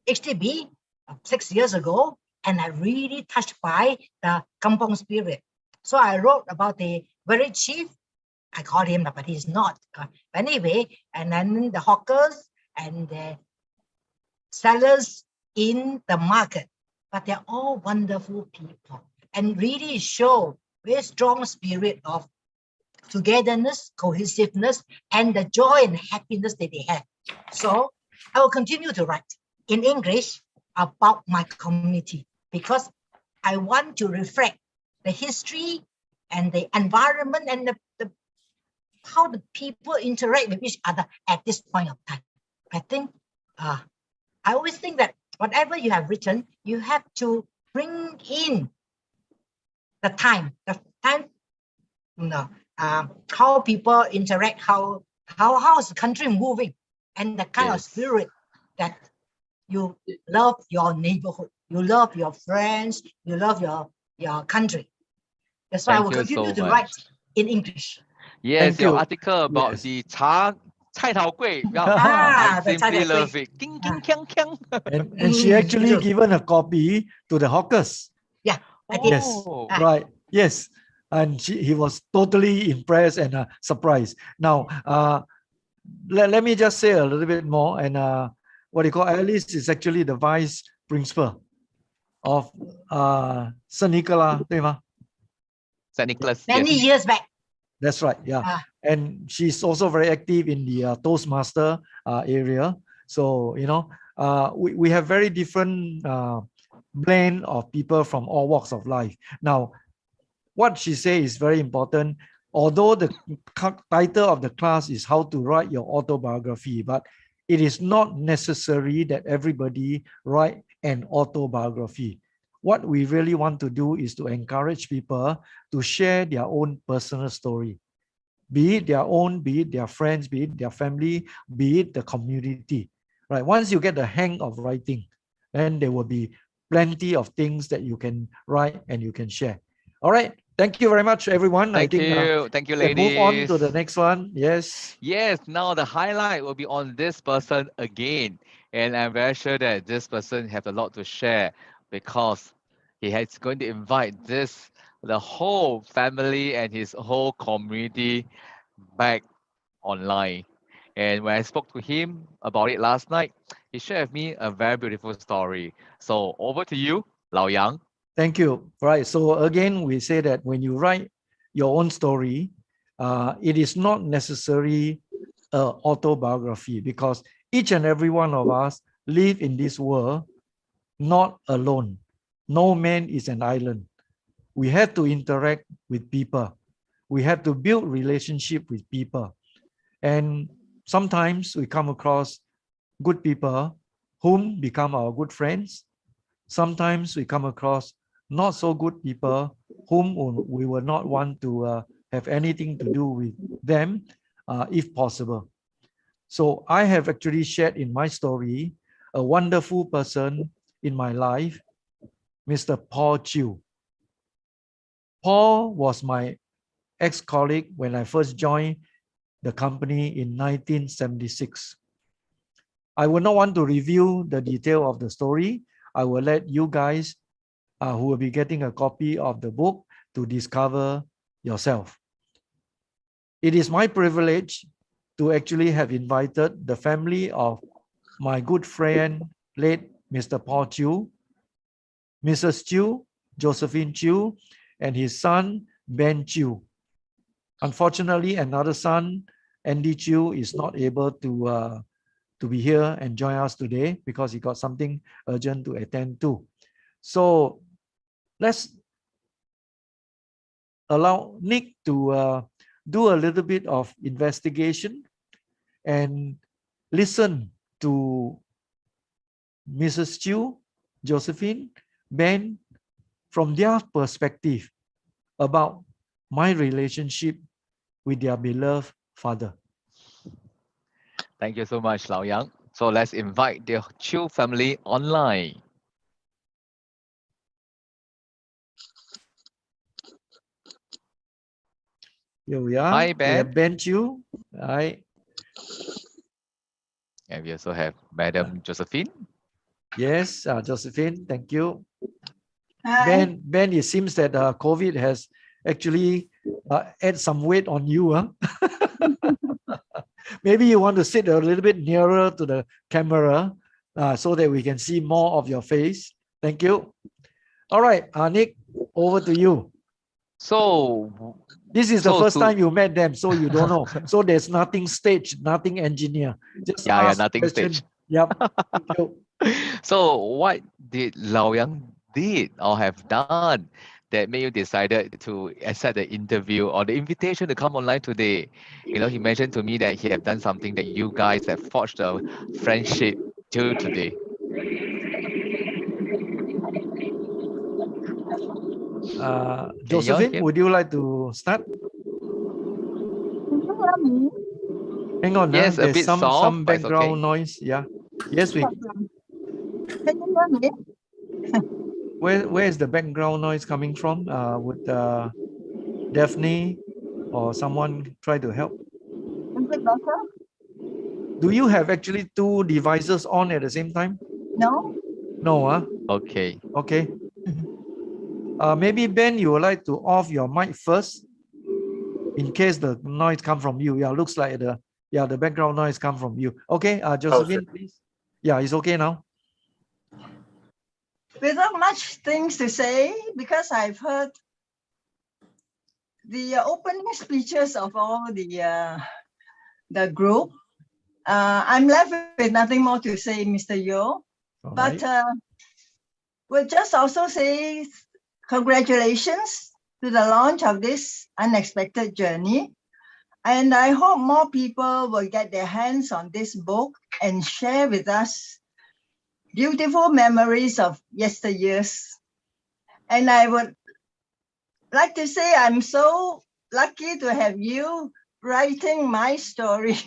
HDB 6 years ago, and I really touched by the kampong spirit. So I wrote about the very chief, I call him, but he's not. But anyway, and then the hawkers and the sellers in the market. But they're all wonderful people and really show very strong spirit of togetherness, cohesiveness, and the joy and happiness that they have. So I will continue to write in English about my community because I want to reflect the history and the environment and how the people interact with each other at this point of time. I think, I always think that whatever you have written, you have to bring in the time, how people interact, how is the country moving, and the kind of spirit that you love your neighborhood, you love your friends, you love your country. That's why I will continue to write in English. Yes, your article about the Cai Tao Gui. I simply love it. King, king, king, king. And she actually given a copy to the hawkers. Yeah, I did. Yes, right. Yes. And he was totally impressed and surprised. Now, let me just say a little bit more. And what you call Alice is actually the vice principal of St. Nicholas, 对吗? St. Nicholas. Many years back. That's right. Yeah. And she's also very active in the Toastmaster area. So, you know, we have very different blend of people from all walks of life. Now, what she says is very important. Although the title of the class is how to write your autobiography, but it is not necessary that everybody write an autobiography. What we really want to do is to encourage people to share their own personal story, be it their own, be it their friends, be it their family, be it the community. Right? Once you get the hang of writing, then there will be plenty of things that you can write and you can share. All right. Thank you very much, everyone. Thank you, ladies. Move on to the next one. Yes. Yes. Now the highlight will be on this person again, and I'm very sure that this person have a lot to share because he is going to invite the whole family and his whole community back online. And when I spoke to him about it last night, he shared with me a very beautiful story. So over to you, Lao Yang. Thank you. Right. So again, we say that when you write your own story, it is not necessarily an autobiography because each and every one of us live in this world not alone. No man is an island. We have to interact with people. We have to build relationship with people. And sometimes we come across good people whom become our good friends. Sometimes we come across not so good people whom we will not want to have anything to do with them if possible. So I have actually shared in my story a wonderful person in my life, Mr. Paul Chiu. Paul was my ex-colleague when I first joined the company in 1976. I will not want to review the detail of the story. I will let you guys who will be getting a copy of the book to discover yourself. It is my privilege to actually have invited the family of my good friend, late Mr. Paul Chiu, Mrs. Chiu, Josephine Chiu, and his son, Ben Chiu. Unfortunately, another son, Andy Chiu, is not able to be here and join us today because he got something urgent to attend to. So let's allow Nick to do a little bit of investigation and listen to Mrs. Chiu, Josephine, Ben, from their perspective about my relationship with their beloved father. Thank you so much, Lao Yang. So let's invite the Chiu family online. Here we are. Hi, We Ben. have Ben Chu. Hi. And we also have Madam Josephine. Yes, Josephine, thank you. Hi. Ben, it seems that COVID has actually add some weight on you. Huh? Maybe you want to sit a little bit nearer to the camera so that we can see more of your face. Thank you. All right, Nick, over to you. So this is the first time you met them, so you don't know. So there's nothing staged, nothing engineer. Just ask nothing question. staged. Yep. Thank you. So what did Lao Yang did or have done that made you decided to accept the interview or the invitation to come online today? You know, he mentioned to me that he have done something that you guys have forged a friendship till today. Josephine, would you like to start? Hang on, yes, a there's bit soft, some but it's background okay. noise. Yeah. Yes, we. Can you hear me? Where is the background noise coming from? Would Daphne or someone try to help? Is it better? Do you have actually two devices on at the same time? No? No, huh? Okay. Okay. Maybe Ben, you would like to off your mic first in case the noise come from you. Yeah, looks like the background noise come from you. Okay, Josephine, please. Yeah, it's okay now. Without much things to say, because I've heard the opening speeches of all the group, I'm left with nothing more to say, Mr. Yo. But we'll just also say congratulations to the launch of this unexpected journey. And I hope more people will get their hands on this book and share with us beautiful memories of yesteryears. And I would like to say I'm so lucky to have you writing my story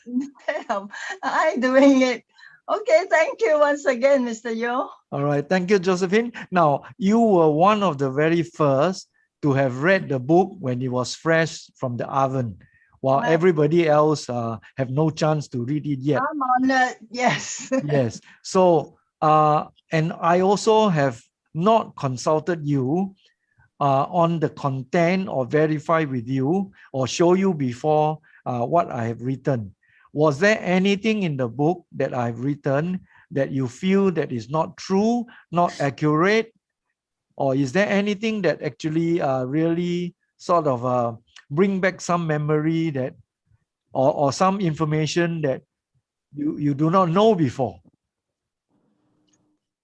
instead of I doing it. Okay, thank you once again, Mr. Yo. All right, thank you, Josephine. Now, you were one of the very first to have read the book when it was fresh from the oven, while everybody else have no chance to read it yet. I'm honored, yes. Yes. So, and I also have not consulted you on the content or verify with you or show you before what I have written. Was there anything in the book that I've written that you feel that is not true, not accurate, or is there anything that actually really sort of bring back some memory that or some information that you do not know before?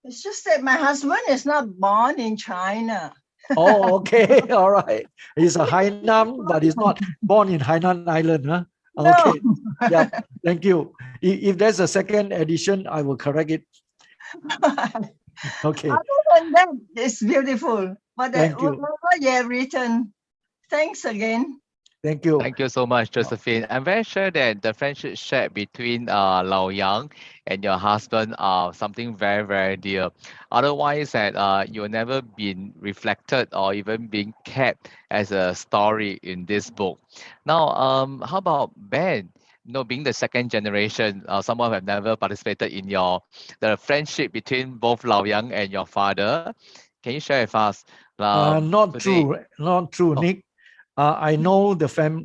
It's just that my husband is not born in China. Oh, okay. All right. He's a Hainan, but he's not born in Hainan Island, huh? No. Okay. Yeah. Thank you. If there's a second edition, I will correct it. Okay. Other than that, it's beautiful. But Thank you. whatever you have written, thanks again. Thank you. Thank you so much, Josephine. I'm very sure that the friendship shared between Lao Yang and your husband are something very, very dear. Otherwise, that you'll never been reflected or even being kept as a story in this book. Now, how about Ben? You know, being the second generation, someone who have never participated in the friendship between both Lao Yang and your father. Can you share with us? Not today? true. Not true, Nick. I know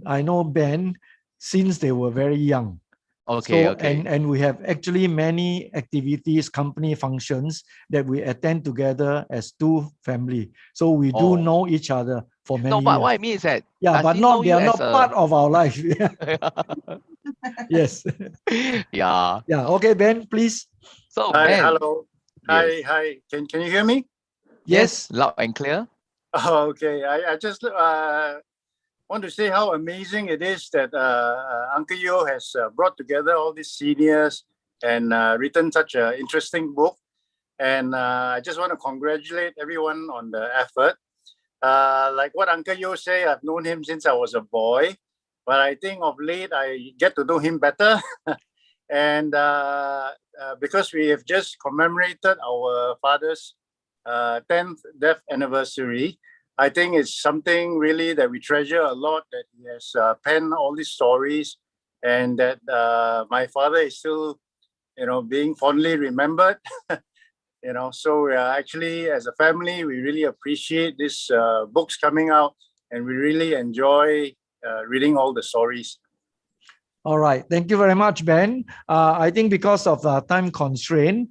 I know Ben since they were very young. Okay, so, okay. And we have actually many activities, company functions that we attend together as two family. So we do know each other for many No, but years. what I mean is that but not they are not part of our life. Yes. Yeah. Yeah. Okay, Ben, please. So Hi, Ben. hello. Yes. Hi. Can you hear me? Yes. Loud and clear. Oh, okay. I just want to say how amazing it is that Uncle Yo has brought together all these seniors and written such an interesting book. And I just want to congratulate everyone on the effort. Like what Uncle Yo say, I've known him since I was a boy, but I think of late I get to know him better. And because we have just commemorated our father's 10th death anniversary, I think it's something really that we treasure a lot, that he has penned all these stories, and that my father is still, being fondly remembered. So actually, as a family, we really appreciate these books coming out, and we really enjoy reading all the stories. All right. Thank you very much, Ben. I think because of time constraint,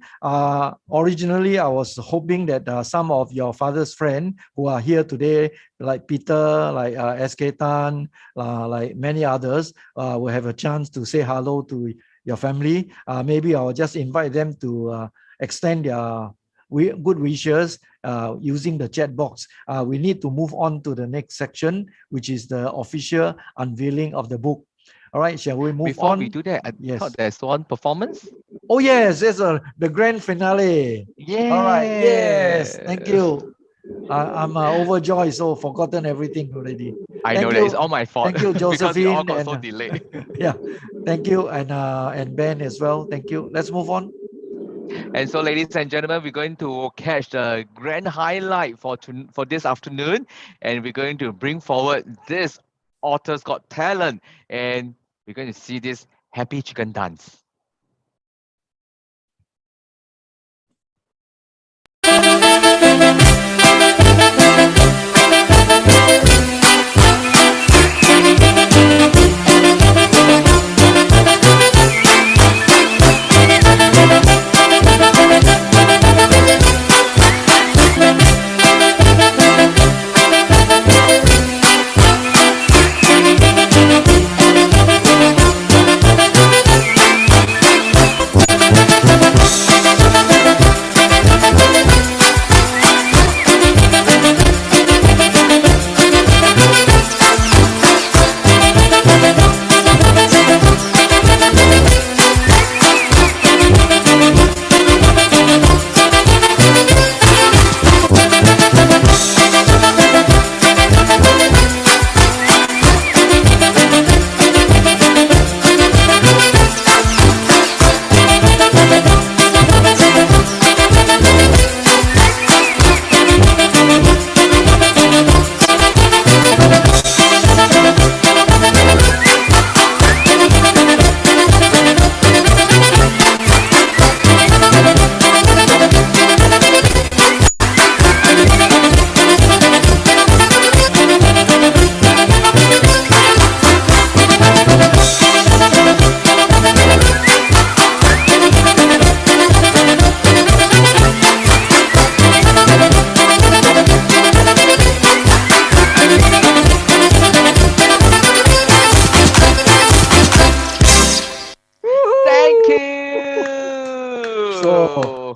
originally I was hoping that some of your father's friends who are here today, like Peter, like SK Tan, like many others, will have a chance to say hello to your family. Maybe I'll just invite them to extend their good wishes using the chat box. We need to move on to the next section, which is the official unveiling of the book. All right, shall we move Before on? we do that, I thought there's one performance. Oh yes, there's the grand finale. Yeah. All right. Yes. Thank you. I'm overjoyed, so forgotten everything already. I know that it's all my fault. Thank you, Josephine. Because we all got so delayed. Yeah. Thank you, and Ben as well. Thank you. Let's move on. And so, ladies and gentlemen, we're going to catch the grand highlight for this afternoon, and we're going to bring forward this Author's Got Talent, and we're going to see this happy chicken dance.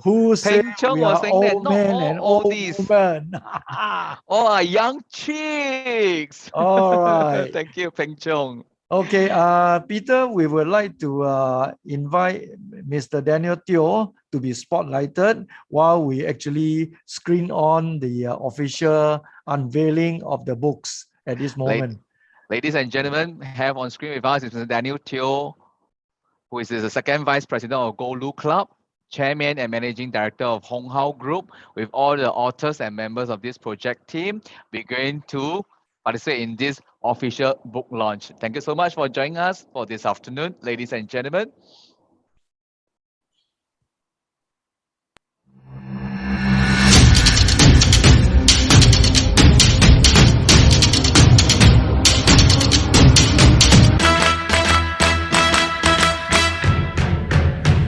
Who said Peng Chong we was are saying that old not men all and old oldies. women? All are young chicks. All right. Thank you, Peng Chong. Okay, Peter, we would like to invite Mr. Daniel Teo to be spotlighted while we actually screen on the official unveiling of the books at this moment. Ladies and gentlemen, have on screen with us is Mr. Daniel Teo, who is the second vice president of Golu Club, chairman and managing director of Hong Hao Group. With all the authors and members of this project team, we're going to participate in this official book launch. Thank you so much for joining us for this afternoon, ladies and gentlemen.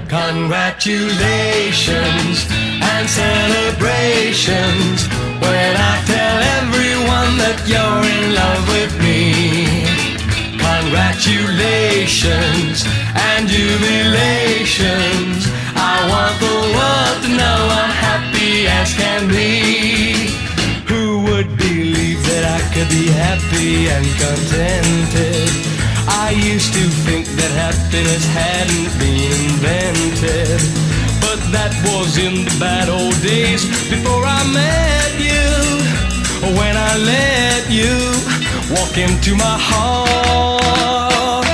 Congratulations and celebrations when I tell everyone that you're in love with me. Congratulations and jubilations. I want the world to know I'm happy as can be. Who would believe that I could be happy and contented? I used to think that happiness hadn't been invented, but that was in the bad old days before I met you. When I let you walk into my heart.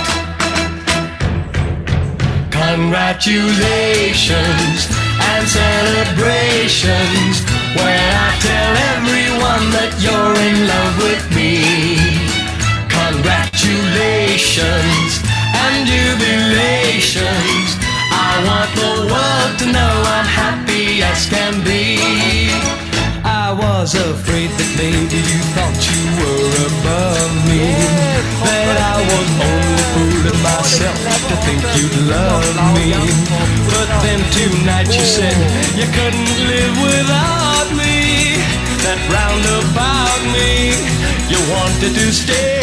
Congratulations and celebrations when I tell everyone that you're congratulations and jubilations. I want the world to know I'm happy as can be. I was afraid that maybe you thought you were above me, that I was only fooling myself to think you'd love me. But then tonight you said you couldn't live without me, that round about me you wanted to stay.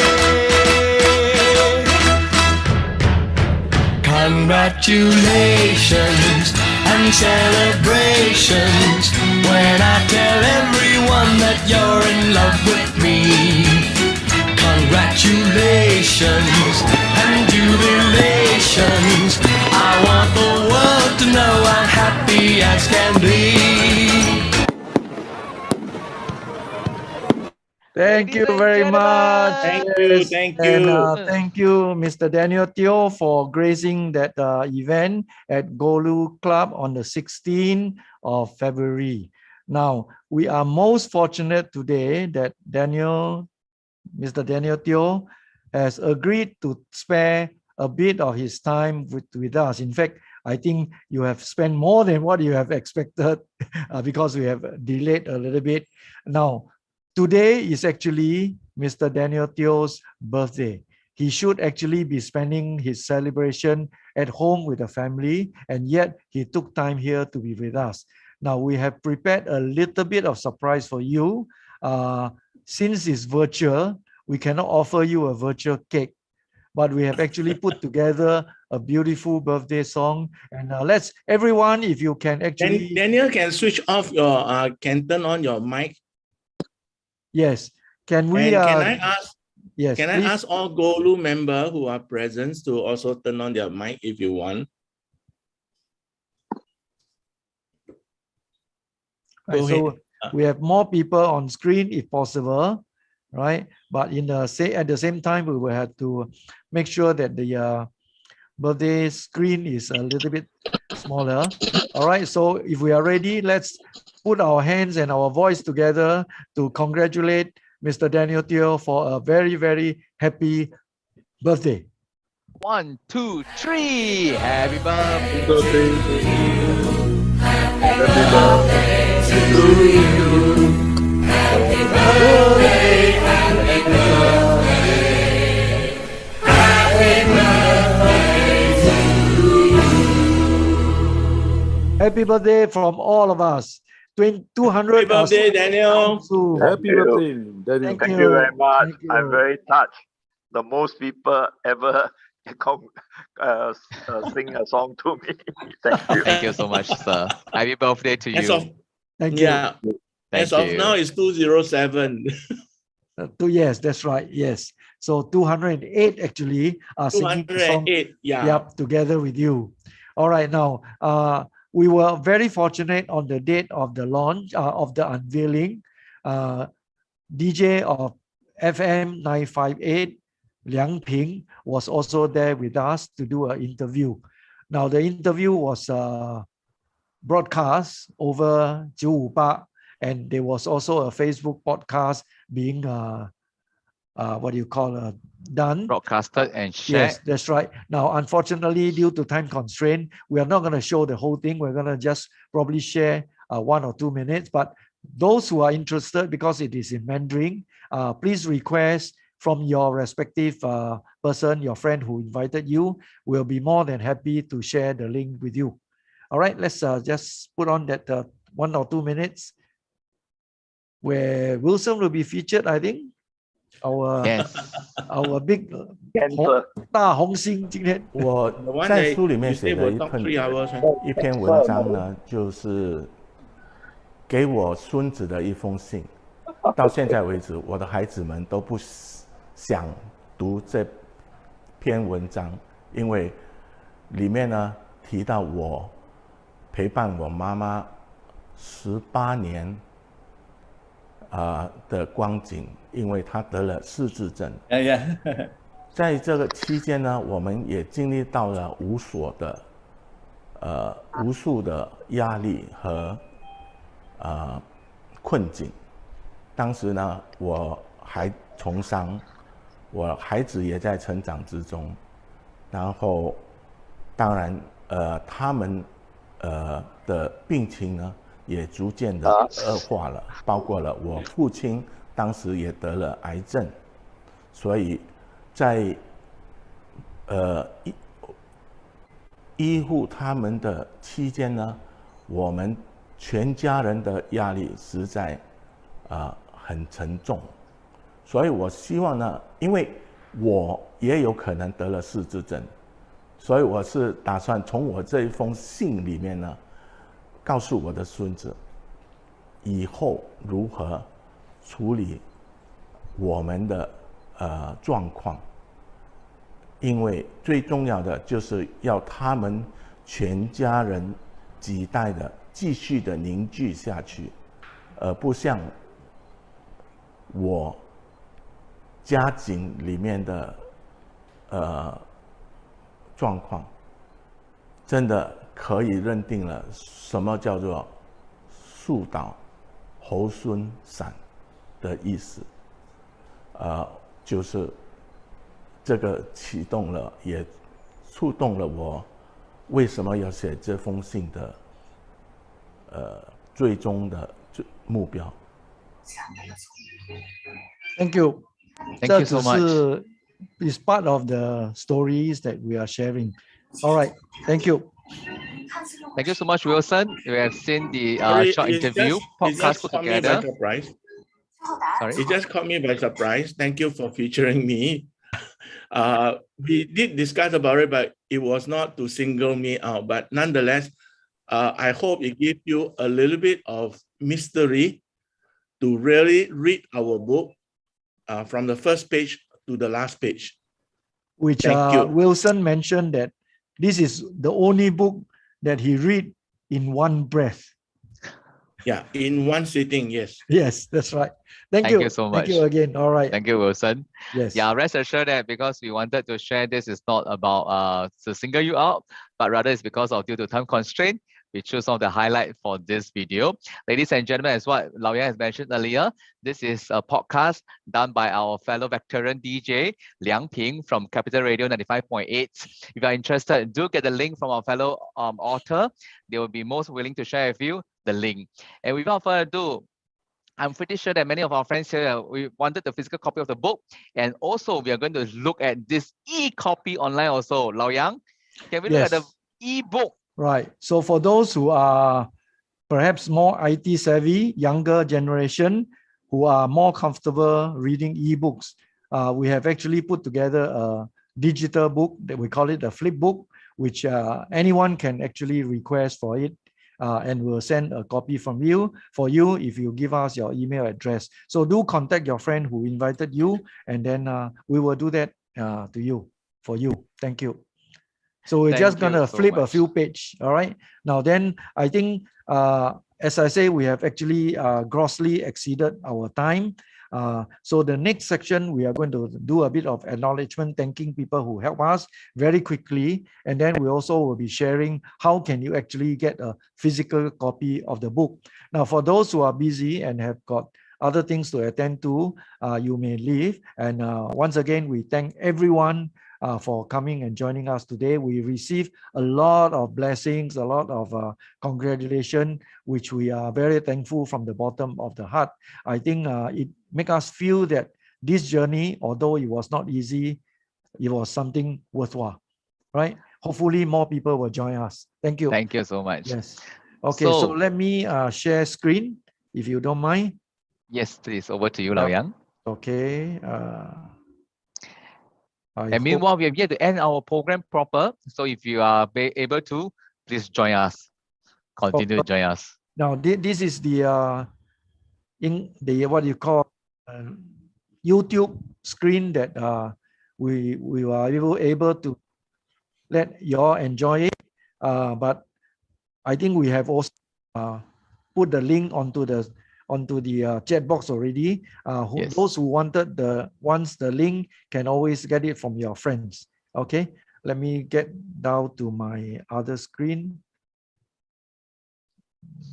Congratulations and celebrations when I tell everyone that you're in love with me. Congratulations and jubilations. I want the world to know I'm happy as can be. Thank you very much. Thank Yes. you. Thank And you. thank you, Mr. Daniel Teo, for gracing that event at Golu Club on the 16th of February. Now, we are most fortunate today that Mr. Daniel Teo has agreed to spare a bit of his time with us. In fact, I think you have spent more than what you have expected because we have delayed a little bit. Now, today is actually Mr. Daniel Teo's birthday. He should actually be spending his celebration at home with the family, and yet he took time here to be with us. Now, we have prepared a little bit of surprise for you. Since it's virtual, we cannot offer you a virtual cake, but we have actually put together a beautiful birthday song. And let's, everyone, if you can actually... Daniel, can switch off your, can turn on your mic. Yes. Can we? And can I ask? Yes. Can please? I ask all Golu members who are present to also turn on their mic if you want? Right, Go so ahead. we have more people on screen if possible, right? But at the same time, we will have to make sure that the birthday screen is a little bit smaller. All right. So if we are ready, let's put our hands and our voice together to congratulate Mr. Daniel Teo for a very, very happy birthday. 1, 2, 3. Happy birthday. Happy birthday to you. Happy birthday. Happy birthday. Happy birthday to you. Happy birthday from all of us. 200. Happy birthday, Daniel. Happy birthday, Daniel. Thank you very much. I'm very touched. The most people ever sing a song to me. Thank you. Thank you so much, sir. Happy birthday to you. Thank you. Yeah. As of now, it's 207. Yes, that's right. Yes. So 208 actually are singing the song. 208, yeah. Yep, together with you. All right. Now, we were very fortunate on the date of the launch of the unveiling. DJ of FM 958, Liang Ping, was also there with us to do an interview. Now, the interview was broadcast over 958, and there was also a Facebook podcast being done, broadcasted and shared. Yes, that's right. Now, unfortunately, due to time constraint, we are not going to show the whole thing. We're going to just probably share 1 or 2 minutes. But those who are interested, because it is in Mandarin, please request from your respective person, your friend who invited you. We'll be more than happy to share the link with you. All right, let's just put on that 1 or 2 minutes where Wilson will be featured, I think. Our big 大红星今天我在书里面写了一篇文章呢，就是给我孙子的一封信。到现在为止，我的孩子们都不想读这篇文章，因为里面呢提到我陪伴我妈妈18年的光景，因为她得了失智症。在这个期间呢，我们也经历到了无数的压力和困境。当时呢，我还从商，我孩子也在成长之中，然后当然他们的病情呢也逐渐的恶化了，包括了我父亲当时也得了癌症，所以在医护他们的期间呢，我们全家人的压力实在很沉重，所以我希望呢，因为我也有可能得了失智症，所以我是打算从我这一封信里面呢，告诉我的孙子以后如何处理我们的状况，因为最重要的就是要他们全家人几代的继续的凝聚下去，而不像我家境里面的状况，真的可以认定了什么叫做树倒猢狲散的意思，就是这个启动了，也触动了我为什么要写这封信的最终的目标。Thank you. Thank you so much. It's part of the stories that we are sharing. All right. Thank you. Thank you so much, Wilson. We have seen the short It interview podcast just put caught me by together. surprise. Sorry. It just caught me by surprise. Thank you for featuring me. We did discuss about it, but it was not to single me out. But nonetheless, I hope it gives you a little bit of mystery to really read our book from the first page to the last page. Which Thank you. Wilson mentioned that this is the only book that he read in one breath. Yeah, in one sitting, yes. Yes, that's right. Thank you so much. Thank you again. All right. Thank you, Wilson. Yes. Yeah, rest assured that because we wanted to share this is not about to single you out, but rather it's because of due to time constraint, we choose some of the highlight for this video. Ladies and gentlemen, as what Lau Yang has mentioned earlier, this is a podcast done by our fellow veteran DJ, Liang Ping from Capital Radio 95.8. If you are interested, do get the link from our fellow author. They will be most willing to share with you the link. And without further ado, I'm pretty sure that many of our friends here, we wanted the physical copy of the book. And also we are going to look at this e-copy online also. Lau Yang, can we look at the e-book? Right. So for those who are perhaps more IT savvy, younger generation, who are more comfortable reading e-books, we have actually put together a digital book that we call it a flip book, which anyone can actually request for it. And we'll send a copy for you if you give us your email address. So do contact your friend who invited you, and then we will do that for you. Thank you. So we're just gonna flip a few pages. All right. Now then, I think as I say, we have actually grossly exceeded our time. So the next section, we are going to do a bit of acknowledgement, thanking people who help us very quickly. And then we also will be sharing how can you actually get a physical copy of the book. Now, for those who are busy and have got other things to attend to, you may leave. And once again, we thank everyone for coming and joining us today. We received a lot of blessings, a lot of congratulations, which we are very thankful from the bottom of the heart. I think it makes us feel that this journey, although it was not easy, it was something worthwhile, right? Hopefully more people will join us. Thank you. Thank you so much. Yes. Okay, so let me share screen, if you don't mind. Yes, please. Over to you, Lau Yang. Okay. And meanwhile, we have yet to end our program proper. So if you are able to, please join us. Continue to join us. Now, this is the what you call YouTube screen that we were able to let you all enjoy it. But I think we have also put the link onto the chat box already. Those who wanted the link can always get it from your friends. Okay, let me get down to my other screen.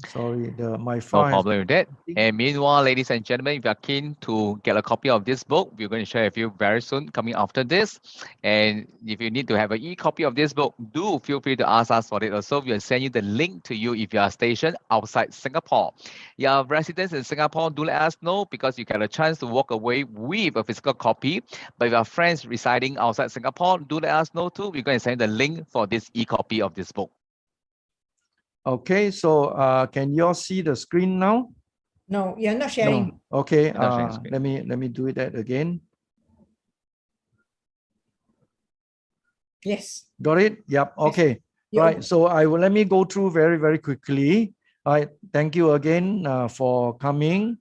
Sorry, my No file. problem with that. And meanwhile, ladies and gentlemen, if you are keen to get a copy of this book, we're going to share with you very soon coming after this. And if you need to have an e-copy of this book, do feel free to ask us for it. Also, we'll send you the link to you if you are stationed outside Singapore. Your residents in Singapore, do let us know because you get a chance to walk away with a physical copy. But if your friends residing outside Singapore, do let us know too. We're going to send you the link for this e-copy of this book. Okay, so can you all see the screen now? No, you're not sharing. No. Okay, not sharing screen. let me do that again. Yes. Got it? Yep. Okay. Yes. Right. So let me go through very, very quickly. All right. Thank you again for coming.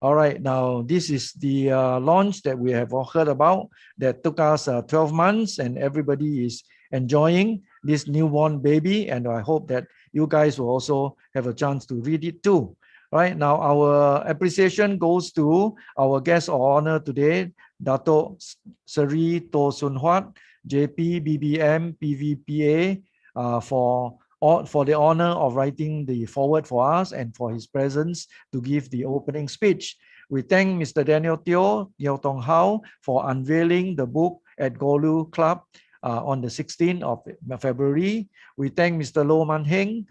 All right. Now, this is the launch that we have all heard about that took us 12 months, and everybody is enjoying this newborn baby. And I hope that you guys will also have a chance to read it too. Right now, our appreciation goes to our guest of honor today, Dato Seri To Sun Huat, JP, BBM, PVPA, for the honor of writing the foreword for us and for his presence to give the opening speech. We thank Mr. Daniel Teo, Yeo Tong Hao for unveiling the book at Golu Club on the 16th of February. We thank Mr. Lo Man Heng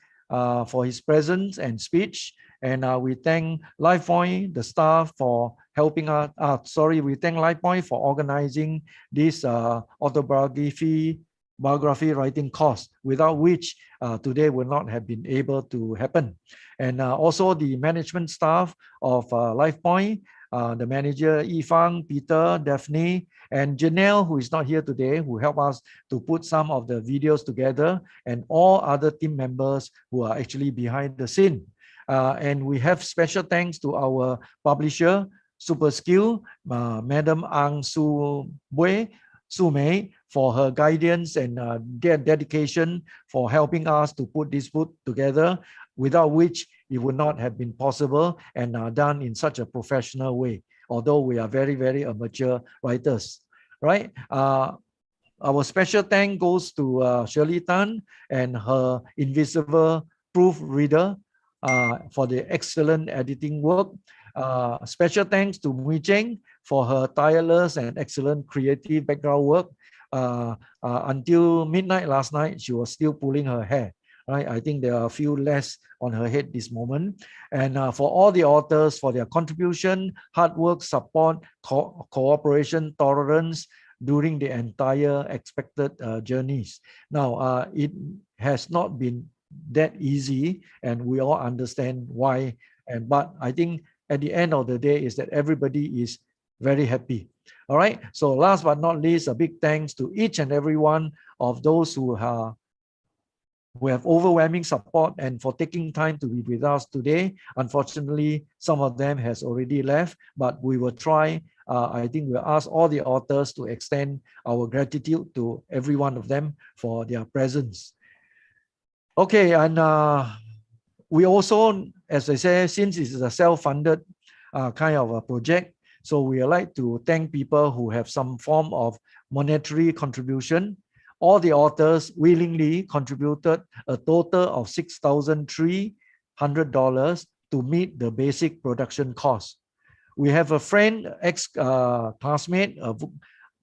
for his presence and speech. And we thank LifePoint, the staff, for helping us. We thank LifePoint for organizing this autobiography writing course, without which today would not have been able to happen. And also the management staff of LifePoint, the manager Yifang, Peter, Daphne, and Janelle, who is not here today, who helped us to put some of the videos together, and all other team members who are actually behind the scene. And we have special thanks to our publisher, Super Skill, Madam Ang Su Mei, for her guidance and their dedication for helping us to put this book together, without which it would not have been possible and done in such a professional way, although we are very, very amateur writers, right? Our special thank goes to Shirley Tan and her invisible proofreader for the excellent editing work. Special thanks to Mui Cheng for her tireless and excellent creative background work. Until midnight last night, she was still pulling her hair. Right? I think there are a few less on her head this moment. And for all the authors, for their contribution, hard work, support, cooperation, tolerance during the entire expected journeys. Now, it has not been that easy, and we all understand why. But I think at the end of the day is that everybody is very happy. All right. So last but not least, a big thanks to each and every one of those who have overwhelming support and for taking time to be with us today. Unfortunately, some of them has already left, but we will try. I think we'll ask all the authors to extend our gratitude to every one of them for their presence. Okay, and we also, as I say, since it's a self-funded kind of a project, so we would like to thank people who have some form of monetary contribution. All the authors willingly contributed a total of $6,300 to meet the basic production cost. We have a friend, ex-classmate,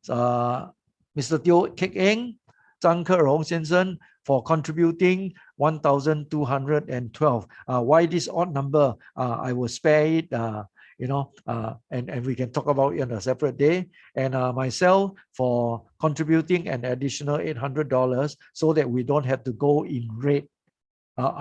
Mr. Teo Kek Eng, Zhang Kerong Sensen, for contributing 1,212. Why this odd number? I will spare it, and we can talk about it on a separate day. And myself for contributing an additional $800 so that we don't have to go in red.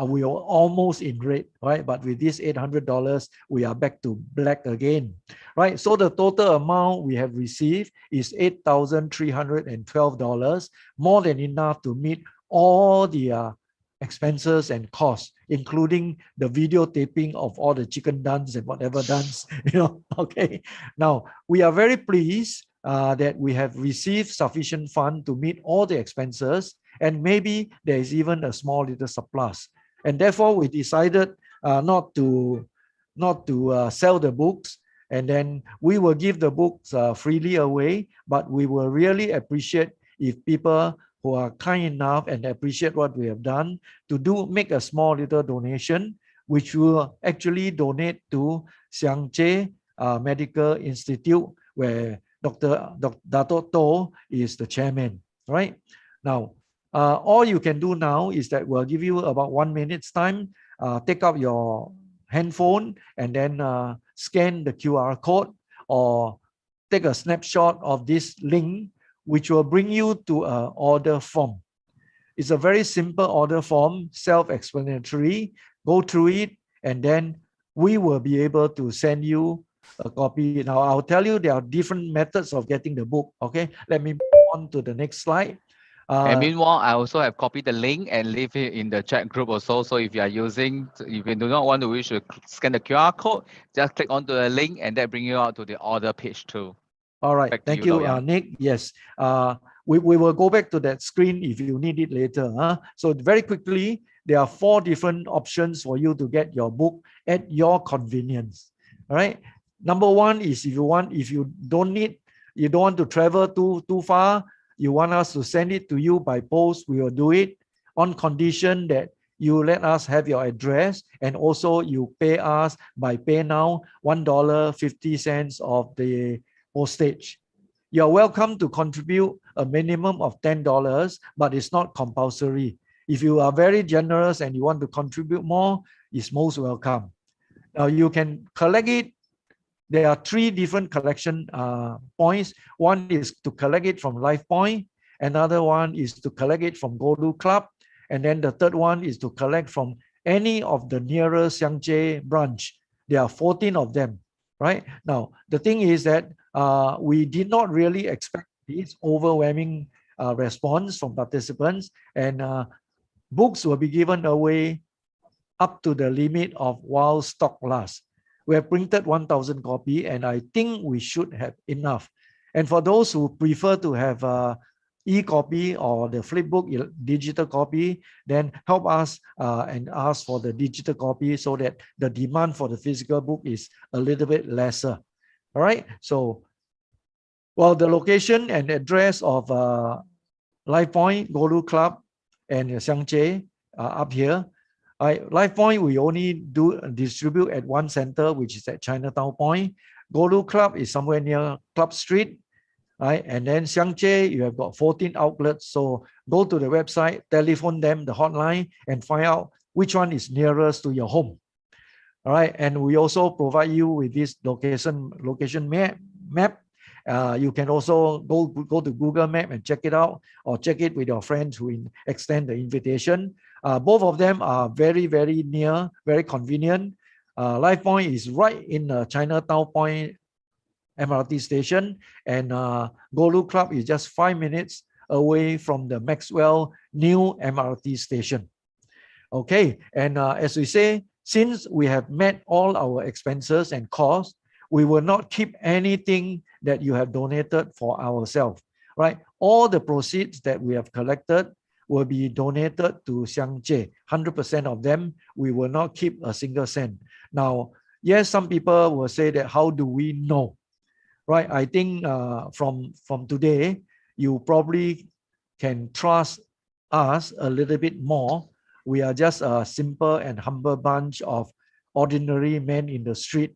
We are almost in red, right? But with this $800, we are back to black again, right? So the total amount we have received is $8,312, more than enough to meet all the expenses and costs, including the videotaping of all the chicken dance and whatever dance, okay. Now, we are very pleased that we have received sufficient fund to meet all the expenses, and maybe there is even a small little surplus. And therefore, we decided not to sell the books, and then we will give the books freely away, but we will really appreciate if people who are kind enough and appreciate what we have done to make a small little donation, which will actually donate to Siang Che Medical Institute, where Dato To is the chairman, right? Now, all you can do now is that we'll give you about 1 minute's time. Take out your handphone and then scan the QR code or take a snapshot of this link, which will bring you to an order form. It's a very simple order form, self-explanatory. Go through it, and then we will be able to send you a copy. Now, I'll tell you there are different methods of getting the book. Okay, let me move on to the next slide. And meanwhile, I also have copied the link and leave it in the chat group also. So if you do not want to wish to scan the QR code, just click onto the link and that bring you out to the order page too. All right, thank you, Nick. Yes, we will go back to that screen if you need it later. So very quickly, there are 4 different options for you to get your book at your convenience. All right. Number 1 is if you don't want to travel too far, you want us to send it to you by post, we will do it on condition that you let us have your address, and also you pay us by PayNow $1.50 of the postage. You're welcome to contribute a minimum of $10, but it's not compulsory. If you are very generous and you want to contribute more, it's most welcome. Now you can collect it. There are 3 different collection points. One is to collect it from Life Point. Another one is to collect it from Golu Club. And then the third one is to collect from any of the nearest Siang Che branch. There are 14 of them, right? Now, the thing is that we did not really expect this overwhelming response from participants, and books will be given away up to the limit of while stock lasts. We have printed 1,000 copies, and I think we should have enough. And for those who prefer to have e-copy or the flipbook digital copy, then help us and ask for the digital copy so that the demand for the physical book is a little bit lesser. All right. So, well, the location and address of Life Point, Golu Club, and Siang Che are up here. Life Point, we only distribute at one center, which is at Chinatown Point. Golu Club is somewhere near Club Street, right? And then Siang Che, you have got 14 outlets. So go to the website, telephone them, the hotline, and find out which one is nearest to your home. All right, and we also provide you with this location map. You can also go to Google Map and check it out, or check it with your friends who extend the invitation. Both of them are very, very near, very convenient. Life Point is right in Chinatown Point MRT station, and Golu Club is just 5 minutes away from the Maxwell new MRT station. Okay, and as we say, since we have met all our expenses and costs, we will not keep anything that you have donated for ourselves, right? All the proceeds that we have collected will be donated to Siang Che. 100% of them, we will not keep a single cent. Now, yes, some people will say that, how do we know? Right? I think from today, you probably can trust us a little bit more. We are just a simple and humble bunch of ordinary men in the street.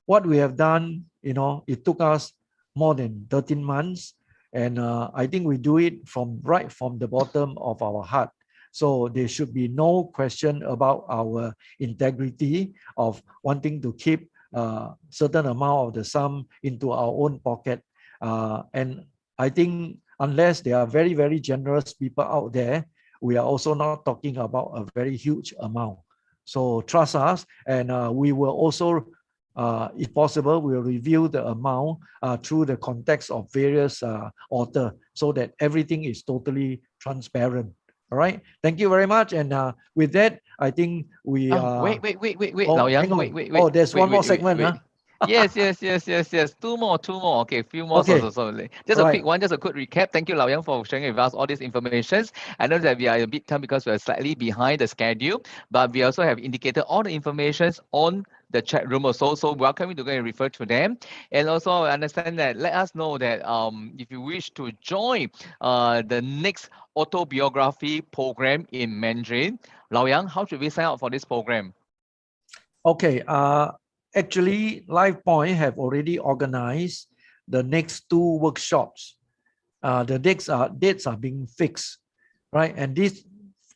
What we have done, it took us more than 13 months. And I think we do it right from the bottom of our heart. So there should be no question about our integrity of wanting to keep a certain amount of the sum into our own pocket. And I think unless there are very, very generous people out there, we are also not talking about a very huge amount. So trust us, and we will also, if possible, we'll review the amount through the context of various authors so that everything is totally transparent. All right. Thank you very much. And with that, I think we wait. Oh, Lao Yang, hang on. wait. Oh, there's one more segment, huh? Yes. Two more. Okay, a few more. Okay. So just a quick one, just a quick recap. Thank you, Lao Yang, for sharing with us all this information. I know that we are a bit time because we are slightly behind the schedule, but we also have indicated all the information on the chat room also. So welcome you to go and refer to them. And also I understand that let us know that if you wish to join the next autobiography program in Mandarin. Lao Yang, how should we sign up for this program? Okay, actually, LifePoint have already organized the next 2 workshops. The dates are being fixed, right? And these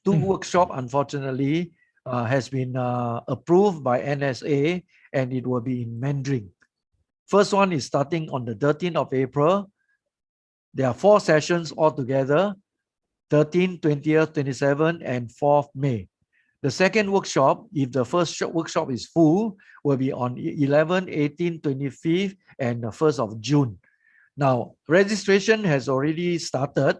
2 workshops, unfortunately, has been approved by NSA, and it will be in Mandarin. First one is starting on the 13th of April. There are 4 sessions altogether, 13th, 20th, 27th, and 4th May. The second workshop, if the first workshop is full, will be on 11th, 18th, 25th, and the 1st of June. Now, registration has already started.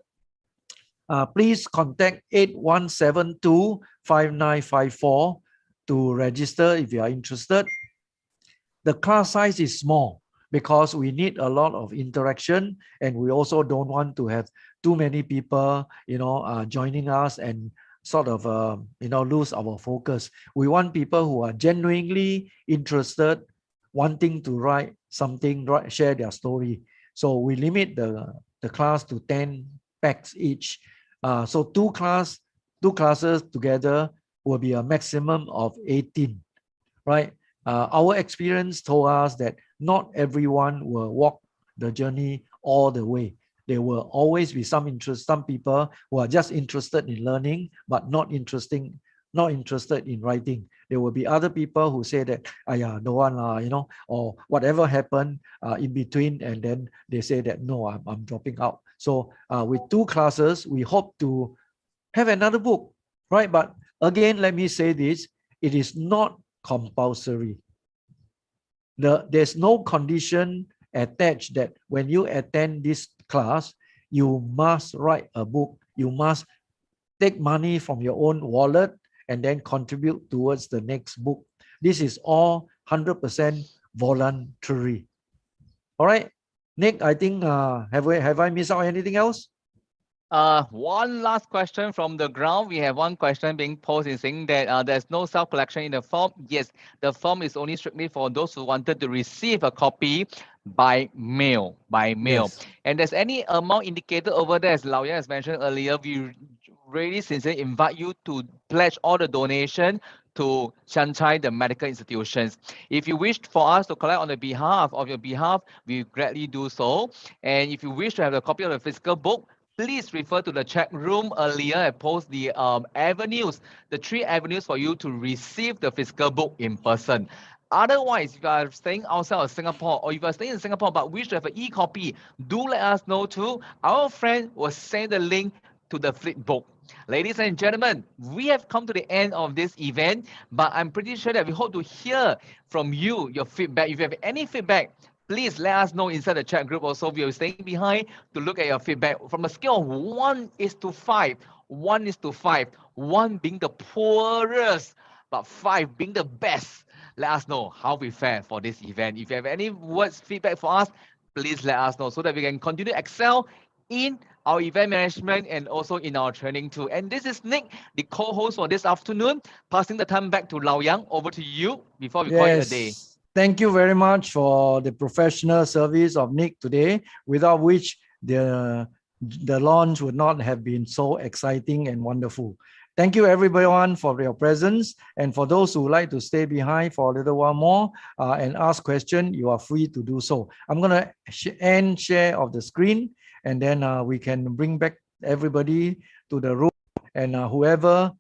Please contact 8172-5954 to register if you are interested. The class size is small because we need a lot of interaction, and we also don't want to have too many people, joining us and sort of, lose our focus. We want people who are genuinely interested, wanting to write something, share their story. So we limit the class to 10 packs each. So two classes together will be a maximum of 18, right? Our experience told us that not everyone will walk the journey all the way. There will always be some people who are just interested in learning, but not interested in writing. There will be other people who say that, no one, or whatever happened in between, and then they say that, no, I'm dropping out. So with 2 classes, we hope to have another book, right? But again, let me say this, it is not compulsory. There's no condition attached that when you attend this class, you must write a book. You must take money from your own wallet and then contribute towards the next book. This is all 100% voluntary. All right, Nick, I think, have I missed out anything else? One last question from the ground. We have one question being posed in saying that there's no self-collection in the form. Yes, the form is only strictly for those who wanted to receive a copy by mail. Yes. And there's any amount indicated over there, as Lao Yang has mentioned earlier, we really sincerely invite you to pledge all the donation to Shanghai, the medical institutions. If you wish for us to collect on the behalf, we gladly do so. And if you wish to have a copy of the physical book, please refer to the chat room earlier and post the avenues, the 3 avenues for you to receive the physical book in person. Otherwise, if you are staying outside of Singapore, or if you are staying in Singapore but wish to have an e-copy, do let us know too. Our friend will send the link to the flip book. Ladies and gentlemen, we have come to the end of this event, but I'm pretty sure that we hope to hear from you, your feedback. If you have any feedback, please let us know inside the chat group also. We are staying behind to look at your feedback from a scale of 1:5. 1:5. 1 being the poorest, but 5 being the best. Let us know how we fare for this event. If you have any words, feedback for us, please let us know so that we can continue to excel in our event management and also in our training too. And this is Nick, the co-host for this afternoon, passing the time back to Lao Yang. Over to you before we call it a day. Thank you very much for the professional service of Nick today, without which the launch would not have been so exciting and wonderful. Thank you everyone for your presence, and for those who like to stay behind for a little while more and ask questions, you are free to do so. I'm going to end share of the screen, and then we can bring back everybody to the room, and whoever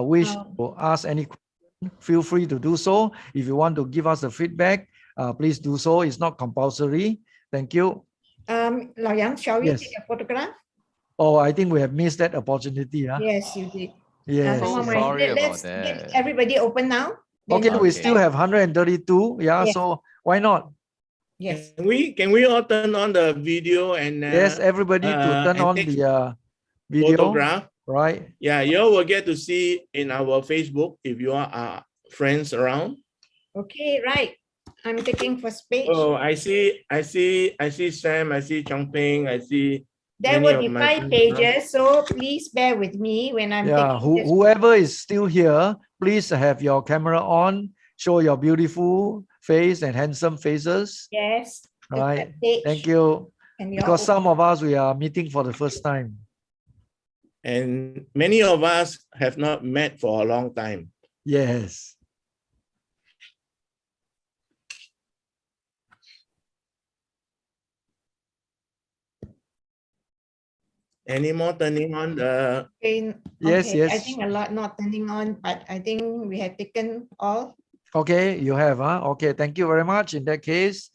wish to ask any question, feel free to do so. If you want to give us the feedback, please do so. It's not compulsory. Thank you. Lao Yang, shall we take a photograph? Oh, I think we have missed that opportunity. Yes, you did. Yes. So sorry about Let's that. get everybody open now. Okay, we still have 132. Yeah, yes. So why not? Yes. Can we all turn on the video and yes, everybody to turn on the video. Photograph. Right. Yeah, you will get to see in our Facebook if you are friends around. Okay, right. I'm taking first page. Oh, I see Sam, I see Chongping, I see. There will be 5 pages, so please bear with me when I'm taking this. Whoever is still here, please have your camera on, show your beautiful face and handsome faces. Yes. Right. Thank you. Because some of us, we are meeting for the first time. And many of us have not met for a long time. Yes. Any more turning on the... Yes, yes. I think a lot not turning on, but I think we have taken all. Okay, you have, huh? Okay, thank you very much. In that case,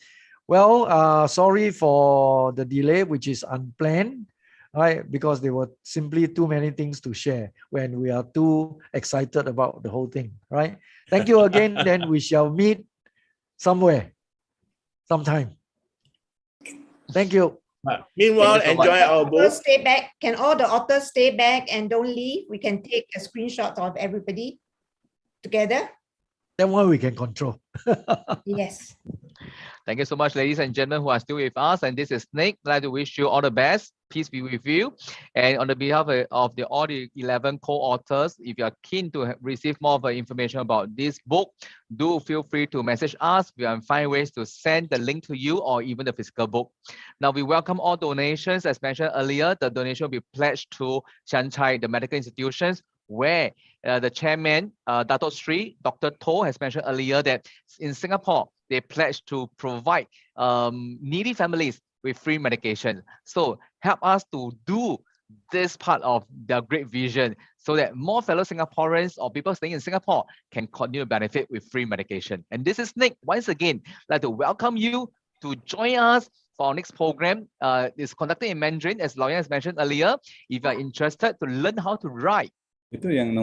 well, sorry for the delay, which is unplanned, right? Because there were simply too many things to share when we are too excited about the whole thing, right? Thank you again. Then we shall meet somewhere, sometime. Thank you. Meanwhile, enjoy our book. Stay back. Can all the authors stay back and don't leave? We can take a screenshot of everybody together. That one we can control. Yes. Thank you so much, ladies and gentlemen who are still with us. And this is Snake. I'd like to wish you all the best. Peace be with you. And on the behalf of all the 11 co-authors, if you are keen to receive more of information about this book, do feel free to message us. We will find ways to send the link to you or even the physical book. Now, we welcome all donations. As mentioned earlier, the donation will be pledged to Chiang Chai, the medical institutions, where the chairman, Dato Sri, Dr. To, has mentioned earlier that in Singapore, they pledge to provide needy families with free medication. So help us to do this part of their great vision so that more fellow Singaporeans or people staying in Singapore can continue to benefit with free medication. And this is Nick. Once again, I'd like to welcome you to join us for our next program. It's conducted in Mandarin, as Loyan has mentioned earlier. If you are interested to learn how to write, itu yang